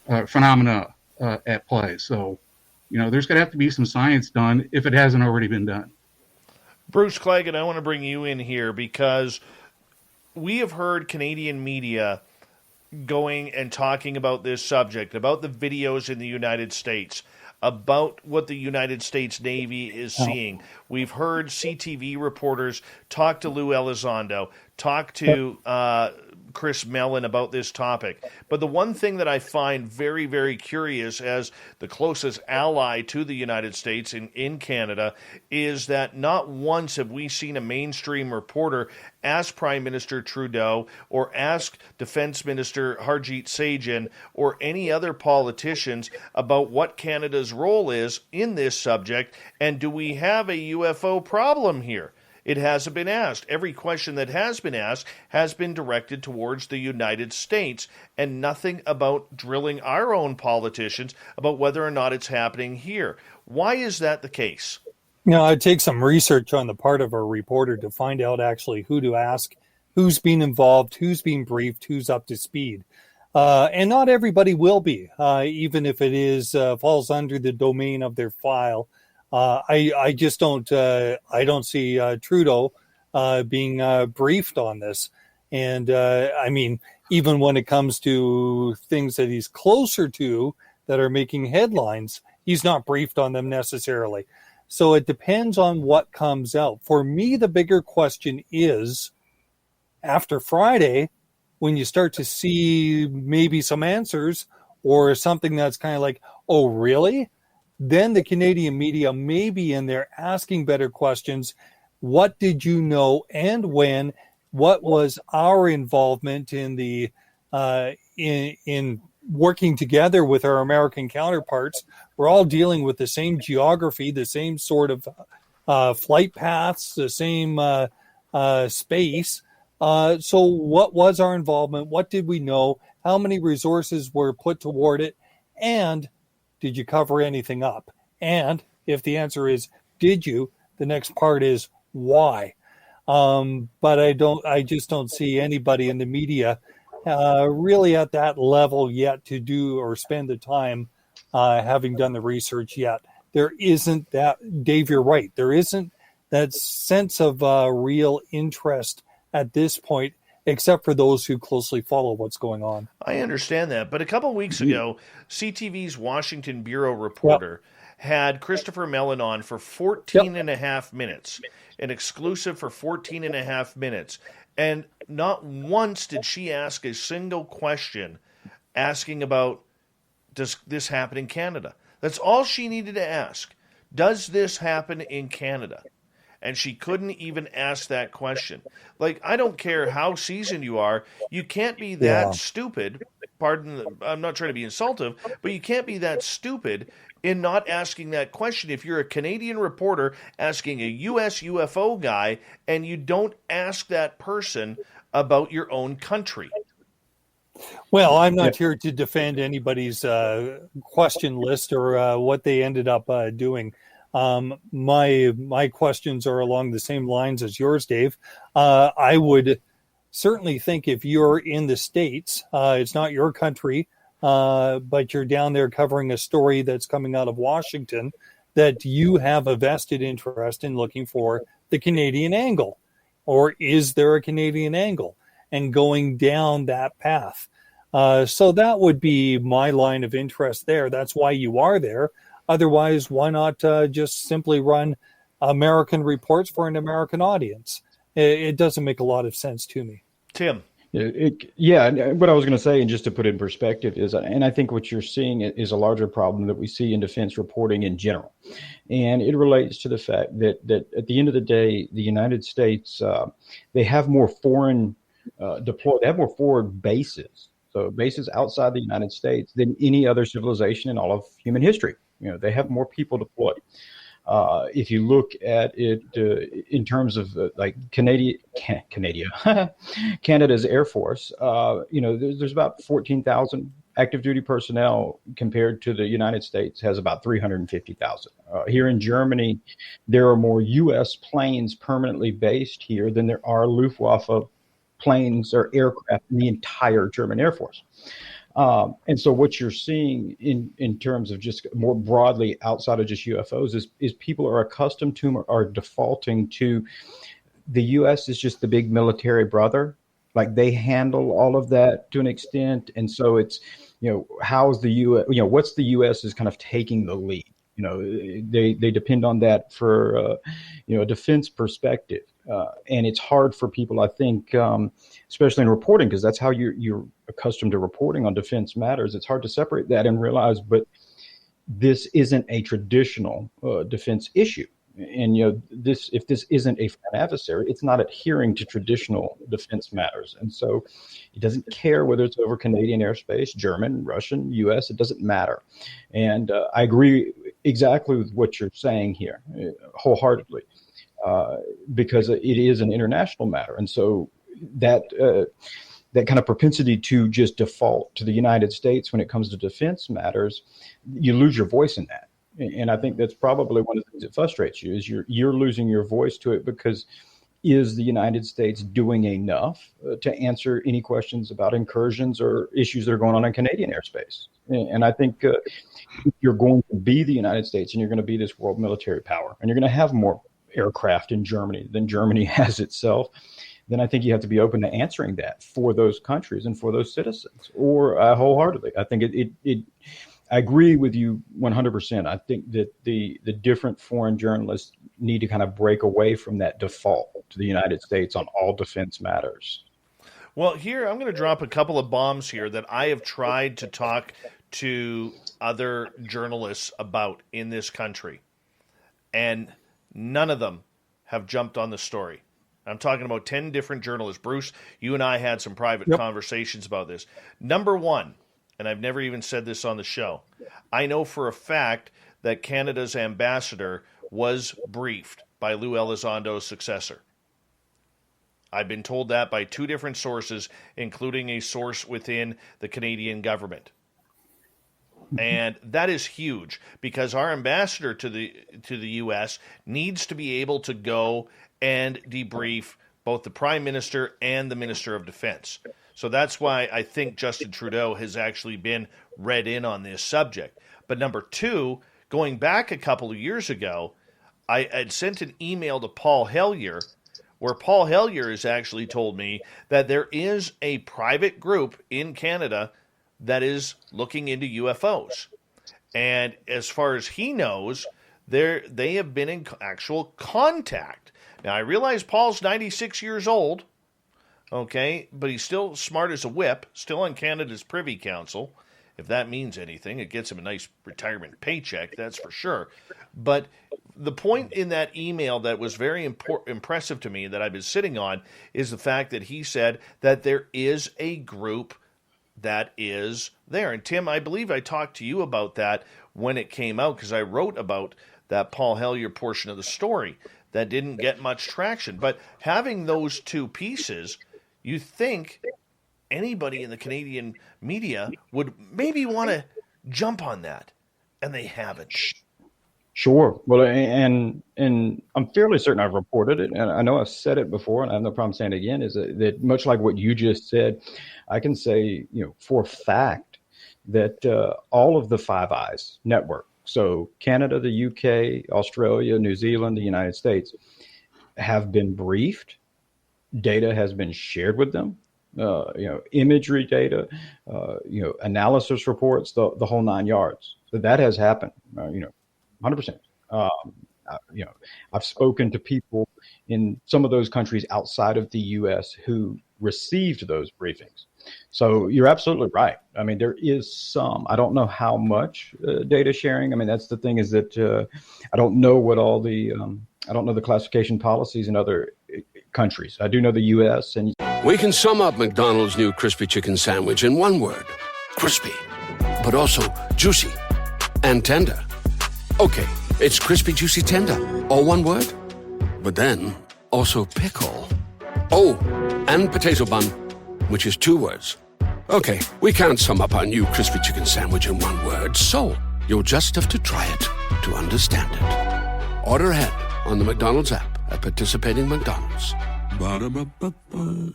at play. So, there's going to have to be some science done if it hasn't already been done. Bruce Claggett, I want to bring you in here because we have heard Canadian media going and talking about this subject, about the videos in the United States, about what the United States Navy is seeing. We've heard CTV reporters talk to Lou Elizondo, talk to Chris Mellon about this topic. But the one thing that I find very, very curious as the closest ally to the United States in Canada is that not once have we seen a mainstream reporter ask Prime Minister Trudeau or ask Defense Minister Harjit Sajjan or any other politicians about what Canada's role is in this subject, and do we have a UFO problem here? It hasn't been asked. Every question that has been asked has been directed towards the United States, and nothing about drilling our own politicians about whether or not it's happening here. Why is that the case? It takes some research on the part of a reporter to find out actually who to ask, who's been involved, who's been briefed, who's up to speed. And not everybody will be, even if it is falls under the domain of their file. I just don't. I don't see Trudeau being briefed on this, and I mean, even when it comes to things that he's closer to that are making headlines, he's not briefed on them necessarily. So it depends on what comes out. For me, the bigger question is, after Friday, when you start to see maybe some answers or something that's kind of like, oh, really? Then the Canadian media may be in there asking better questions. What did you know and when? What was our involvement in the in working together with our American counterparts? We're all dealing with the same geography, the same sort of flight paths, the same space. So what was our involvement? What did we know? How many resources were put toward it? And did you cover anything up? And if the answer is, did you? The next part is why. But I just don't see anybody in the media really at that level yet to do or spend the time having done the research yet. There isn't that, Dave, you're right. There isn't that sense of real interest at this point, except for those who closely follow what's going on. I understand that. But a couple of weeks ago, CTV's Washington Bureau reporter had Christopher Mellon on for 14 and a half minutes, an exclusive for 14 and a half minutes. And not once did she ask a single question asking about, does this happen in Canada? That's all she needed to ask. Does this happen in Canada? And she couldn't even ask that question. Like, I don't care how seasoned you are, you can't be that stupid. I'm not trying to be insultive, but you can't be that stupid in not asking that question. If you're a Canadian reporter asking a U.S. UFO guy and you don't ask that person about your own country. Well, I'm not here to defend anybody's question list or what they ended up doing. My questions are along the same lines as yours, Dave. I would certainly think if you're in the States, it's not your country, but you're down there covering a story that's coming out of Washington, that you have a vested interest in looking for the Canadian angle. Or is there a Canadian angle? And going down that path. So that would be my line of interest there. That's why you are there. Otherwise, why not just simply run American reports for an American audience? It doesn't make a lot of sense to me. Tim. What I was going to say, and just to put it in perspective, is, and I think what you're seeing is a larger problem that we see in defense reporting in general. And it relates to the fact that at the end of the day, the United States, they have more foreign deployed, they have more forward bases. So bases outside the United States than any other civilization in all of human history. They have more people deployed. If you look at it in terms of like Canada's Air Force, there's about 14,000 active duty personnel compared to the United States has about 350,000. Here in Germany, there are more U.S. planes permanently based here than there are Luftwaffe planes or aircraft in the entire German Air Force. And so what you're seeing in terms of just more broadly outside of just UFOs is people are accustomed to are defaulting to the U.S. is just the big military brother. Like they handle all of that to an extent. And so it's, how's the U.S., what's the U.S. is kind of taking the lead. They depend on that for, a defense perspective. And it's hard for people, I think, especially in reporting, because that's how you're accustomed to reporting on defense matters. It's hard to separate that and realize, but this isn't a traditional defense issue. And if this isn't a foreign adversary, it's not adhering to traditional defense matters. And so it doesn't care whether it's over Canadian airspace, German, Russian, U.S., it doesn't matter. And I agree exactly with what you're saying here, wholeheartedly, because it is an international matter. And so that kind of propensity to just default to the United States when it comes to defense matters, you lose your voice in that. And I think that's probably one of the things that frustrates you, is you're losing your voice to it, because is the United States doing enough to answer any questions about incursions or issues that are going on in Canadian airspace? And I think if you're going to be the United States and you're going to be this world military power, and you're going to have more aircraft in Germany than Germany has itself, then I think you have to be open to answering that for those countries and for those citizens. Or wholeheartedly, I think I agree with you 100%. I think that the different foreign journalists need to kind of break away from that default to the United States on all defense matters. Well, here, I'm going to drop a couple of bombs here that I have tried to talk to other journalists about in this country, and none of them have jumped on the story. I'm talking about 10 different journalists. Bruce, you and I had some private conversations about this. Number one, and I've never even said this on the show, I know for a fact that Canada's ambassador was briefed by Lou Elizondo's successor. I've been told that by two different sources, including a source within the Canadian government. And that is huge, because our ambassador to the U.S. needs to be able to go and debrief both the Prime Minister and the Minister of Defense. So that's why I think Justin Trudeau has actually been read in on this subject. But number two, going back a couple of years ago, I had sent an email to Paul Hellyer, where Paul Hellyer has actually told me that there is a private group in Canada that is looking into UFOs. And as far as he knows, they have been in actual contact. Now, I realize Paul's 96 years old, okay, but he's still smart as a whip, still on Canada's Privy Council. If that means anything, it gets him a nice retirement paycheck, that's for sure. But the point in that email that was very impressive to me that I've been sitting on is the fact that he said that there is a group that is there. And Tim, I believe I talked to you about that when it came out, because I wrote about that Paul Hellyer portion of the story that didn't get much traction. But having those two pieces, you think anybody in the Canadian media would maybe want to jump on that, and they haven't. Sure. Well, and I'm fairly certain I've reported it, and I know I've said it before, and I have no problem saying it again, is that much like what you just said, I can say, for a fact that all of the Five Eyes network, so Canada, the UK, Australia, New Zealand, the United States, have been briefed. Data has been shared with them. Imagery data, analysis reports, the whole 9 yards. So that has happened. 100%. I've spoken to people in some of those countries outside of the U.S. who received those briefings. So you're absolutely right. I mean, there is some. I don't know how much data sharing. I mean, that's the thing, is that I don't know what all the I don't know the classification policies in other countries. I do know the U.S. and We can sum up McDonald's new crispy chicken sandwich in one word: crispy, but also juicy and tender. Okay, it's crispy, juicy, tender, all one word. But then also pickle. Oh, and potato bun, which is 2 words. Okay, we can't sum up our new crispy chicken sandwich in one word, so you'll just have to try it to understand it. Order ahead on the McDonald's app at participating McDonald's. Ba-da-ba-ba-ba.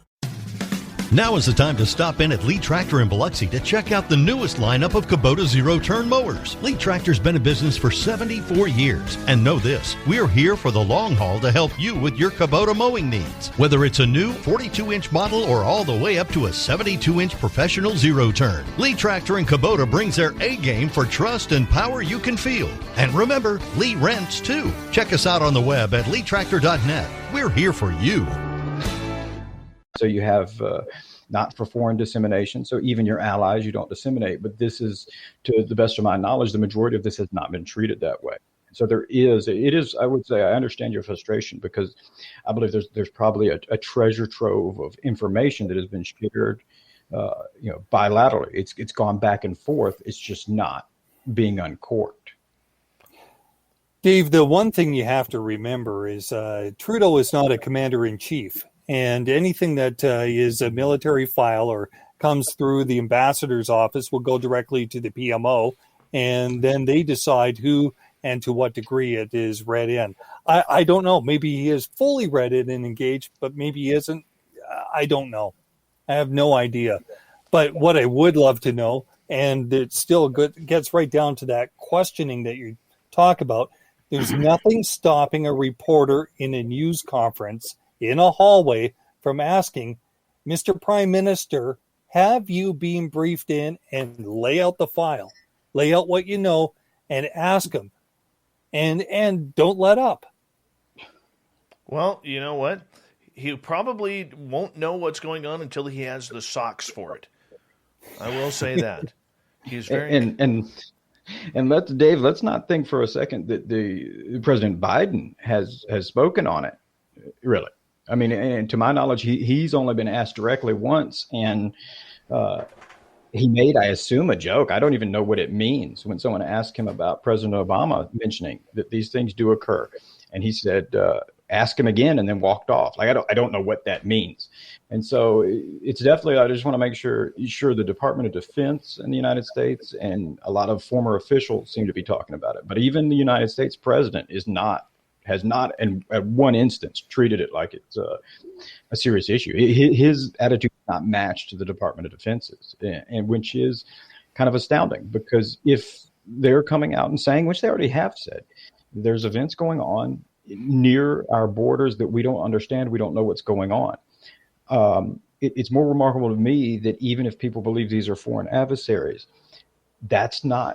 Now is the time to stop in at Lee Tractor in Biloxi to check out the newest lineup of Kubota zero-turn mowers. Lee Tractor's been in business for 74 years. And know this, we're here for the long haul to help you with your Kubota mowing needs. Whether it's a new 42-inch model or all the way up to a 72-inch professional zero-turn, Lee Tractor and Kubota brings their A-game for trust and power you can feel. And remember, Lee rents too. Check us out on the web at leetractor.net. We're here for you. So you have not for foreign dissemination. So even your allies, you don't disseminate. But this is, to the best of my knowledge, the majority of this has not been treated that way. So it is, I would say, I understand your frustration, because I believe there's probably a treasure trove of information that has been shared, bilaterally. It's gone back and forth. It's just not being uncorked. Dave, the one thing you have to remember is Trudeau is not a commander-in-chief, and anything that is a military file or comes through the ambassador's office will go directly to the PMO, and then they decide who and to what degree it is read in. I don't know. Maybe he is fully read it and engaged, but maybe he isn't. I don't know. I have no idea. But what I would love to know, and it still gets right down to that questioning that you talk about, there's nothing stopping a reporter in a news conference in a hallway from asking, Mr. Prime Minister, have you been briefed in, and lay out the file, lay out what you know, and ask him. And don't let up. Well, you know what? He probably won't know what's going on until he has the socks for it. I will say that. He's very and let's not think for a second that the President Biden has spoken on it. Really, I mean, and to my knowledge, he's only been asked directly once, and he made, I assume, a joke. I don't even know what it means when someone asked him about President Obama mentioning that these things do occur. And he said, ask him again, and then walked off. Like, I don't know what that means. And so it's definitely, I just want to make sure the Department of Defense in the United States and a lot of former officials seem to be talking about it. But even the United States president has not, in at one instance, treated it like it's a serious issue. His attitude is not matched to the Department of Defense's, and which is kind of astounding, because if they're coming out and saying, which they already have said, there's events going on near our borders that we don't understand, we don't know what's going on. It's more remarkable to me that even if people believe these are foreign adversaries, that's kind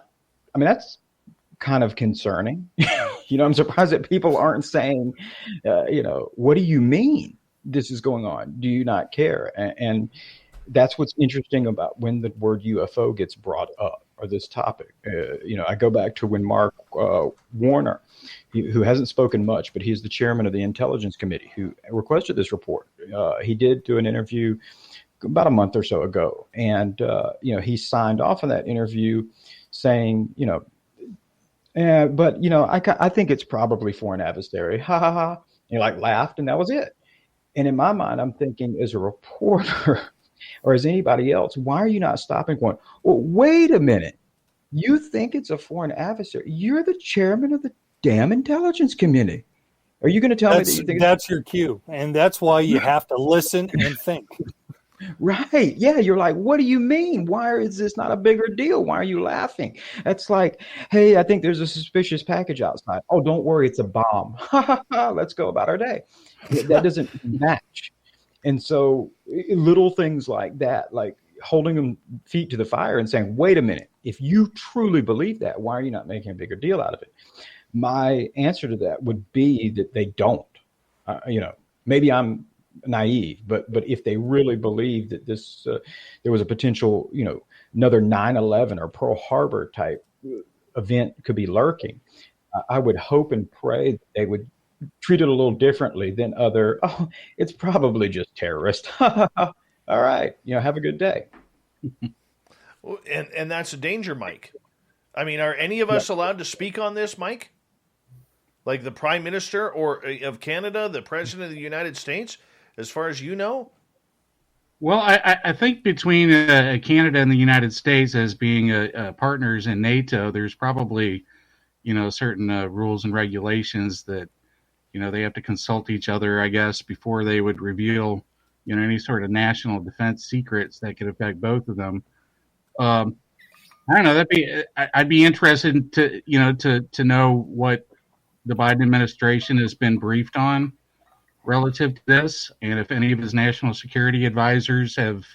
of concerning. I'm surprised that people aren't saying, what do you mean this is going on? Do you not care? And that's what's interesting about when the word UFO gets brought up, or this topic. I go back to when Mark Warner, who hasn't spoken much, but he's the chairman of the Intelligence Committee, who requested this report. He did do an interview about a month or so ago, and he signed off on that interview saying, I think it's probably foreign adversary. Ha ha ha. And laughed, and that was it. And in my mind, I'm thinking, as a reporter or as anybody else, why are you not stopping going, well, wait a minute. You think it's a foreign adversary? You're the chairman of the damn Intelligence Committee. Are you going to tell me that you think that's your cue? And that's why you have to listen and think. Right. Yeah. You're like, what do you mean? Why is this not a bigger deal? Why are you laughing? That's like, hey, I think there's a suspicious package outside. Oh, don't worry. It's a bomb. Let's go about our day. That doesn't match. And so little things like that, like holding them feet to the fire and saying, wait a minute, if you truly believe that, why are you not making a bigger deal out of it? My answer to that would be that they don't. Maybe I'm naive, but if they really believe that this there was a potential, another 9/11 or Pearl Harbor type event could be lurking, I would hope and pray that they would treat it a little differently than it's probably just terrorist. All right, have a good day. And that's a danger, Mike. I mean, are any of us allowed to speak on this, Mike? Like the Prime Minister of Canada, the President of the United States, as far as you know? Well, I think between Canada and the United States as being partners in NATO, there's probably, certain rules and regulations that, they have to consult each other, I guess, before they would reveal, any sort of national defense secrets that could affect both of them. I don't know. I'd be interested to know what the Biden administration has been briefed on relative to this, and if any of his national security advisors have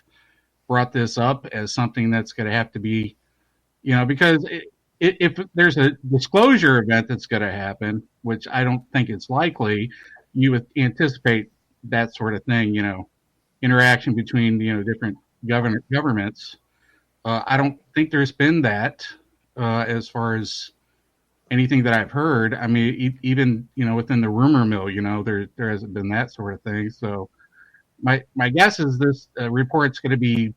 brought this up as something that's going to have to be, because if there's a disclosure event that's going to happen, which I don't think it's likely, you would anticipate that sort of thing, interaction between different governments. I don't think there's been that as far as anything that I've heard. I mean, even within the rumor mill, there hasn't been that sort of thing. So my guess is this report's going to be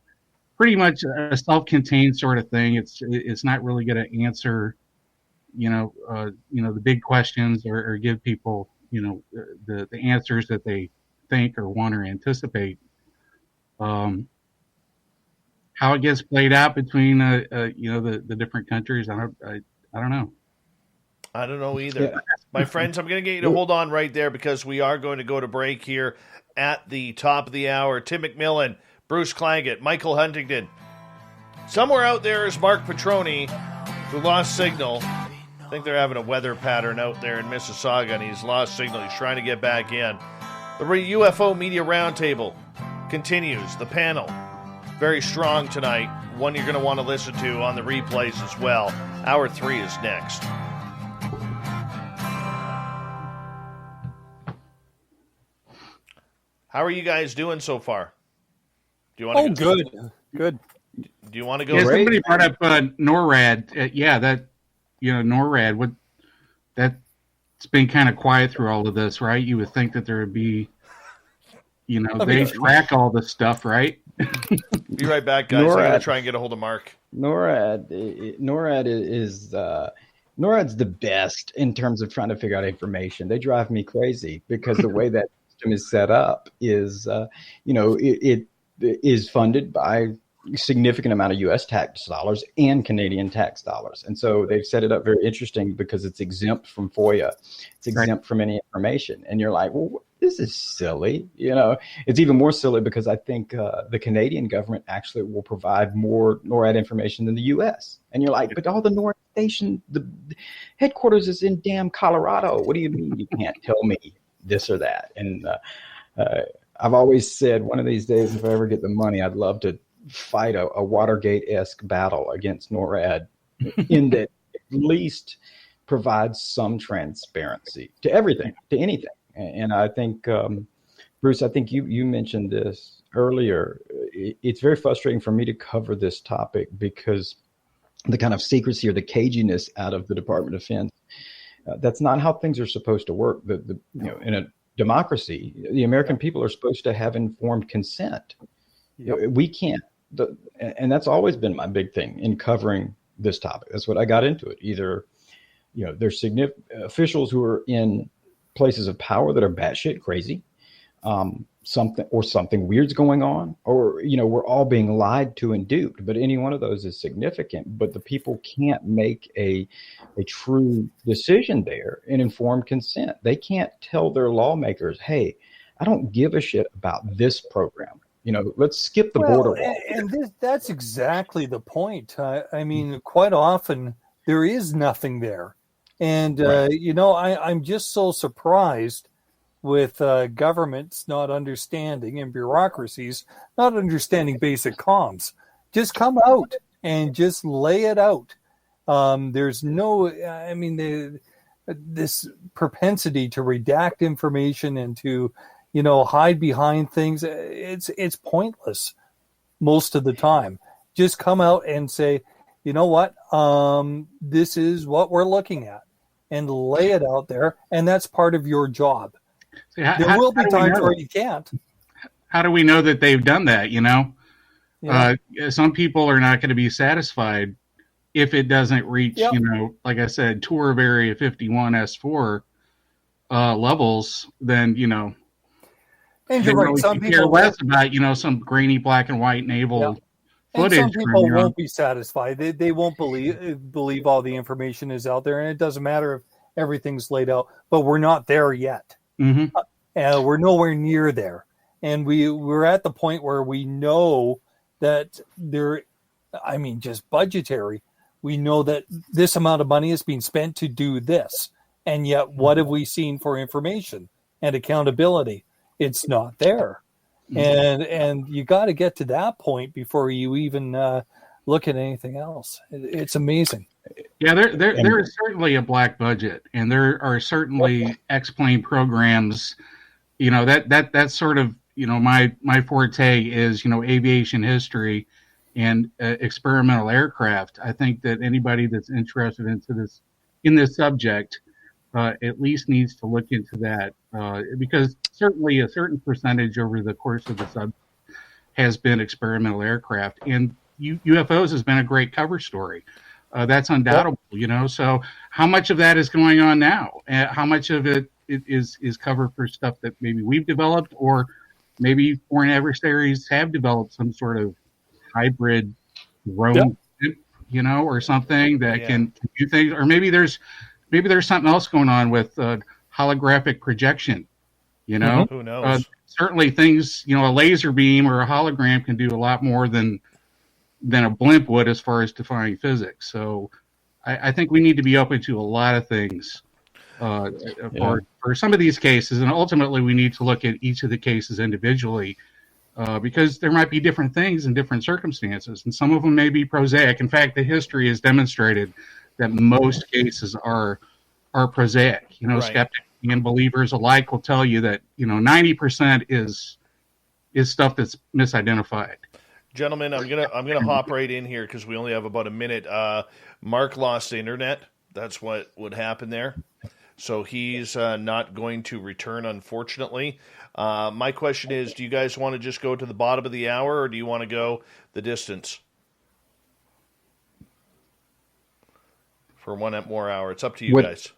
pretty much a self-contained sort of thing. It's not really going to answer the big questions or give people the answers that they think or want or anticipate. How it gets played out between the different countries, I don't know. I don't know either. My friends, I'm going to get you to hold on right there because we are going to go to break here at the top of the hour. Tim McMillan, Bruce Claggett, Michael Huntington. Somewhere out there is Mark Petroni, who lost signal. I think they're having a weather pattern out there in Mississauga, and he's lost signal. He's trying to get back in. The UFO Media Roundtable continues. The panel, very strong tonight. One you're going to want to listen to on the replays as well. Hour 3 is next. How are you guys doing so far? Do you want to good. Do you want to go? Yeah, somebody brought up NORAD. NORAD. That's been kind of quiet through all of this, right? You would think that there would be, they track all this stuff, right? Be right back, guys. I got to try and get a hold of Mark. NORAD is NORAD's the best in terms of trying to figure out information. They drive me crazy because the way that system is set up is, it is funded by a significant amount of U.S. tax dollars and Canadian tax dollars. And so they've set it up very interesting because it's exempt from FOIA. It's exempt from any information. And you're like, well, this is silly. It's even more silly because I think the Canadian government actually will provide more NORAD information than the U.S. And you're like, but all the NORAD station, the headquarters is in damn Colorado. What do you mean you can't tell me this or that? And I've always said one of these days, if I ever get the money, I'd love to fight a Watergate-esque battle against NORAD in that at least provides some transparency to everything, to anything. And I think, Bruce, I think you mentioned this earlier. It's very frustrating for me to cover this topic because the kind of secrecy or the caginess out of the Department of Defense, that's not how things are supposed to work. In a democracy, the American people are supposed to have informed consent. We can't. And that's always been my big thing in covering this topic. That's what I got into it. Either, there's significant officials who are in places of power that are batshit crazy, something weird's going on, or we're all being lied to and duped. But any one of those is significant. But the people can't make a true decision there in informed consent. They can't tell their lawmakers, "Hey, I don't give a shit about this program. Let's skip the border wall." And that's exactly the point. I mean, quite often there is nothing there. And, I'm just so surprised with governments not understanding and bureaucracies not understanding basic comms. Just come out and just lay it out. There's no, this propensity to redact information and to, hide behind things. It's pointless most of the time. Just come out and say, you know what, this is what we're looking at, and lay it out there. And that's part of your job. See, there will be times where you can't. How do we know that they've done that? Some people are not going to be satisfied if it doesn't reach, like I said, tour of Area 51 S4 levels, then, and you're right. Some people care less about, some grainy black and white naval footage. And some people won't be satisfied. They won't believe all the information is out there, and it doesn't matter if everything's laid out. But we're not there yet. Mm-hmm. We're nowhere near there, and we're at the point where we know that just budgetary. We know that this amount of money is being spent to do this, and yet what have we seen for information and accountability? It's not there. And you got to get to that point before you even look at anything else. It's amazing. Yeah, there is certainly a black budget, and there are certainly explain programs, that sort of my forte is, aviation history and experimental aircraft. I think that anybody that's interested in this subject at least needs to look into that, because certainly a certain percentage over the course of the subject has been experimental aircraft, and UFOs has been a great cover story. That's undoubtable, So how much of that is going on now? How much of it is cover for stuff that maybe we've developed, or maybe foreign adversaries have developed some sort of hybrid drone, or something that can do things, or maybe there's something else going on with holographic projection. Who knows? Certainly things, a laser beam or a hologram can do a lot more than a blimp would as far as defying physics. So I think we need to be open to a lot of things for some of these cases. And ultimately we need to look at each of the cases individually, because there might be different things in different circumstances. And some of them may be prosaic. In fact, the history has demonstrated that most cases are prosaic. Right. Skeptics and believers alike will tell you that 90% is stuff that's misidentified. Gentlemen, I'm gonna hop right in here because we only have about a minute. Mark lost the internet. That's what would happen there. So he's not going to return, unfortunately. My question is, do you guys want to just go to the bottom of the hour, or do you want to go the distance for one more hour? It's up to you guys.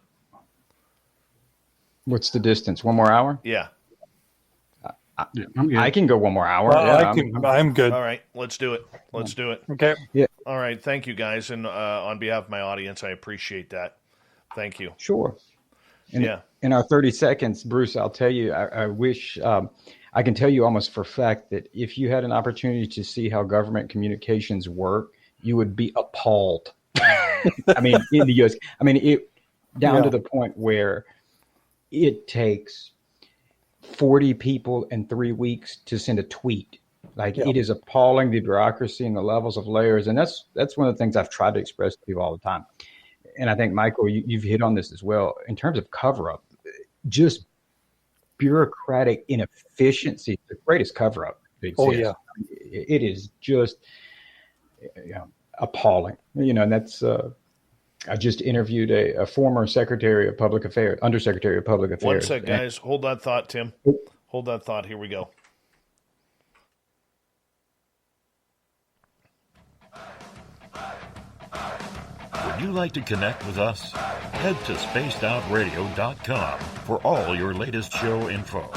What's the distance? 1 more hour? Yeah. I'm good. I can go 1 more hour. I'm good. All right, let's do it. Okay. Yeah. All right, thank you guys, and on behalf of my audience, I appreciate that. Thank you. Sure. In our 30 seconds, Bruce, I'll tell you, I wish I can tell you almost for a fact that if you had an opportunity to see how government communications work, you would be appalled. I mean, in the U.S., to the point where it takes 40 people in 3 weeks to send a tweet. It is appalling, the bureaucracy and the levels of layers. And that's one of the things I've tried to express to people all the time. And I think, Michael, you've hit on this as well. In terms of cover-up, just bureaucratic inefficiency is the greatest cover-up that exists. Oh, yeah. It is just appalling. And that's... I just interviewed a former Secretary of Public Affairs, Undersecretary of Public Affairs. 1 sec, guys. Hold that thought, Tim. Hold that thought. Here we go. Would you like to connect with us? Head to spacedoutradio.com for all your latest show info.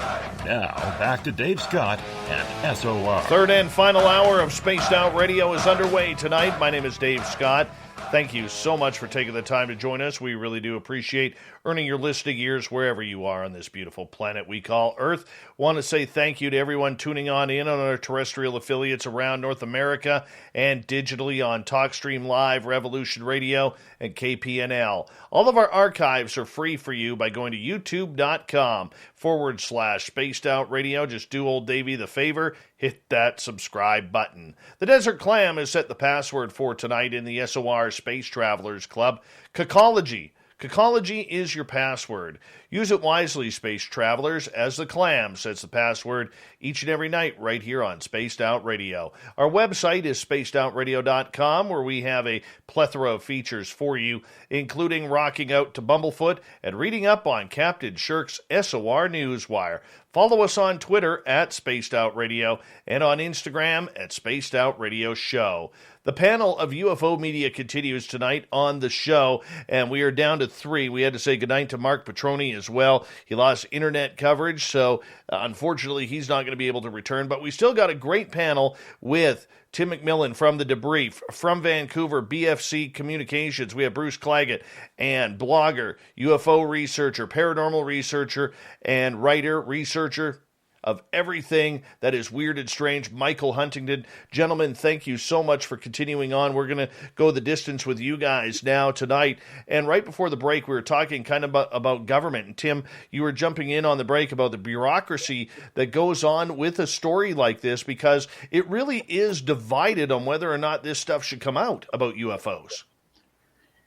Now, back to Dave Scott and SOR. Third and final hour of Spaced Out Radio is underway tonight. My name is Dave Scott. Thank you so much for taking the time to join us. We really do appreciate earning your listening ears wherever you are on this beautiful planet we call Earth. Want to say thank you to everyone tuning in on our terrestrial affiliates around North America and digitally on TalkStream Live, Revolution Radio, and KPNL. All of our archives are free for you by going to youtube.com/Spaced Out Radio. Just do old Davey the favor, hit that subscribe button. The Desert Clam has set the password for tonight in the SOR Space Travelers Club. Cacology. Cacology is your password. Use it wisely, space travelers, as the Clam sets the password each and every night right here on Spaced Out Radio. Our website is spacedoutradio.com, where we have a plethora of features for you, including rocking out to Bumblefoot and reading up on Captain Shirk's SOR Newswire. Follow us on Twitter at Spaced Out Radio and on Instagram at Spaced Out Radio Show. The panel of UFO Media continues tonight on the show, and we are down to 3. We had to say goodnight to Mark Petroni as well. He lost internet coverage, so unfortunately he's not going to be able to return, but we still got a great panel with Tim McMillan from The Debrief, from Vancouver, BFC Communications. We have Bruce Claggett, and blogger, UFO researcher, paranormal researcher, and writer, researcher of everything that is weird and strange, Michael Huntington. Gentlemen, thank you so much for continuing on. We're going to go the distance with you guys now tonight. And right before the break, we were talking kind of about government. And Tim, you were jumping in on the break about the bureaucracy that goes on with a story like this, because it really is divided on whether or not this stuff should come out about UFOs.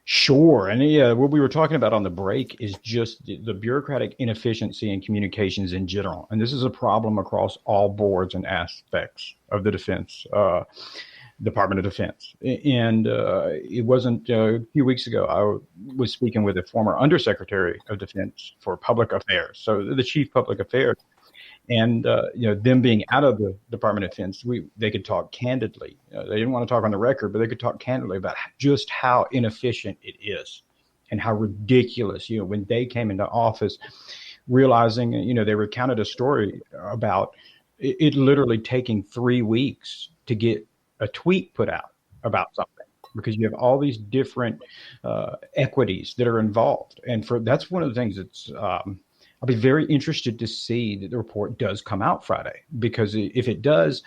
Sure. And yeah, what we were talking about on the break is just the bureaucratic inefficiency in communications in general. And this is a problem across all boards and aspects of the defense, Department of Defense. And it wasn't a few weeks ago, I was speaking with a former Undersecretary of Defense for Public Affairs, so the Chief Public Affairs. And them being out of the Department of Defense, they could talk candidly. They didn't want to talk on the record, but they could talk candidly about just how inefficient it is and how ridiculous. When they came into office, realizing they recounted a story about it literally taking 3 weeks to get a tweet put out about something, because you have all these different equities that are involved, and that's one of the things that's. I'll be very interested to see that the report does come out Friday, because if it does,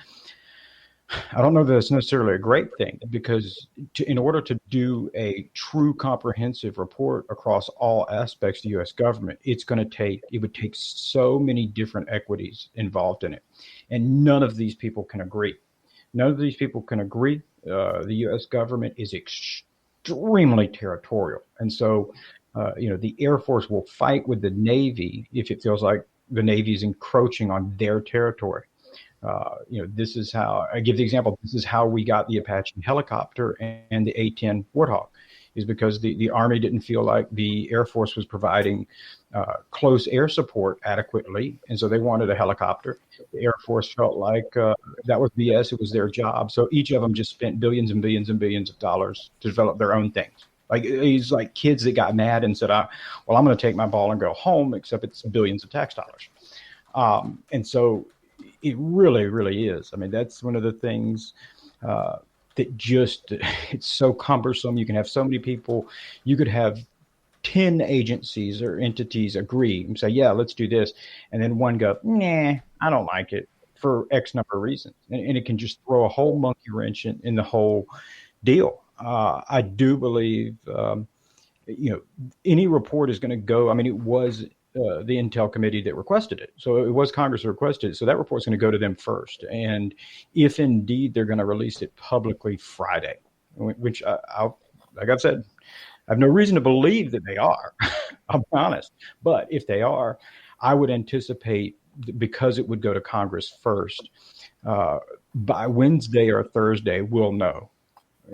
I don't know that it's necessarily a great thing, because in order to do a true comprehensive report across all aspects of the U.S. government, it would take so many different equities involved in it. And none of these people can agree. None of these people can agree. The U.S. government is extremely territorial. And so, the Air Force will fight with the Navy if it feels like the Navy is encroaching on their territory. This is how I give the example. This is how we got the Apache helicopter and the A-10 Warthog, is because the Army didn't feel like the Air Force was providing close air support adequately, and so they wanted a helicopter. The Air Force felt like that was BS. It was their job. So each of them just spent billions and billions and billions of dollars to develop their own things. Like, he's like kids that got mad and said, I'm going to take my ball and go home, except it's billions of tax dollars. And so it really, really is. I mean, that's one of the things that just, it's so cumbersome. You can have so many people. You could have 10 agencies or entities agree and say, yeah, let's do this. And then one go, nah, I don't like it for X number of reasons. And it can just throw a whole monkey wrench in the whole deal. I do believe, any report is going to go. I mean, it was the Intel Committee that requested it. So it was Congress that requested it. So that report's going to go to them first. And if indeed they're going to release it publicly Friday, which like I've said, I have no reason to believe that they are, I'll be honest. But if they are, I would anticipate, because it would go to Congress first, by Wednesday or Thursday, we'll know.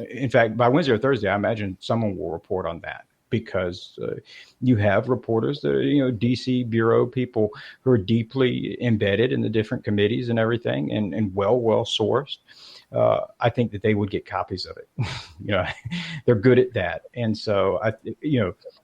In fact, by Wednesday or Thursday, I imagine someone will report on that, because you have reporters, DC bureau people who are deeply embedded in the different committees and everything, and well sourced. I think that they would get copies of it. They're good at that. And so,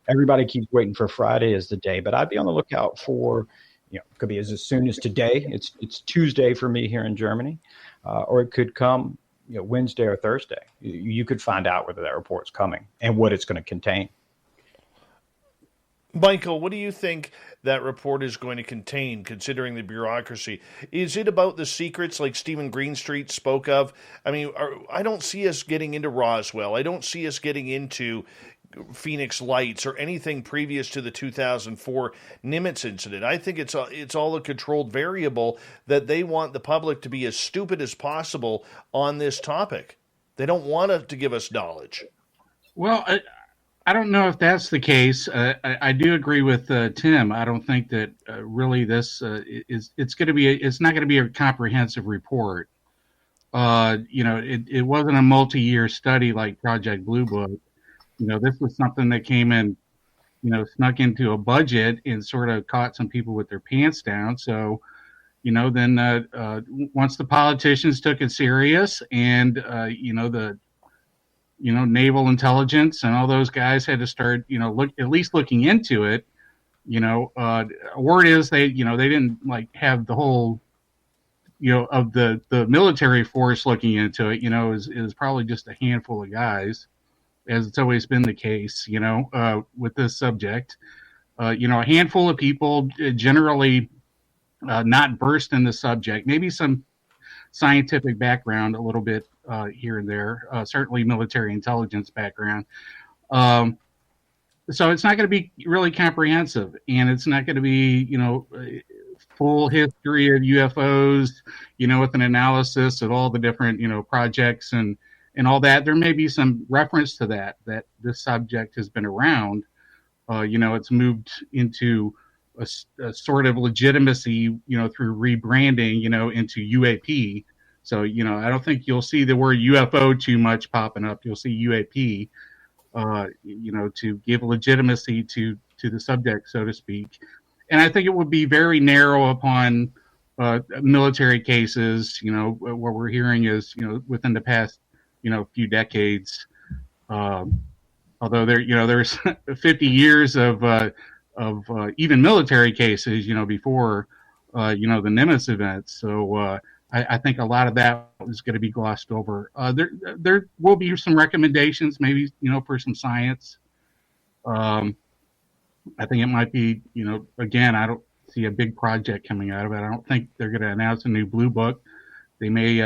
everybody keeps waiting for Friday as the day, but I'd be on the lookout for, it could be as soon as today. It's Tuesday for me here in Germany, or it could come, Wednesday or Thursday. You could find out whether that report's coming and what it's going to contain. Michael, what do you think that report is going to contain, considering the bureaucracy? Is it about the secrets like Stephen Greenstreet spoke of? I mean, I don't see us getting into Roswell. I don't see us getting into Phoenix Lights or anything previous to the 2004 Nimitz incident. I think it's all a controlled variable that they want the public to be as stupid as possible on this topic. They don't want to give us knowledge. Well, I don't know if that's the case. I do agree with Tim. I don't think that really this it's going to be. It's not going to be a comprehensive report. It wasn't a multi-year study like Project Blue Book. This was something that came in, snuck into a budget and sort of caught some people with their pants down. So, then once the politicians took it serious, and the naval intelligence and all those guys had to start, looking into it. Word is they didn't have the whole, of the military force looking into it. It was probably just a handful of guys, as it's always been the case, with this subject. A handful of people, generally not versed in the subject, maybe some scientific background a little bit here and there, certainly military intelligence background. So it's not going to be really comprehensive, and it's not going to be, full history of UFOs, with an analysis of all the different, projects and and all that, there may be some reference to that this subject has been around. It's moved into a sort of legitimacy, through rebranding, into UAP. So, I don't think you'll see the word UFO too much popping up. You'll see UAP, to give legitimacy to the subject, so to speak. And I think it would be very narrow upon military cases, what we're hearing is, within the past, few decades, although there's 50 years of even military cases, before, the Nimitz events. So I think a lot of that is going to be glossed over. There will be some recommendations, maybe, for some science. I think it might be, again, I don't see a big project coming out of it. I don't think they're going to announce a new blue book. They may,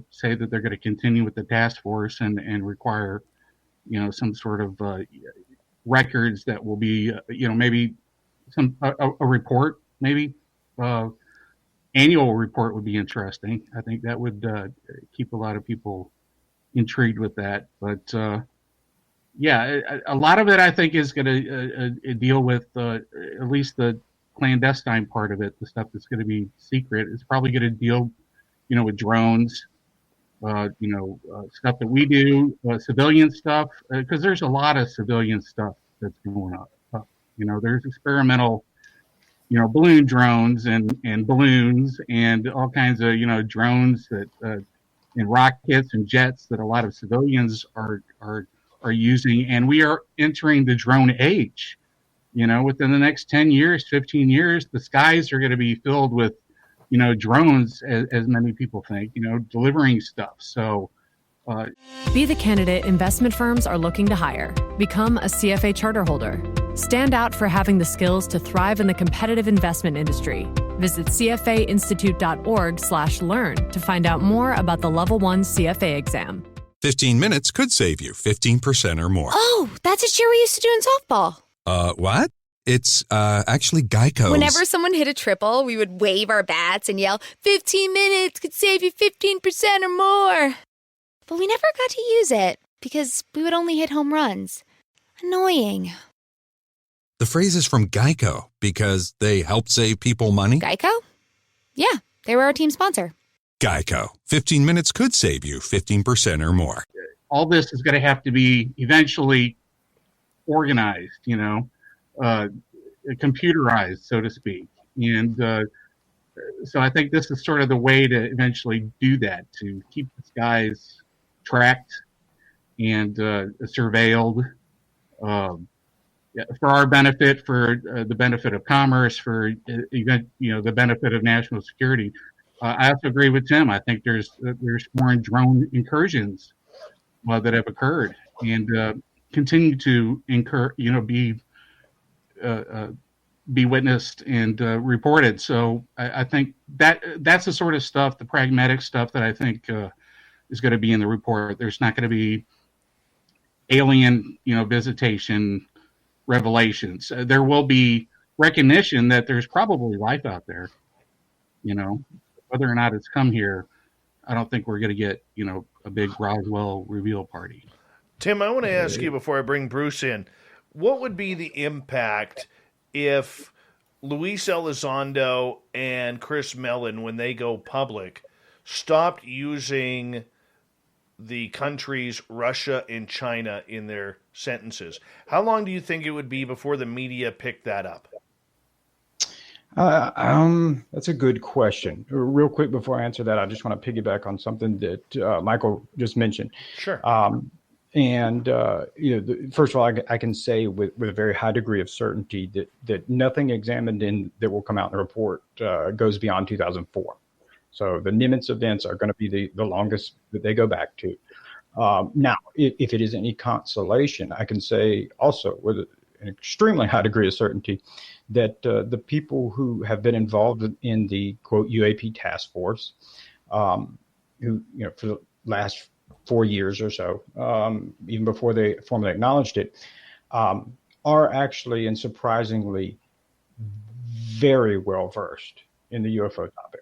say that they're going to continue with the task force and require, some sort of records that will be, maybe a report, maybe annual report would be interesting. I think that would keep a lot of people intrigued with that. But a lot of it I think is going to deal with at least the clandestine part of it, the stuff that's going to be secret. It's probably going to deal, with drones, stuff that we do, civilian stuff, because there's a lot of civilian stuff that's going on. There's experimental, balloon drones and balloons and all kinds of, drones that and rockets and jets that a lot of civilians are using. And we are entering the drone age. Within the next 10 years, 15 years, the skies are going to be filled with, drones, as many people think, delivering stuff. So be the candidate investment firms are looking to hire. Become a CFA charter holder. Stand out for having the skills to thrive in the competitive investment industry. Visit cfainstitute.org/learn to find out more about the Level 1 CFA exam. 15 minutes could save you 15% or more. Oh, that's a cheer we used to do in softball. What? It's actually Geico's. Whenever someone hit a triple, we would wave our bats and yell, 15 minutes could save you 15% or more. But we never got to use it because we would only hit home runs. Annoying. The phrase is from Geico because they help save people money. Geico? Yeah, they were our team sponsor. Geico. 15 minutes could save you 15% or more. All this is going to have to be eventually organized, computerized, so to speak. And so I think this is sort of the way to eventually do that, to keep the skies tracked and surveilled for our benefit, for the benefit of commerce, for the benefit of national security. I also agree with Tim. I think there's foreign drone incursions that have occurred and continue to be witnessed and reported. So I think that's the sort of stuff, the pragmatic stuff that I think is going to be in the report. There's not going to be alien, visitation revelations. There will be recognition that there's probably life out there. Whether or not it's come here, I don't think we're going to get, a big Roswell reveal party. Tim, I want to ask you before I bring Bruce in, what would be the impact if Luis Elizondo and Chris Mellon, when they go public, stopped using the countries Russia and China in their sentences? How long do you think it would be before the media picked that up? That's a good question. Real quick before I answer that, I just want to piggyback on something that Michael just mentioned. Sure. First of all, I can say with a very high degree of certainty that nothing examined in that will come out in the report goes beyond 2004. So the Nimitz events are going to be the longest that they go back to. Now, if it is any consolation, I can say also with an extremely high degree of certainty that the people who have been involved in the quote UAP task force, who for the last 4 years or so, even before they formally acknowledged it, are actually and surprisingly very well versed in the UFO topic.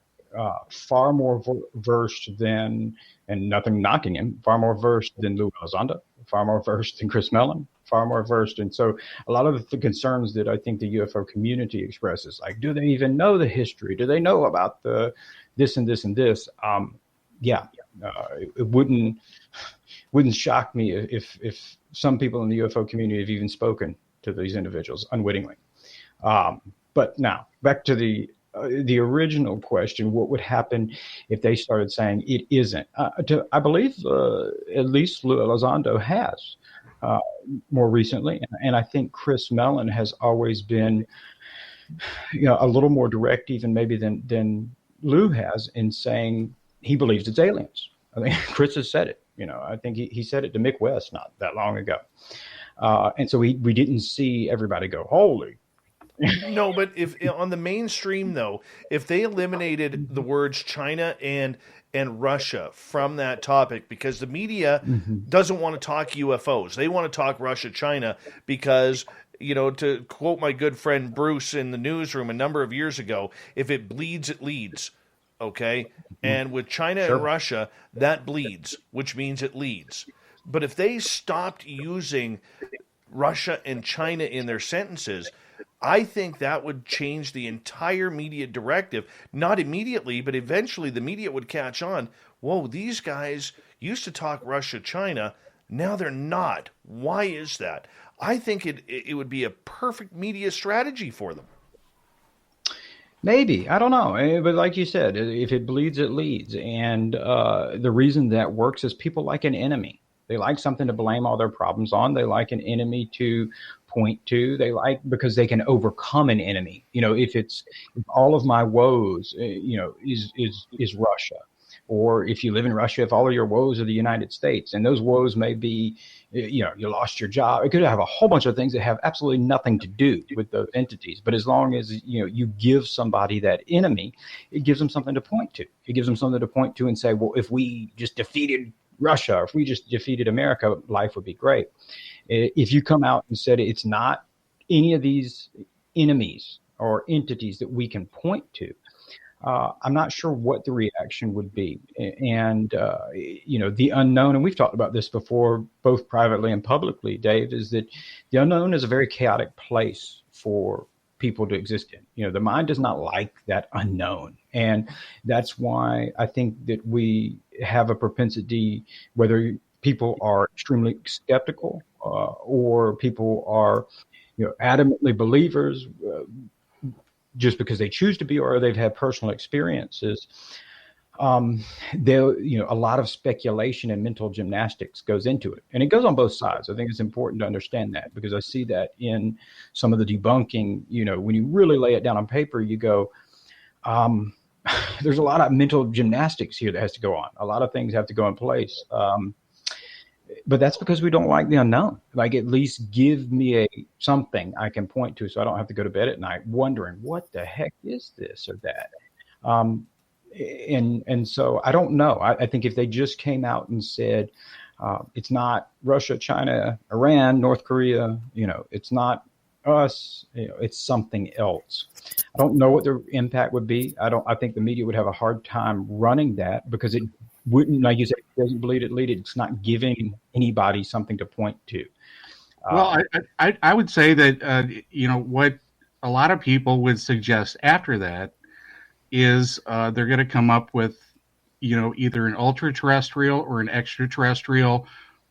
far more versed than, and nothing knocking him, far more versed than Lou Elizondo, far more versed than Chris Mellon, far more versed. And so a lot of the concerns that I think the UFO community expresses, like, do they even know the history? Do they know about the this and this and this? It wouldn't shock me if some people in the UFO community have even spoken to these individuals unwittingly. But now back to the original question: what would happen if they started saying it isn't? I believe at least Lou Elizondo has more recently, and I think Chris Mellon has always been, a little more direct, even maybe than Lou has, in saying he believes it's aliens. I think Chris has said it. I think he said it to Mick West not that long ago, and so we didn't see everybody go, holy. No, but if on the mainstream, though, if they eliminated the words China and Russia from that topic, because the media doesn't want to talk UFOs, they want to talk Russia, China, because, to quote my good friend Bruce in the newsroom a number of years ago, if it bleeds, it leads. Okay? And with China and Russia, that bleeds, which means it leads. But if they stopped using Russia and China in their sentences, I think that would change the entire media directive. Not immediately, but eventually the media would catch on. Whoa, these guys used to talk Russia, China. Now they're not. Why is that? I think it would be a perfect media strategy for them. Maybe. I don't know. But like you said, if it bleeds, it leads. And the reason that works is people like an enemy. They like something to blame all their problems on. They like an enemy to point to. They like, because they can overcome an enemy. If all of my woes, is Russia, or if you live in Russia, if all of your woes are the United States, and those woes may be, you lost your job. It could have a whole bunch of things that have absolutely nothing to do with those entities. But as long as, you give somebody that enemy, it gives them something to point to. It gives them something to point to and say, well, if we just defeated Russia, or if we just defeated America, life would be great. If you come out and said it's not any of these enemies or entities that we can point to, I'm not sure what the reaction would be. And, the unknown, and we've talked about this before, both privately and publicly, Dave, is that the unknown is a very chaotic place for people to exist in. The mind does not like that unknown. And that's why I think that we have a propensity, whether people are extremely skeptical or people are, adamantly believers, just because they choose to be, or they've had personal experiences. A lot of speculation and mental gymnastics goes into it, and it goes on both sides. I think it's important to understand that, because I see that in some of the debunking. When you really lay it down on paper, you go, there's a lot of mental gymnastics here that has to go on. A lot of things have to go in place. But that's because we don't like the unknown. Like, at least give me something I can point to, so I don't have to go to bed at night wondering what the heck is this or that. And so I don't know. I think if they just came out and said, it's not Russia, China, Iran, North Korea, it's not us, it's something else. I don't know what the impact would be. I think the media would have a hard time running that, because it wouldn't, like you said, it doesn't bleed, it lead. It's not giving anybody something to point to. Well, I would say that, what a lot of people would suggest after that is they're going to come up with, either an ultra-terrestrial or an extraterrestrial,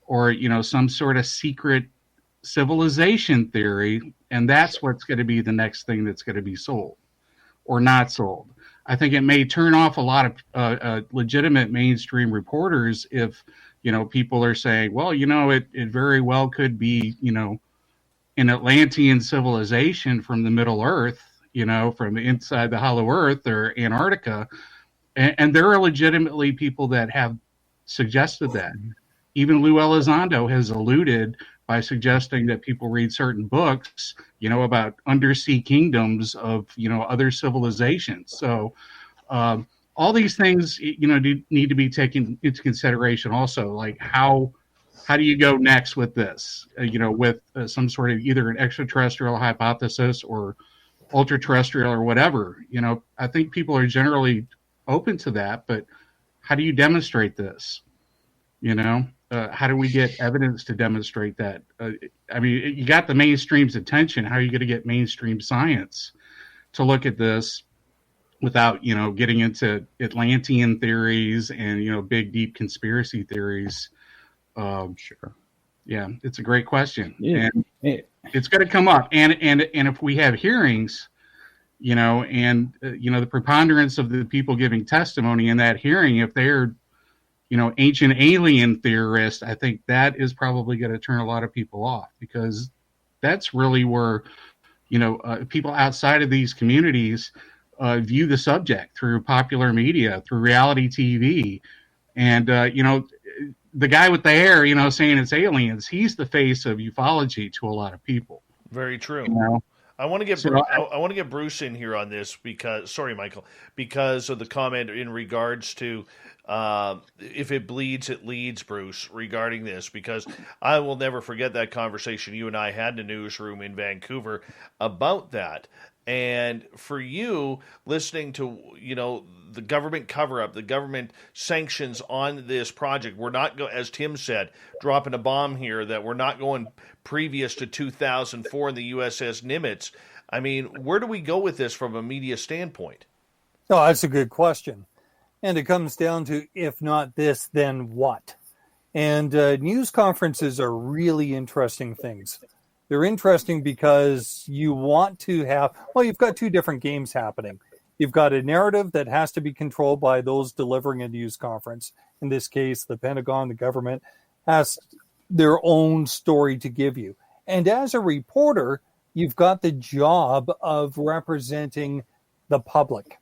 or, some sort of secret civilization theory. And that's what's going to be the next thing that's going to be sold or not sold. I think it may turn off a lot of legitimate mainstream reporters if, people are saying, well, it very well could be, an Atlantean civilization from the Middle Earth, from inside the Hollow Earth or Antarctica. And there are legitimately people that have suggested that. Even Lou Elizondo has alluded by suggesting that people read certain books, about undersea kingdoms of, other civilizations. So all these things, need to be taken into consideration also. Like, how do you go next with this, with some sort of either an extraterrestrial hypothesis or ultra-terrestrial or whatever? I think people are generally open to that, but how do you demonstrate this? How do we get evidence to demonstrate that? I mean, you got the mainstream's attention. How are you going to get mainstream science to look at this without, getting into Atlantean theories and, big, deep conspiracy theories? Sure. Yeah, it's a great question. Yeah. And it's going to come up. And if we have hearings, the preponderance of the people giving testimony in that hearing, if they're, ancient alien theorists, I think that is probably going to turn a lot of people off, because that's really where, people outside of these communities view the subject through popular media, through reality TV. And, the guy with the hair, saying it's aliens, he's the face of ufology to a lot of people. Very true. I want to get Bruce in here on this because, sorry, Michael, because of the comment in regards to if it bleeds, it leads, Bruce, regarding this, because I will never forget that conversation you and I had in the newsroom in Vancouver about that. And for you, listening to, the government cover-up, the government sanctions on this project, we're not, as Tim said, dropping a bomb here, that we're not going previous to 2004 in the USS Nimitz. I mean, where do we go with this from a media standpoint? Oh, that's a good question. And it comes down to, if not this, then what? And news conferences are really interesting things. They're interesting because you want to have, you've got two different games happening. You've got a narrative that has to be controlled by those delivering a news conference. In this case, the Pentagon, the government, has their own story to give you. And as a reporter, you've got the job of representing the public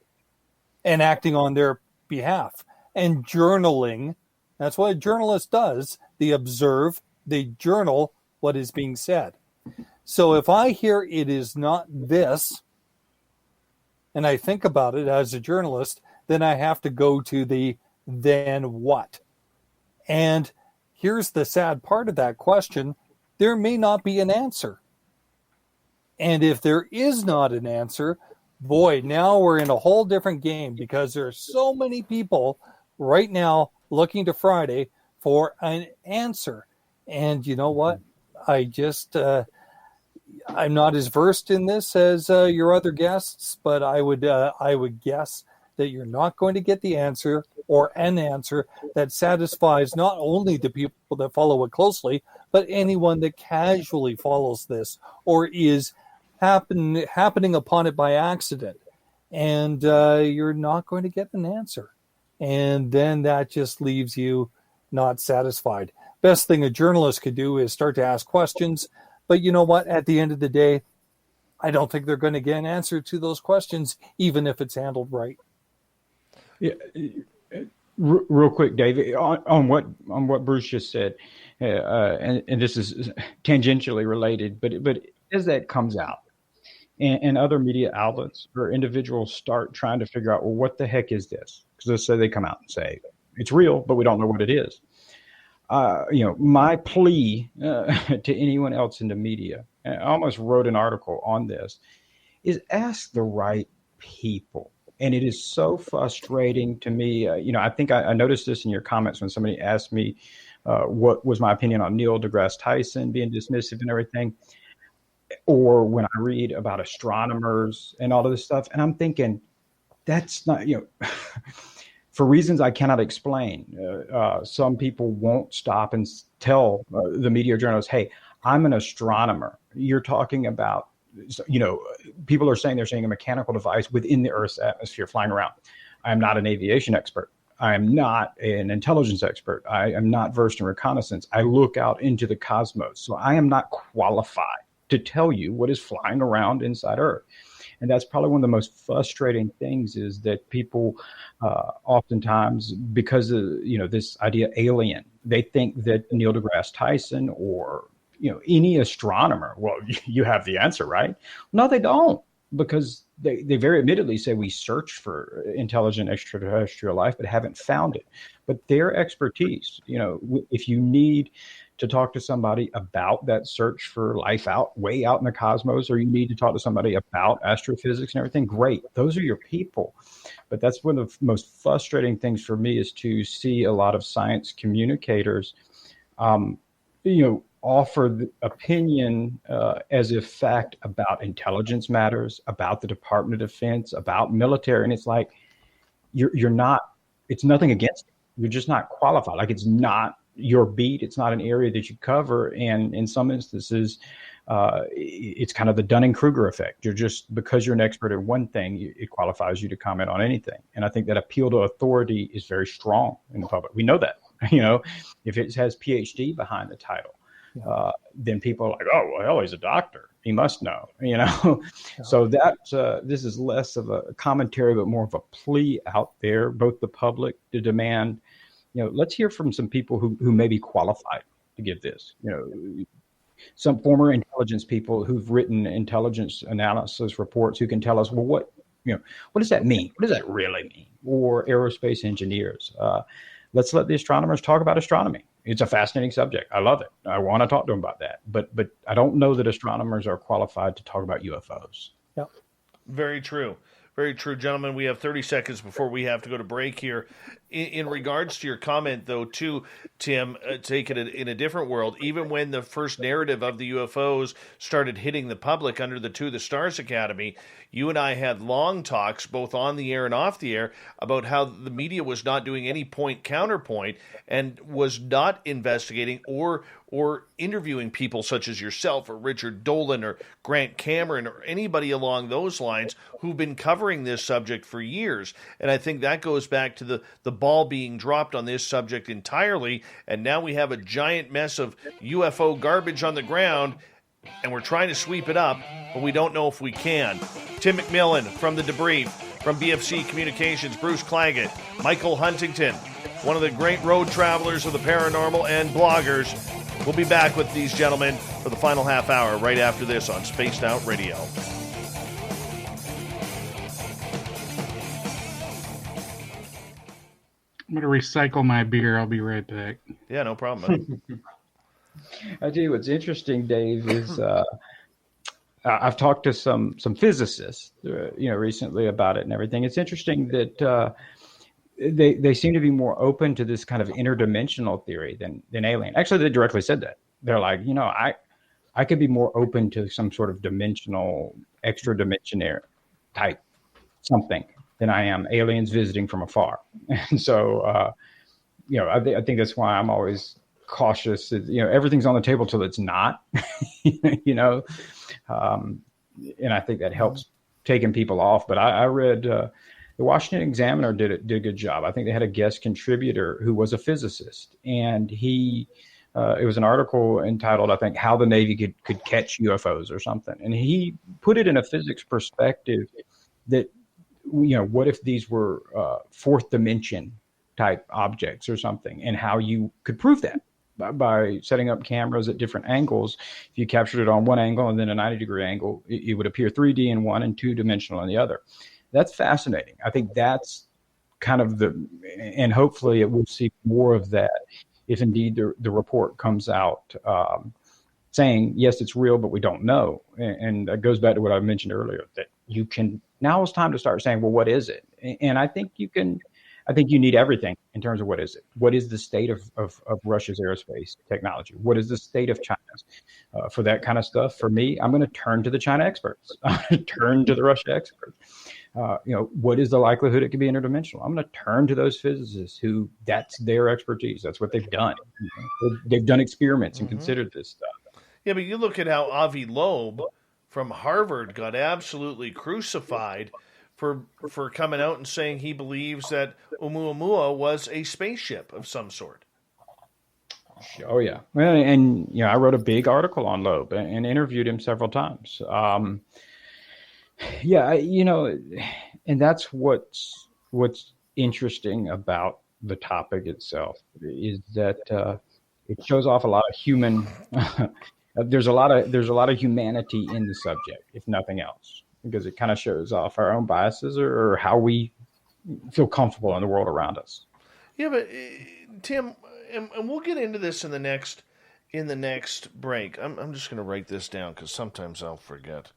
and acting on their behalf. And journaling, that's what a journalist does. They observe, they journal what is being said. So if I hear it is not this, and I think about it as a journalist, then I have to go to the then what? And here's the sad part of that question. There may not be an answer. And if there is not an answer, boy, now we're in a whole different game, because there are so many people right now looking to Friday for an answer. And you know what? I'm not as versed in this as your other guests, but I would guess that you're not going to get the answer, or an answer that satisfies not only the people that follow it closely, but anyone that casually follows this or is happening upon it by accident. And you're not going to get an answer. And then that just leaves you not satisfied. Best thing a journalist could do is start to ask questions. But you know what? At the end of the day, I don't think they're going to get an answer to those questions, even if it's handled right. Yeah, real quick, David, on what Bruce just said, and this is tangentially related, but as that comes out, and other media outlets or individuals start trying to figure out, well, what the heck is this? Because let's say they come out and say it's real, but we don't know what it is. My plea to anyone else in the media, I almost wrote an article on this, is ask the right people. And it is so frustrating to me. I think I noticed this in your comments when somebody asked me what was my opinion on Neil deGrasse Tyson being dismissive and everything, or when I read about astronomers and all of this stuff. And I'm thinking, that's not, for reasons I cannot explain, some people won't stop and tell the media journalists, hey, I'm an astronomer. You're talking about, people are saying they're seeing a mechanical device within the Earth's atmosphere flying around. I am not an aviation expert. I am not an intelligence expert. I am not versed in reconnaissance. I look out into the cosmos. So I am not qualified to tell you what is flying around inside Earth. And that's probably one of the most frustrating things, is that people oftentimes, because of this idea alien, they think that Neil deGrasse Tyson or any astronomer, well, you have the answer, right? No, they don't, because they very admittedly say we search for intelligent extraterrestrial life but haven't found it. But their expertise, if you need to talk to somebody about that search for life way out in the cosmos, or you need to talk to somebody about astrophysics and everything, great. Those are your people. But that's one of the most frustrating things for me is to see a lot of science communicators, offer the opinion as if fact about intelligence matters, about the Department of Defense, about military, and it's like you're not. It's nothing against it. You're just not qualified. Like it's not your beat. It's not an area that you cover, and in some instances, it's kind of the Dunning-Kruger effect. You're just because you're an expert at one thing, it qualifies you to comment on anything. And I think that appeal to authority is very strong in the public. We know that. If it has PhD behind the title. Then people are like, oh, well, he's a doctor. He must know, So that this is less of a commentary, but more of a plea out there, both the public to demand, let's hear from some people who may be qualified to give this, some former intelligence people who've written intelligence analysis reports who can tell us, well, what does that mean? What does that really mean? Or aerospace engineers. Let's let the astronomers talk about astronomy. It's a fascinating subject. I love it. I want to talk to them about that. But I don't know that astronomers are qualified to talk about UFOs. Yeah. Very true. Very true, gentlemen. We have 30 seconds before we have to go to break here. In regards to your comment, though, too, Tim, take it in a different world. Even when the first narrative of the UFOs started hitting the public under the To the Stars Academy, you and I had long talks, both on the air and off the air, about how the media was not doing any point-counterpoint and was not investigating or interviewing people such as yourself or Richard Dolan or Grant Cameron or anybody along those lines who've been covering this subject for years. And I think that goes back to the ball being dropped on this subject entirely, and now we have a giant mess of UFO garbage on the ground, and we're trying to sweep it up, but we don't know if we can. Tim McMillan from The Debrief, from BFC Communications, Bruce Claggett, Michael Huntington, one of the great road travelers of the paranormal and bloggers. We'll be back with these gentlemen for the final half hour right after this on Spaced Out Radio. I'm going to recycle my beer. I'll be right back. Yeah, no problem. I tell you what's interesting, Dave, is I've talked to some physicists, recently about it and everything. It's interesting that they seem to be more open to this kind of interdimensional theory than alien. Actually, they directly said that. They're like, I could be more open to some sort of dimensional, extra dimensionary type something than I am aliens visiting from afar. And so, I think that's why I'm always cautious. Everything's on the table till it's not, and I think that helps taking people off. But I read the Washington Examiner did a good job. I think they had a guest contributor who was a physicist, and it was an article entitled, I think, How the Navy could Catch UFOs or something. And he put it in a physics perspective that, what if these were fourth dimension type objects or something, and how you could prove that by setting up cameras at different angles. If you captured it on one angle and then a 90-degree angle, it would appear 3D in one and two-dimensional in the other. That's fascinating. I think that's kind of and hopefully it will see more of that if indeed the report comes out saying, yes, it's real, but we don't know. And that goes back to what I mentioned earlier, that now it's time to start saying, well, what is it? And I think you need everything in terms of what is it? What is the state of Russia's aerospace technology? What is the state of China's? For that kind of stuff, for me, I'm going to turn to the China experts. I'm going to turn to the Russia experts. What is the likelihood it could be interdimensional? I'm going to turn to those physicists who that's their expertise. That's what they've done. They've done experiments and considered this stuff. Yeah, but you look at how Avi Loeb from Harvard got absolutely crucified for coming out and saying he believes that Oumuamua was a spaceship of some sort. Oh, yeah. Well, and, I wrote a big article on Loeb and interviewed him several times. And that's what's interesting about the topic itself is that it shows off a lot of human. There's a lot of humanity in the subject, if nothing else, because it kind of shows off our own biases or how we feel comfortable in the world around us. Yeah, but Tim, and we'll get into this in the next break. I'm just going to write this down because sometimes I'll forget.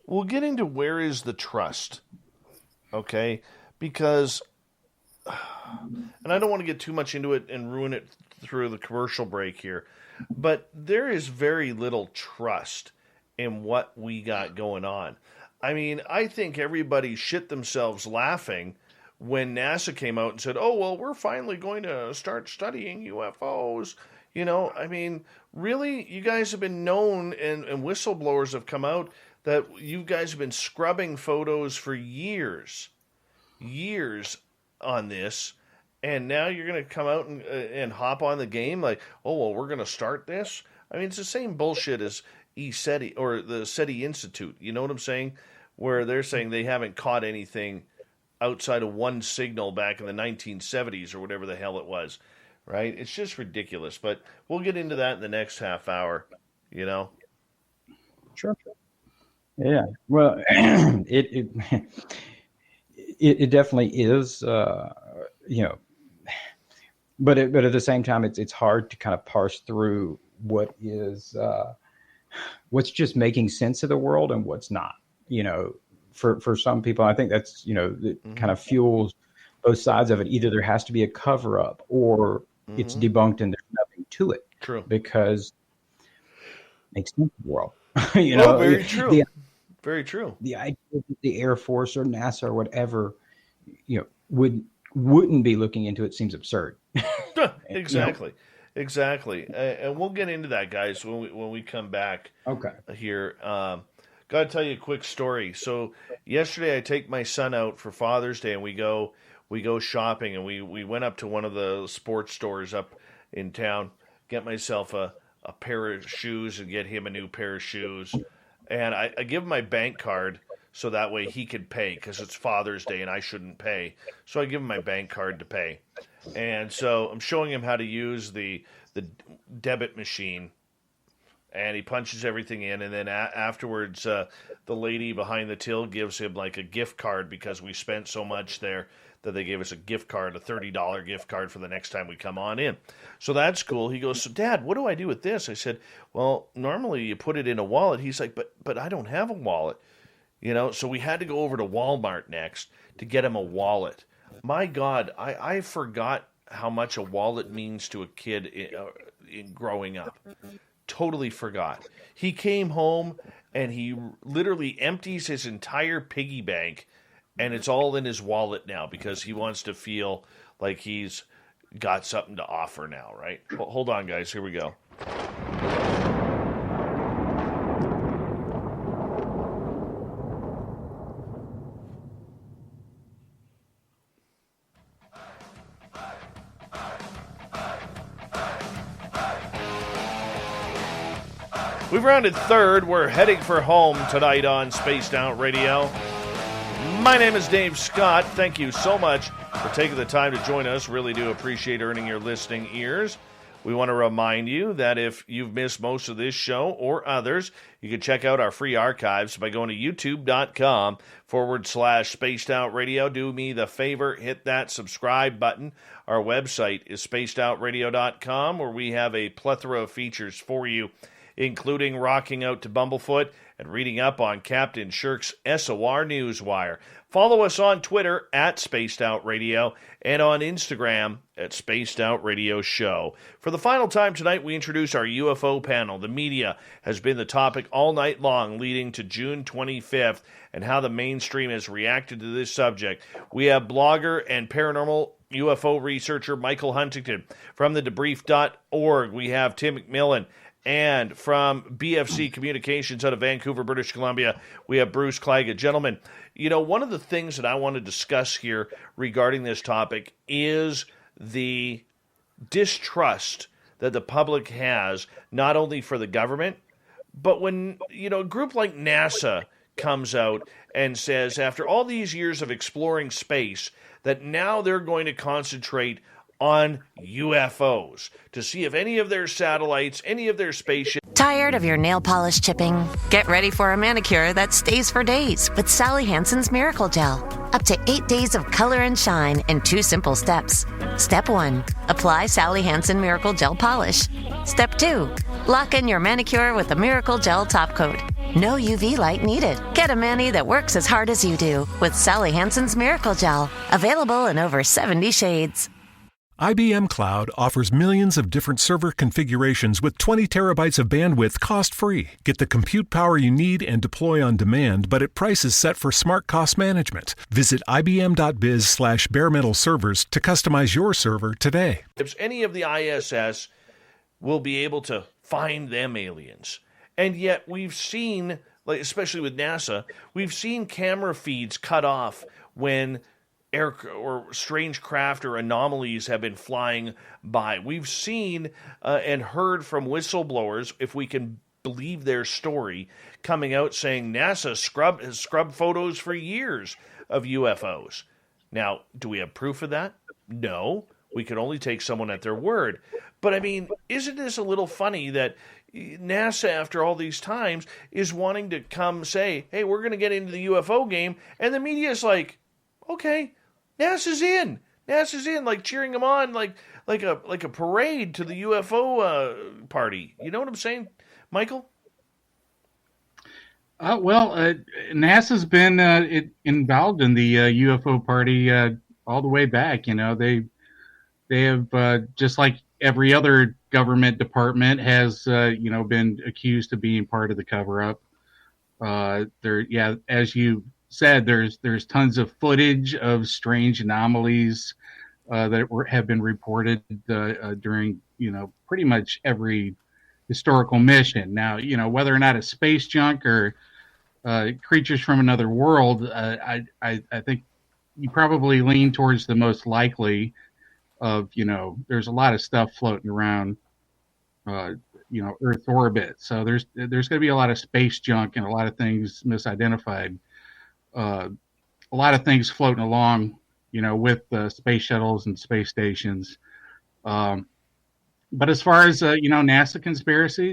We'll get into where is the trust okay? Because, and I don't want to get too much into it and ruin it through the commercial break here, but there is very little trust in what we got going on. I mean, I think everybody shit themselves laughing when NASA came out and said, oh, well, we're finally going to start studying UFOs. You know, I mean, really, you guys have been known, and whistleblowers have come out that you guys have been scrubbing photos for years on this, and now you're going to come out and hop on the game like, oh, well, we're going to start this? I mean, it's the same bullshit as SETI or the SETI Institute. You know what I'm saying? Where they're saying they haven't caught anything outside of one signal back in the 1970s or whatever the hell it was, right? It's just ridiculous. But we'll get into that in the next half hour, you know? Sure. Yeah. Well, it definitely is, you know, but at the same time, it's hard to kind of parse through what is, what's just making sense of the world and what's not, you know. For some people, I think that's, you know, it kind of fuels both sides of it. Either there has to be a cover up or it's debunked and there's nothing to it. True. Because it makes sense of the world. You know, very true. Very true. The idea that the Air Force or NASA or whatever, you know, wouldn't be looking into it seems absurd. Exactly. You know? Exactly. And we'll get into that, guys, when we come back. Okay. Here. Got to tell you a quick story. So yesterday I take my son out for Father's Day and we go shopping, and we went up to one of the sports stores up in town, get myself a pair of shoes and get him a new pair of shoes. And I give him my bank card so that way he could pay because it's Father's Day and I shouldn't pay. So I give him my bank card to pay. And so I'm showing him how to use the debit machine. And he punches everything in, and then afterwards, the lady behind the till gives him like a gift card because we spent so much there that they gave us a gift card, a $30 gift card for the next time we come on in. So that's cool. He goes, so Dad, what do I do with this? I said, well, normally you put it in a wallet. He's like, but I don't have a wallet. You know, so we had to go over to Walmart next to get him a wallet. My God, I forgot how much a wallet means to a kid in growing up. Totally forgot. He came home and he literally empties his entire piggy bank and it's all in his wallet now because he wants to feel like he's got something to offer now, right? Hold on, guys. Here we go. We've rounded third. We're heading for home tonight on Spaced Out Radio. My name is Dave Scott. Thank you so much for taking the time to join us. Really do appreciate earning your listening ears. We want to remind you that if you've missed most of this show or others, you can check out our free archives by going to youtube.com/Spaced Out Radio. Do me the favor, hit that subscribe button. Our website is spacedoutradio.com, where we have a plethora of features for you, including rocking out to Bumblefoot and reading up on Captain Shirk's SOR Newswire. Follow us on Twitter at Spaced Out Radio and on Instagram at Spaced Out Radio Show. For the final time tonight, we introduce our UFO panel. The media has been the topic all night long leading to June 25th and how the mainstream has reacted to this subject. We have blogger and paranormal UFO researcher Michael Huntington. From the debrief.org, we have Tim McMillan. And from BFC Communications out of Vancouver, British Columbia, we have Bruce Claggett. Gentlemen, you know, one of the things that I want to discuss here regarding this topic is the distrust that the public has, not only for the government, but when, you know, a group like NASA comes out and says, after all these years of exploring space, that now they're going to concentrate on UFOs to see if any of their satellites, any of their spaceships. Tired of your nail polish chipping? Get ready for a manicure that stays for days with Sally Hansen's Miracle Gel. Up to 8 days of color and shine in 2 simple steps. Step 1, apply Sally Hansen Miracle Gel polish. Step 2, lock in your manicure with the Miracle Gel top coat. No UV light needed. Get a mani that works as hard as you do with Sally Hansen's Miracle Gel. Available in over 70 shades. IBM Cloud offers millions of different server configurations with 20 terabytes of bandwidth cost-free. Get the compute power you need and deploy on demand, but at prices set for smart cost management. Visit ibm.biz/bare-metal servers to customize your server today. If any of the ISS will be able to find them aliens. And yet we've seen, like especially with NASA, we've seen camera feeds cut off when air or strange craft or anomalies have been flying by. We've seen and heard from whistleblowers, if we can believe their story, coming out saying NASA has scrubbed photos for years of UFOs. Now, do we have proof of that? No. We can only take someone at their word. But I mean, isn't this a little funny that NASA, after all these times, is wanting to come say, hey, we're going to get into the UFO game, and the media is like, okay, NASA's in. NASA's in, like cheering them on, like a parade to the UFO party. You know what I'm saying, Michael? NASA's been involved in the UFO party all the way back. You know, they have just like every other government department has been accused of being part of the cover-up. As you said, there's tons of footage of strange anomalies that have been reported during pretty much every historical mission. Now, whether or not it's space junk or creatures from another world, I think you probably lean towards the most likely of, there's a lot of stuff floating around Earth orbit. So there's going to be a lot of space junk and a lot of things misidentified. A lot of things floating along, with space shuttles and space stations. But as far as, NASA conspiracy,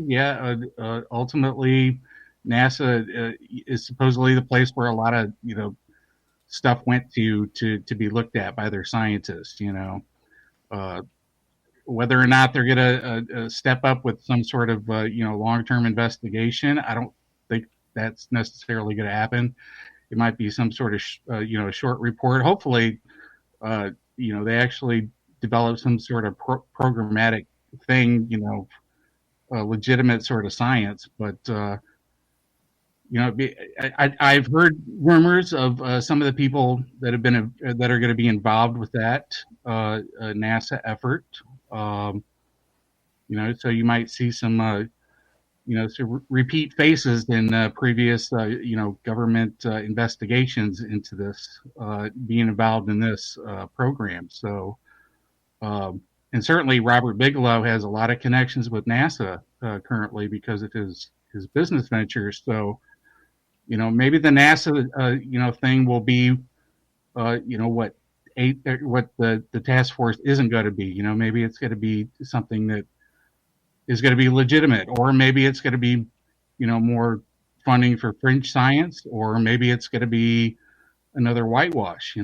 ultimately NASA is supposedly the place where a lot of, stuff went to be looked at by their scientists, whether or not they're going to step up with some sort of, long-term investigation. I don't think that's necessarily going to happen. It might be some sort of, short report. Hopefully, they actually develop some sort of programmatic thing, legitimate sort of science. But, I've heard rumors of some of the people that are going to be involved with that NASA effort. So you might see some, repeat faces in previous, government investigations into this, being involved in this program. So, and certainly Robert Bigelow has a lot of connections with NASA currently because of his business ventures. So, maybe the NASA, thing will be, what the task force isn't going to be. Maybe it's going to be something that is going to be legitimate, or maybe it's going to be, more funding for fringe science, or maybe it's going to be another whitewash.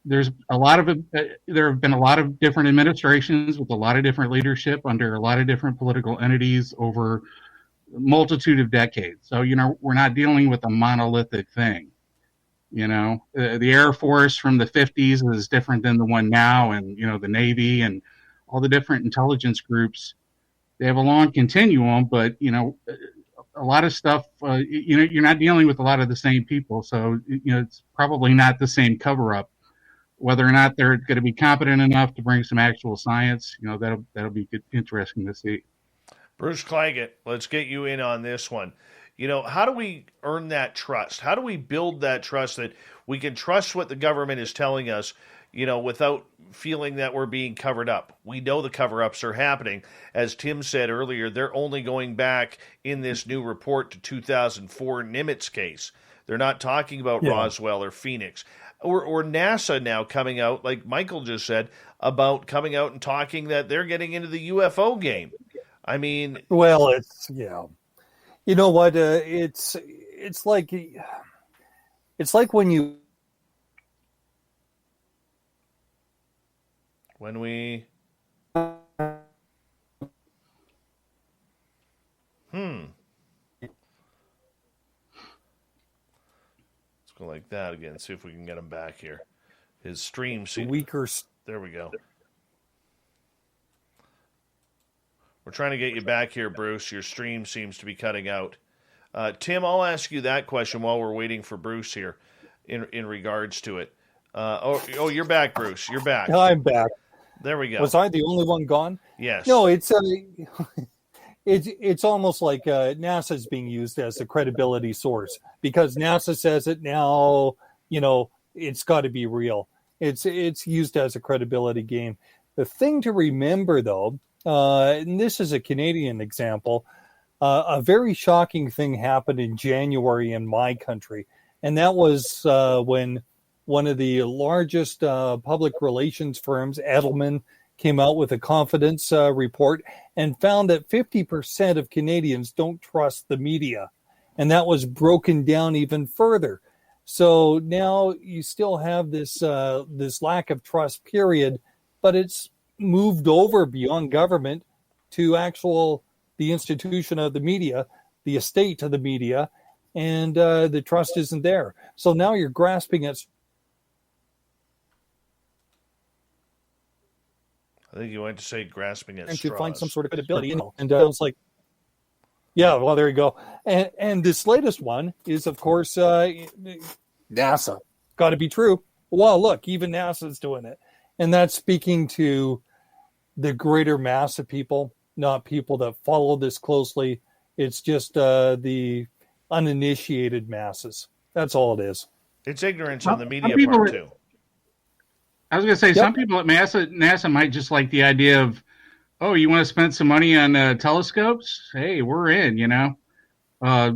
There's a lot of there have been a lot of different administrations with a lot of different leadership under a lot of different political entities over a multitude of decades. So we're not dealing with a monolithic thing. The Air Force from the 50s is different than the one now, and the Navy and all the different intelligence groups. They have a long continuum, but a lot of stuff. You're not dealing with a lot of the same people, so it's probably not the same cover-up. Whether or not they're going to be competent enough to bring some actual science, that'll be interesting to see. Bruce Claggett, let's get you in on this one. How do we earn that trust? How do we build that trust that we can trust what the government is telling us, without feeling that we're being covered up? We know the cover-ups are happening. As Tim said earlier, they're only going back in this new report to 2004 Nimitz case. They're not talking about Roswell or Phoenix. Or NASA now coming out, like Michael just said, about coming out and talking that they're getting into the UFO game. I mean... Well, you know what? It's like when you... When we... like that again. See if we can get him back here. His stream seems weaker. There we go. We're trying to get you back here, Bruce. Your stream seems to be cutting out. Tim, I'll ask you that question while we're waiting for Bruce here in regards to it. You're back, Bruce. You're back. I'm back. There we go. Was I the only one gone? Yes. No, it's almost like NASA is being used as a credibility source because NASA says it now. It's got to be real. It's used as a credibility game. The thing to remember, though, and this is a Canadian example, a very shocking thing happened in January in my country, and that was when one of the largest public relations firms, Edelman, came out with a confidence report and found that 50% of Canadians don't trust the media. And that was broken down even further. So now you still have this lack of trust, period, but it's moved over beyond government to the institution of the media, the estate of the media, and the trust isn't there. So now you're grasping at... I think you went to say grasping at and straws. to find some sort of credibility. And I was like, yeah, well, there you go. And this latest one is, of course, NASA. Got to be true. Well, look, even NASA's doing it. And that's speaking to the greater mass of people, not people that follow this closely. It's just the uninitiated masses. That's all it is. It's ignorance on the media people part, too. I was going to say, some people at NASA might just like the idea of, oh, you want to spend some money on telescopes? Hey, we're in, Yeah,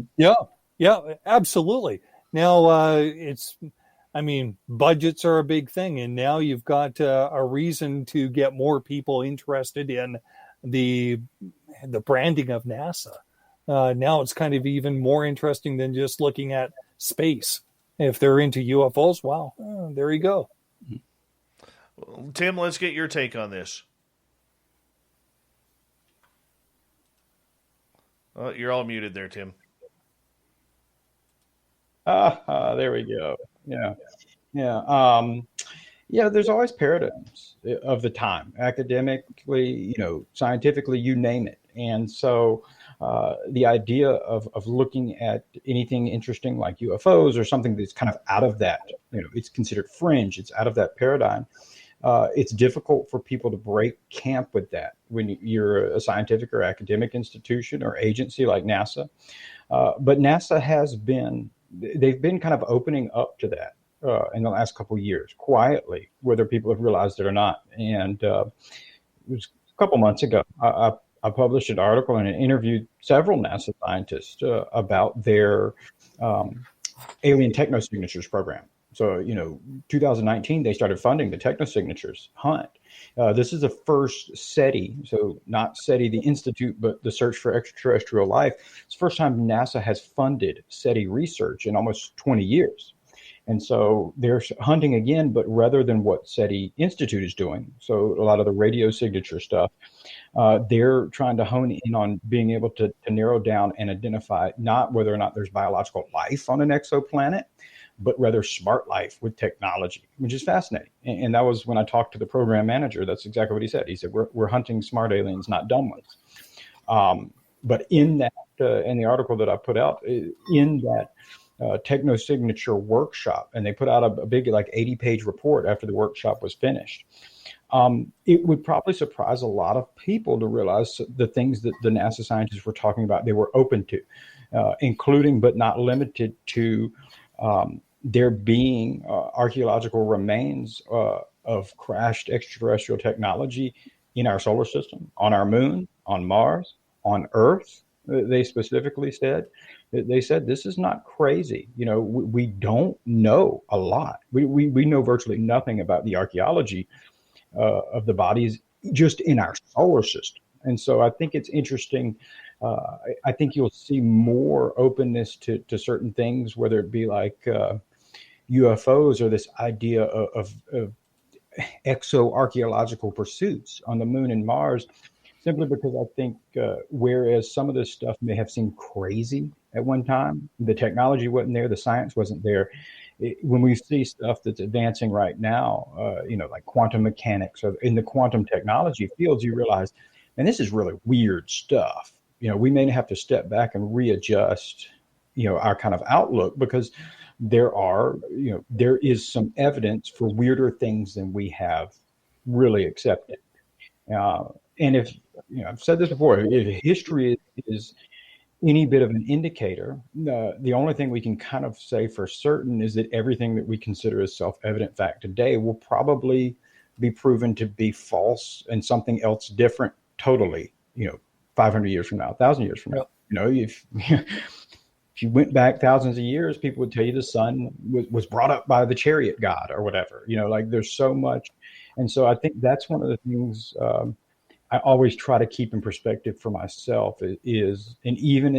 absolutely. Now, budgets are a big thing, and now you've got a reason to get more people interested in the branding of NASA. Now it's kind of even more interesting than just looking at space. If they're into UFOs, wow, there you go. Tim, let's get your take on this. Oh, you're all muted there, Tim. There we go. Yeah. There's always paradigms of the time, academically, scientifically, you name it. And so the idea of looking at anything interesting like UFOs or something that's kind of out of that, it's considered fringe, it's out of that paradigm. It's difficult for people to break camp with that when you're a scientific or academic institution or agency like NASA. But NASA they've been kind of opening up to that in the last couple of years, quietly, whether people have realized it or not. And it was a couple months ago, I published an article and interviewed several NASA scientists about their alien technosignatures program. So, 2019, they started funding the technosignatures hunt. This is the first SETI, so not SETI, the Institute, but the Search for Extraterrestrial Life. It's the first time NASA has funded SETI research in almost 20 years. And so they're hunting again, but rather than what SETI Institute is doing, so a lot of the radio signature stuff, they're trying to hone in on being able to narrow down and identify not whether or not there's biological life on an exoplanet, but rather smart life with technology, which is fascinating. And that was when I talked to the program manager. That's exactly what he said. He said, we're hunting smart aliens, not dumb ones. But in that, in the article that I put out, in that technosignature workshop, and they put out a big 80-page report after the workshop was finished. It would probably surprise a lot of people to realize the things that the NASA scientists were talking about, they were open to, including but not limited to there being archaeological remains of crashed extraterrestrial technology in our solar system, on our moon, on Mars, on Earth. They specifically said, they said, this is not crazy. We don't know a lot. We know virtually nothing about the archaeology of the bodies just in our solar system. And so I think it's interesting. I think you'll see more openness to certain things, whether it be like UFOs or this idea of exo-archaeological pursuits on the moon and Mars, simply because I think whereas some of this stuff may have seemed crazy at one time, the technology wasn't there, the science wasn't there, when we see stuff that's advancing right now, like quantum mechanics or in the quantum technology fields, you realize, and this is really weird stuff. We may have to step back and readjust, our kind of outlook, because there is some evidence for weirder things than we have really accepted. And if, I've said this before, if history is any bit of an indicator, the only thing we can kind of say for certain is that everything that we consider as self-evident fact today will probably be proven to be false and something else different totally, 500 years from now, 1,000 years from now. If you went back thousands of years, people would tell you the sun was brought up by the chariot god or whatever. Like there's so much. And so I think that's one of the things I always try to keep in perspective for myself is, and even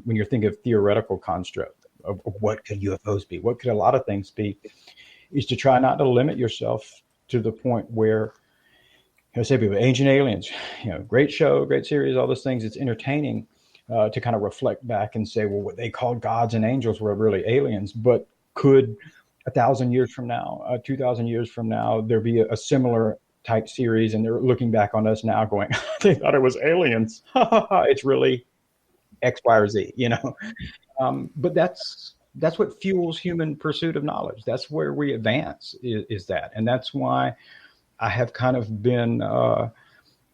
when you're thinking of theoretical construct of what could UFOs be, what could a lot of things be, is to try not to limit yourself to the point where, say people, Ancient Aliens, great show, great series, all those things, it's entertaining to kind of reflect back and say, well, what they called gods and angels were really aliens, but could 1,000 years from now, 2,000 years from now, there be a similar type series, and they're looking back on us now going, they thought it was aliens. It's really X, Y, or Z, but that's what fuels human pursuit of knowledge. That's where we advance is that. And that's why I have kind of been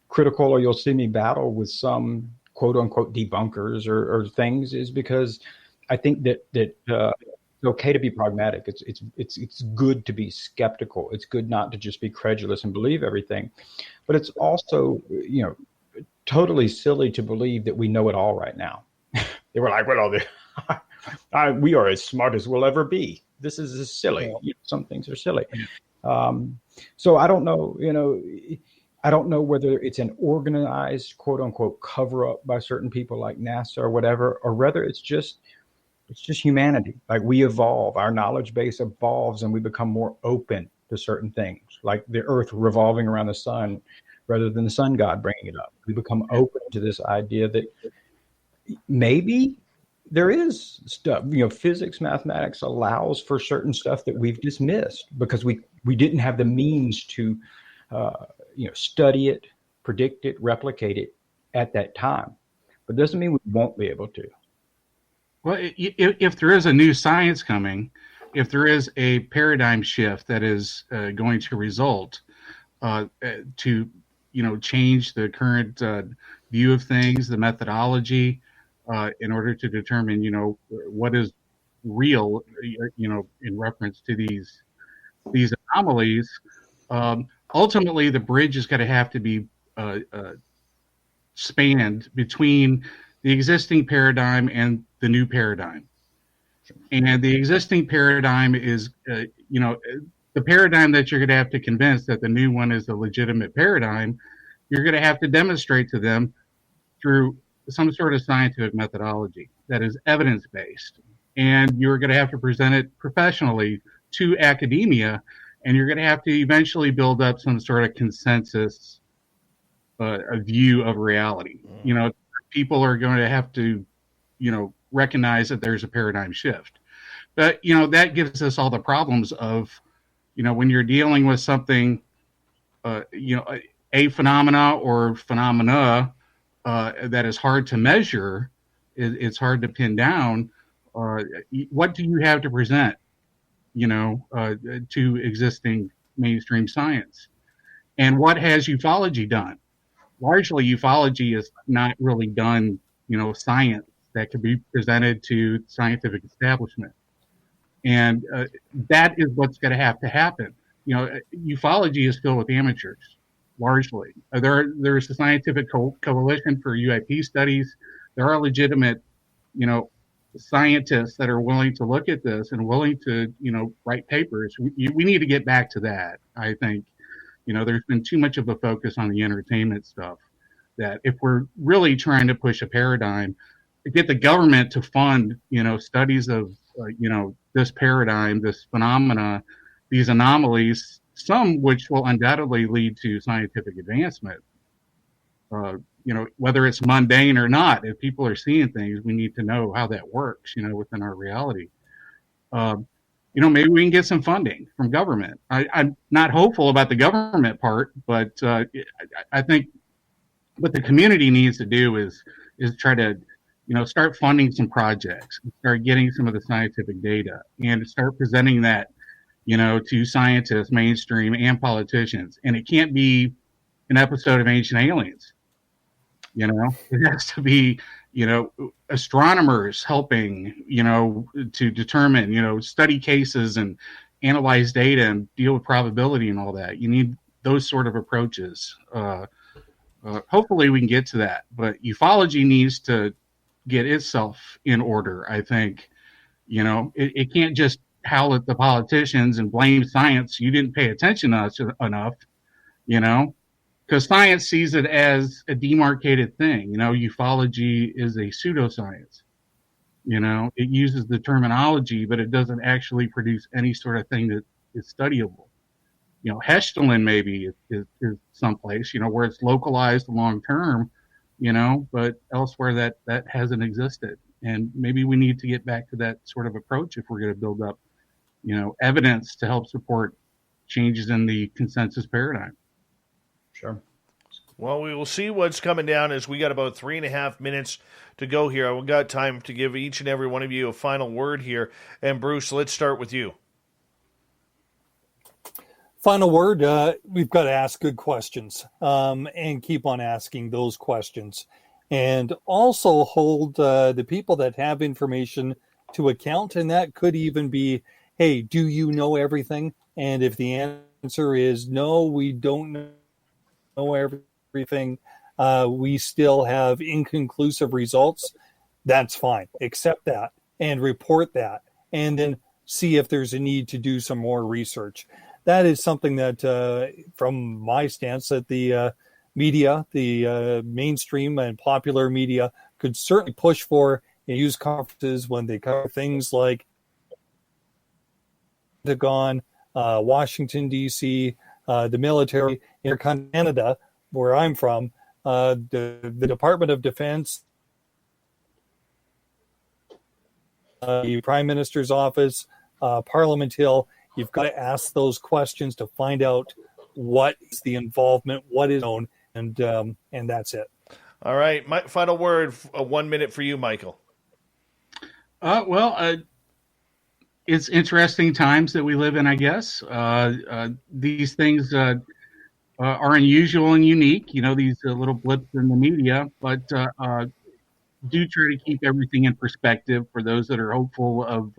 critical, or you'll see me battle with some quote unquote debunkers or things, is because I think that it's okay to be pragmatic. It's good to be skeptical. It's good not to just be credulous and believe everything, but it's also, totally silly to believe that we know it all right now. They were like, well, we are as smart as we'll ever be. This is silly. Some things are silly. So I don't know, I don't know whether it's an organized quote unquote cover up by certain people like NASA or whatever, or whether it's just humanity. Like we evolve, our knowledge base evolves, and we become more open to certain things, like the earth revolving around the sun rather than the sun god bringing it up. We become open to this idea that maybe there is stuff, physics, mathematics allows for certain stuff that we've dismissed because we didn't have the means to, study it, predict it, replicate it at that time. But it doesn't mean we won't be able to. Well, if there is a new science coming, if there is a paradigm shift that is going to result to, change the current view of things, the methodology, in order to determine, what is real, in reference to these anomalies, ultimately the bridge is going to have to be spanned between the existing paradigm and the new paradigm. And the existing paradigm is, the paradigm that you're going to have to convince that the new one is a legitimate paradigm, you're going to have to demonstrate to them through some sort of scientific methodology that is evidence-based. And you're going to have to present it professionally to academia, and you're going to have to eventually build up some sort of consensus, a view of reality. People are going to have to, recognize that there's a paradigm shift. But, that gives us all the problems of, when you're dealing with something, a phenomena or phenomena that is hard to measure, it's hard to pin down. What do you have to present, to existing mainstream science? And what has ufology done? Largely, ufology is not really done, science that can be presented to scientific establishment. And that is what's going to happen. Ufology is filled with amateurs, largely. There's a scientific coalition for UAP studies. There are legitimate, scientists that are willing to look at this and willing to, write papers. We need to get back to that, I think. There's been too much of a focus on the entertainment stuff, that if we're really trying to push a paradigm, get the government to fund, studies of, this paradigm, this phenomena, these anomalies, some which will undoubtedly lead to scientific advancement. Whether it's mundane or not, if people are seeing things, we need to know how that works, within our reality. maybe we can get some funding from government. I'm not hopeful about the government part, but I think what the community needs to do is try to, start funding some projects, start getting some of the scientific data, and start presenting that, to scientists, mainstream, and politicians. And it can't be an episode of Ancient Aliens. It has to be, astronomers helping, to determine, study cases and analyze data and deal with probability and all that. You need those sort of approaches. Hopefully we can get to that, but ufology needs to get itself in order. I think, it can't just howl at the politicians and blame science. You didn't pay attention to us enough, because science sees it as a demarcated thing. Ufology is a pseudoscience. It uses the terminology, but it doesn't actually produce any sort of thing that is studyable. Heshtelen maybe is someplace, where it's localized long term, but elsewhere that hasn't existed. And maybe we need to get back to that sort of approach if we're going to build up, evidence to help support changes in the consensus paradigm. Sure. Well, we will see what's coming down as we got about 3.5 minutes to go here. I've got time to give each and every one of you a final word here. And Bruce, let's start with you. Final word, we've got to ask good questions and keep on asking those questions. And also hold the people that have information to account. And that could even be, hey, do you know everything? And if the answer is no, we don't know everything, we still have inconclusive results, that's fine. Accept that and report that. And then see if there's a need to do some more research. That is something that, from my stance, that the media, the mainstream and popular media could certainly push for and use conferences when they cover things like Pentagon, Washington, D.C., the military, in Canada, where I'm from, the Department of Defense, the Prime Minister's office, Parliament Hill. You've got to ask those questions to find out what is the involvement, what is known, and that's it. All right. My final word, 1 minute for you, Michael. It's interesting times that we live in, I guess. These things are unusual and unique, these little blips in the media, but do try to keep everything in perspective for those that are hopeful of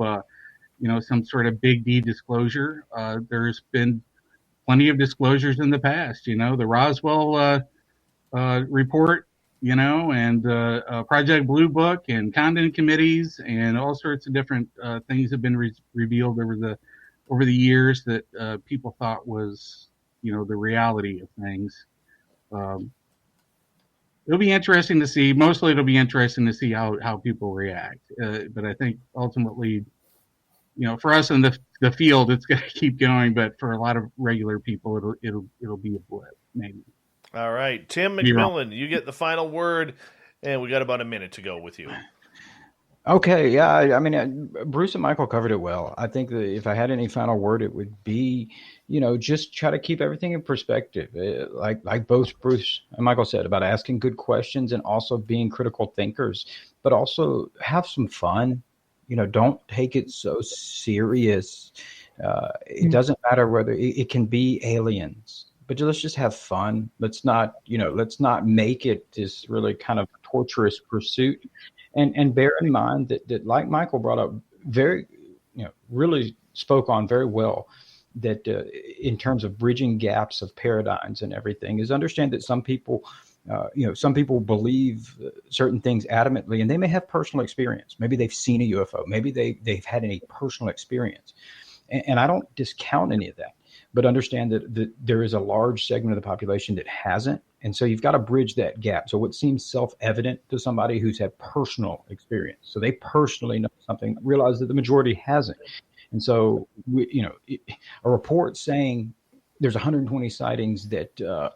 some sort of big D disclosure. There's been plenty of disclosures in the past, the Roswell report, and Project Blue Book and Condon committees and all sorts of different things have been revealed over the years that people thought was, the reality of things. It'll be interesting to see. Mostly it'll be interesting to see how people react. But I think ultimately, for us in the field, it's going to keep going. But for a lot of regular people, it'll be a blip, maybe. All right, Tim McMillan, you get the final word, and we got about a minute to go with you. Okay, yeah, I mean, Bruce and Michael covered it well. I think that if I had any final word, it would be, just try to keep everything in perspective. Like both Bruce and Michael said about asking good questions and also being critical thinkers, but also have some fun. Don't take it so serious. It doesn't matter whether it can be aliens. But let's just have fun. Let's not make it this really kind of torturous pursuit. And bear in mind that like Michael brought up, really spoke on very well, that in terms of bridging gaps of paradigms and everything, is understand that some people believe certain things adamantly, and they may have personal experience. Maybe they've seen a UFO. Maybe they've had any personal experience. And I don't discount any of that. But understand that there is a large segment of the population that hasn't. And so you've got to bridge that gap. So what seems self-evident to somebody who's had personal experience, so they personally know something, realize that the majority hasn't. And so, a report saying there's 120 sightings that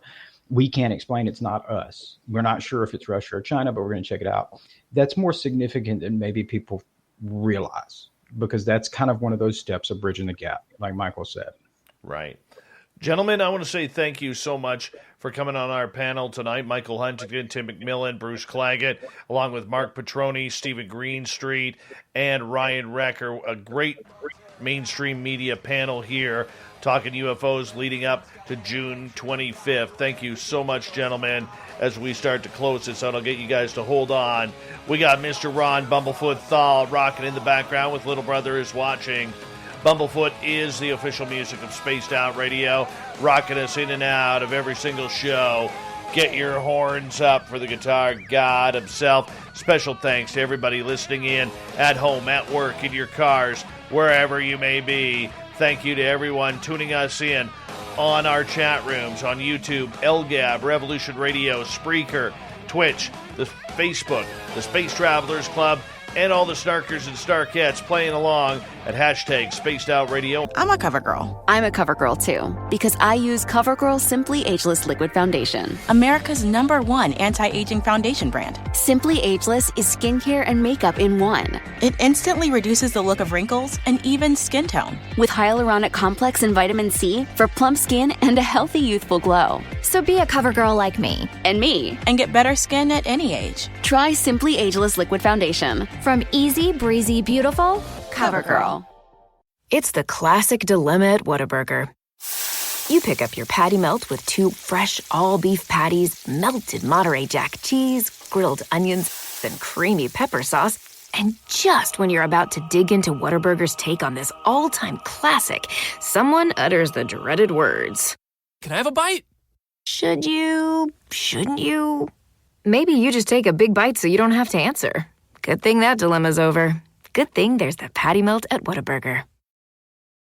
we can't explain, it's not us. We're not sure if it's Russia or China, but we're going to check it out. That's more significant than maybe people realize. because that's kind of one of those steps of bridging the gap, like Michael said. Right. Gentlemen, I want to say thank you so much for coming on our panel tonight. Michael Huntington, Tim McMillan, Bruce Claggett, along with Mark Petroni, Stephen Greenstreet, and Ryan Recker. A great mainstream media panel here talking UFOs leading up to June 25th. Thank you so much, gentlemen. As we start to close this out, I'll get you guys to hold on. We got Mr. Ron Bumblefoot Thal rocking in the background with Little Brother Is Watching. Bumblefoot is the official music of Spaced Out Radio, rocking us in and out of every single show. Get your horns up for the guitar god himself. Special thanks to everybody listening in at home, at work, in your cars, wherever you may be. Thank you to everyone tuning us in on our chat rooms, on YouTube, LGAB, Revolution Radio, Spreaker, Twitch, the Facebook, the Space Travelers Club, and all the Snarkers and Starkettes playing along at hashtag Spaced Out Radio. I'm a cover girl. I'm a cover girl too, because I use CoverGirl Simply Ageless Liquid Foundation, America's #1 anti-aging foundation brand. Simply Ageless is skincare and makeup in one. It instantly reduces the look of wrinkles and even skin tone, with hyaluronic complex and vitamin C for plump skin and a healthy youthful glow. So be a cover girl like me. And me. And get better skin at any age. Try Simply Ageless Liquid Foundation. From easy, breezy, beautiful, CoverGirl. It's the classic dilemma at Whataburger. You pick up your patty melt with 2 fresh all-beef patties, melted Monterey Jack cheese, grilled onions, and creamy pepper sauce, and just when you're about to dig into Whataburger's take on this all-time classic, someone utters the dreaded words. Can I have a bite? Should you? Shouldn't you? Maybe you just take a big bite so you don't have to answer. Good thing that dilemma's over. Good thing there's the patty melt at Whataburger.